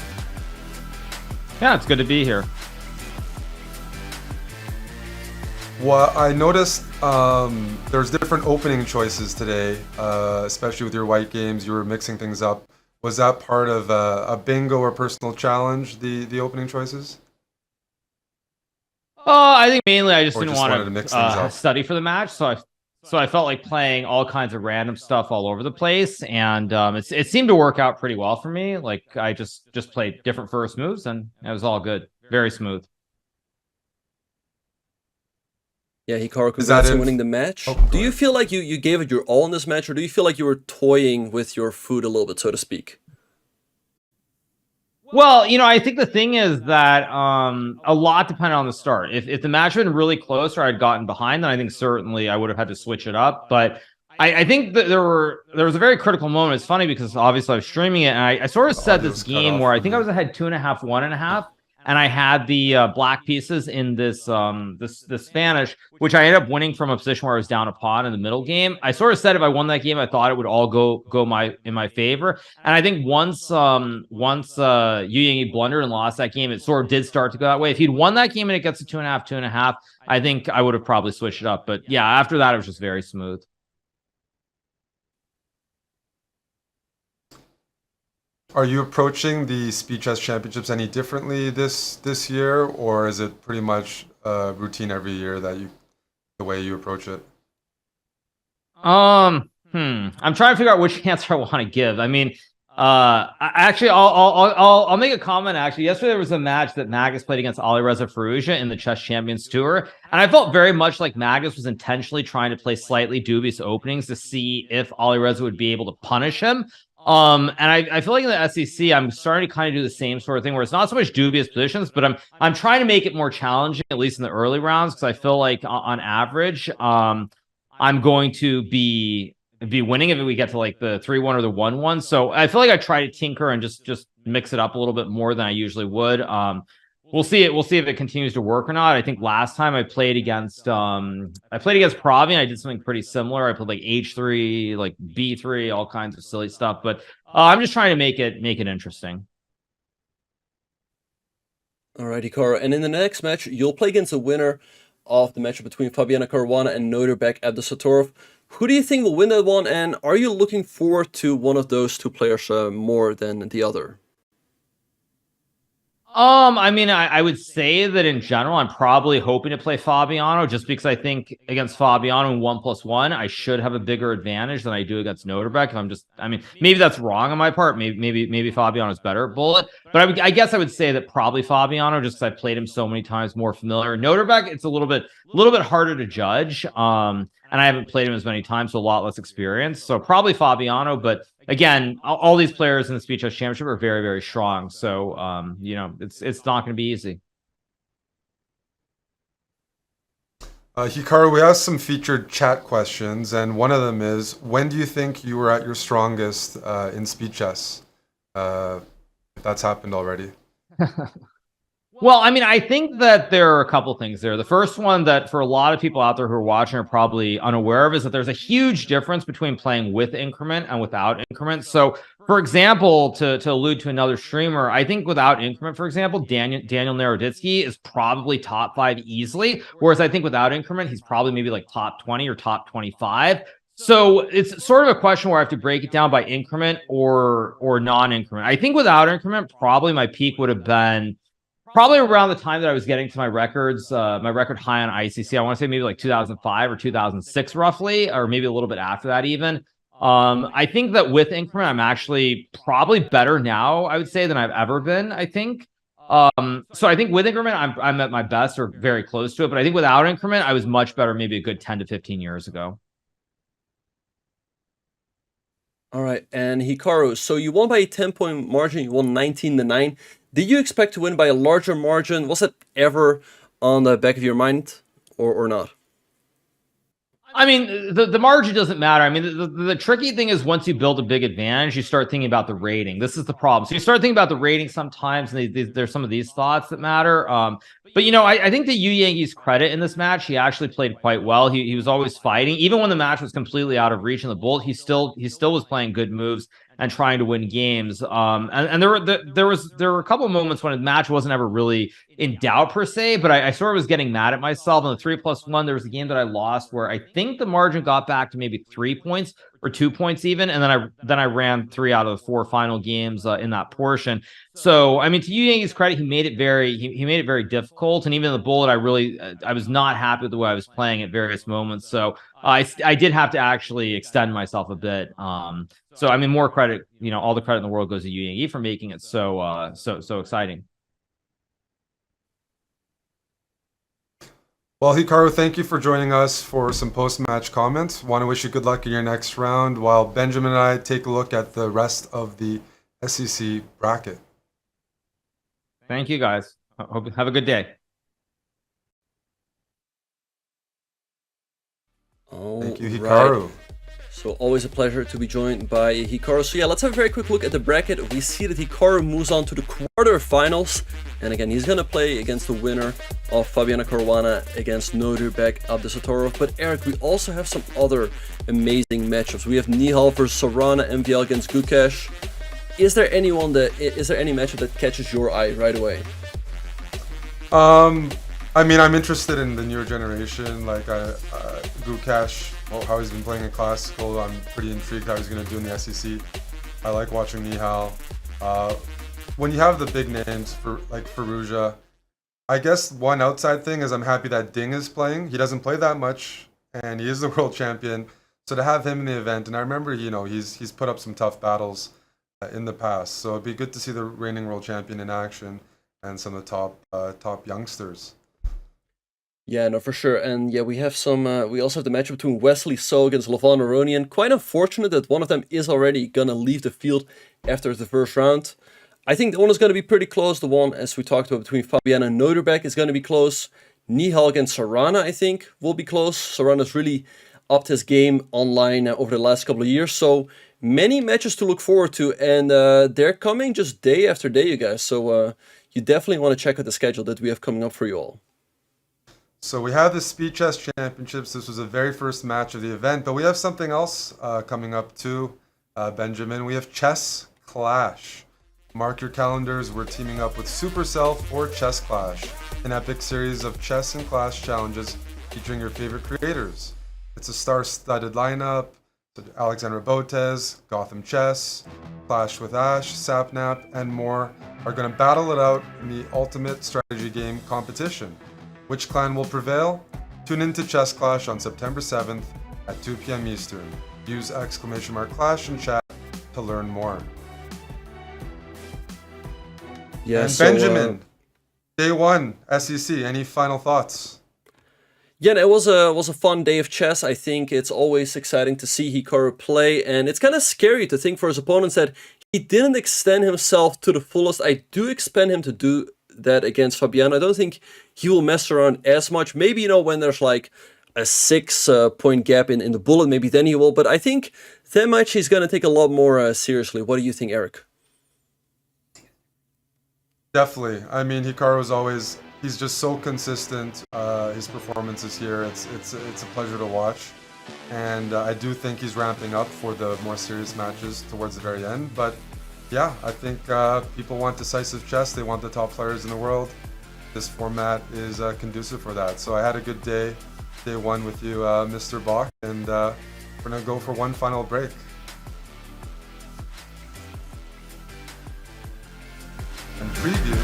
S9: Yeah, it's good to be here.
S1: Well, I noticed there's different opening choices today, especially with your white games. You were mixing things up. Was that part of a bingo or personal challenge, the opening choices?
S9: I think mainly I just
S1: Or
S9: didn't
S1: just
S9: want
S1: wanted to mix things up?
S9: study for the match, so I felt like playing all kinds of random stuff all over the place, and it seemed to work out pretty well for me. Like I just played different first moves, and it was all good, very smooth.
S2: Yeah, Hikaru,
S1: Is that
S2: congrats on
S1: it?
S2: winning the match.
S1: Oh,
S2: Do
S1: go
S2: you
S1: ahead.
S2: feel like you gave it your all in this match, or do you feel like you were toying with your food a little bit, so to speak?
S9: Well, I think the thing is that a lot depended on the start. If the match had been really close or I'd gotten behind, then I think certainly I would have had to switch it up. But I think that there was a very critical moment. It's funny because obviously I was streaming it, and I sort of said this
S1: audio's cut
S9: game
S1: off
S9: where I
S1: for
S9: think
S1: me.
S9: I was ahead 2.5, 1.5, and I had the black pieces in this this Spanish, which I ended up winning from a position where I was down a pawn in the middle game. I sort of said if I won that game, I thought it would all go in my favor. And I think once Yangyi blundered and lost that game, it sort of did start to go that way. If he'd won that game and it gets to 2.5, 2.5, I think I would have probably switched it up. But yeah, after that, it was just very smooth.
S1: Are you approaching the Speed Chess Championships any differently this year, or is it pretty much routine every year the way you approach it?
S9: I'm trying to figure out which answer I want to give. I mean, I'll make a comment. Actually, yesterday there was a match that Magnus played against Alireza Firouzja in the Chess Champions Tour, and I felt very much like Magnus was intentionally trying to play slightly dubious openings to see if Alireza would be able to punish him. And I feel like in the SEC, I'm starting to kind of do the same sort of thing where it's not so much dubious positions, but I'm trying to make it more challenging, at least in the early rounds, because I feel like on average, I'm going to be winning if we get to like the 3-1 or the 1-1. So I feel like I try to tinker and just mix it up a little bit more than I usually would. We'll see if it continues to work or not. I think last time I played against Pravi, and I did something pretty similar. I played like H3, like B3, all kinds of silly stuff. But I'm just trying to make it interesting.
S2: All right, Hikaru. And in the next match, you'll play against a winner of the matchup between Fabiano Caruana and Noderbek Abdusatorov. Who do you think will win that one? And are you looking forward to one of those two players more than the other?
S9: I mean, I would say that in general, I'm probably hoping to play Fabiano just because I think against Fabiano in 1+1, I should have a bigger advantage than I do against Noderbek. Maybe that's wrong on my part. Maybe Fabiano's better at bullet, but I guess I would say that probably Fabiano just because I've played him so many times, more familiar. Noderbek, it's a little bit harder to judge. And I haven't played him as many times, so a lot less experience. So probably Fabiano, but again, all these players in the Speed Chess Championship are very, very strong. So, it's not going to be easy.
S1: Hikaru, we have some featured chat questions, and one of them is, when do you think you were at your strongest in Speed Chess? If that's happened already.
S9: Well, I mean, I think that there are a couple things there. The first one that for a lot of people out there who are watching are probably unaware of is that there's a huge difference between playing with increment and without increment. So, for example, to allude to another streamer, I think without increment, for example, Daniel Naroditsky is probably top 5 easily, whereas I think without increment, he's probably maybe like top 20 or top 25. So it's sort of a question where I have to break it down by increment or non-increment. I think without increment, probably my peak would have been probably around the time that I was getting to my records, my record high on ICC. I want to say maybe like 2005 or 2006 roughly, or maybe a little bit after that even. I think that with increment, I'm actually probably better now, I would say, than I've ever been, I think. So I think with increment, I'm at my best or very close to it. But I think without increment, I was much better maybe a good 10 to 15 years ago.
S2: All right, and Hikaru, so you won by a 10-point margin. You won 19-9. Did you expect to win by a larger margin? Was it ever on the back of your mind or not?
S9: I mean, the margin doesn't matter. I mean, the tricky thing is once you build a big advantage, you start thinking about the rating. This is the problem. So you start thinking about the rating sometimes, and there's some of these thoughts that matter. But, you know, I think to Yu Yangyi's credit in this match, he actually played quite well. He was always fighting. Even when the match was completely out of reach in the bullet, he still was playing good moves and trying to win games. And there were a couple of moments when the match wasn't ever really in doubt per se, but I sort of was getting mad at myself. On the 3+1, there was a game that I lost where I think the margin got back to maybe 3 points or 2 points even, and then I ran 3 out of the 4 final games in that portion. So I mean, to Yu Yangyi's credit, he made it very difficult, and even in the bullet, I was not happy with the way I was playing at various moments. So I did have to actually extend myself a bit. So I mean, more credit, you know, all the credit in the world goes to Yu Yangyi for making it so exciting.
S1: Well, Hikaru, thank you for joining us for some post-match comments. Want to wish you good luck in your next round while Benjamin and I take a look at the rest of the SEC bracket.
S9: Thank you, guys. Hope have a good day.
S1: Thank you, Hikaru.
S2: Right. So always a pleasure to be joined by Hikaru. So yeah, let's have a very quick look at the bracket. We see that Hikaru moves on to the quarterfinals. And again, he's going to play against the winner of Fabiano Caruana against Nodirbek Abdesatorov. But Eric, we also have some other amazing matchups. We have Nihal versus Sorana, MVL against Gukesh. Is there any matchup that catches your eye right away?
S1: I mean, I'm interested in the newer generation, like Gukesh, how he's been playing in Classical. I'm pretty intrigued how he's going to do in the SEC. I like watching Nihal. When you have the big names for like Firouzja, I guess one outside thing is I'm happy that Ding is playing. He doesn't play that much, and he is the world champion. So to have him in the event, and I remember, you know, he's put up some tough battles in the past. So it'd be good to see the reigning world champion in action and some of the top youngsters.
S2: Yeah, no, for sure. And yeah, we have some. We also have the matchup between Wesley So against Levon Aronian. Quite unfortunate that one of them is already gonna leave the field after the first round. I think the one is going to be pretty close. The one, as we talked about, between Fabiano and Nodirbek is going to be close. Nihal against Sorana, I think, will be close. Sorana's really upped his game online over the last couple of years. So many matches to look forward to. And they're coming just day after day, you guys. So you definitely want to check out the schedule that we have coming up for you all.
S1: So we have the Speed Chess Championships. This was the very first match of the event. But we have something else coming up too, Benjamin. We have Chess Clash. Mark your calendars, we're teaming up with Supercell for Chess Clash, an epic series of chess and clash challenges featuring your favorite creators. It's a star-studded lineup. Alexandra Botez, Gotham Chess, Clash with Ash, Sapnap, and more are going to battle it out in the ultimate strategy game competition. Which clan will prevail? Tune into Chess Clash on September 7th at 2 p.m. Eastern. Use !Clash in chat to learn more.
S2: Yeah,
S1: and
S2: so,
S1: Benjamin, day one, SEC, any final thoughts?
S2: Yeah, it was a fun day of chess. I think it's always exciting to see Hikaru play, and it's kind of scary to think for his opponents that he didn't extend himself to the fullest. I do expect him to do that against Fabiano. I don't think he will mess around as much. Maybe, you know, when there's like a 6 point gap in the bullet, maybe then he will. But I think that match he's going to take a lot more seriously. What do you think, Eric?
S1: Definitely. I mean, Hikaru is always, he's just so consistent. His performances here, it's a pleasure to watch. And I do think he's ramping up for the more serious matches towards the very end. But yeah, I think people want decisive chess. They want the top players in the world. This format is conducive for that. So I had a good day one with you, Mr. Bach. And we're going to go for one final break. And preview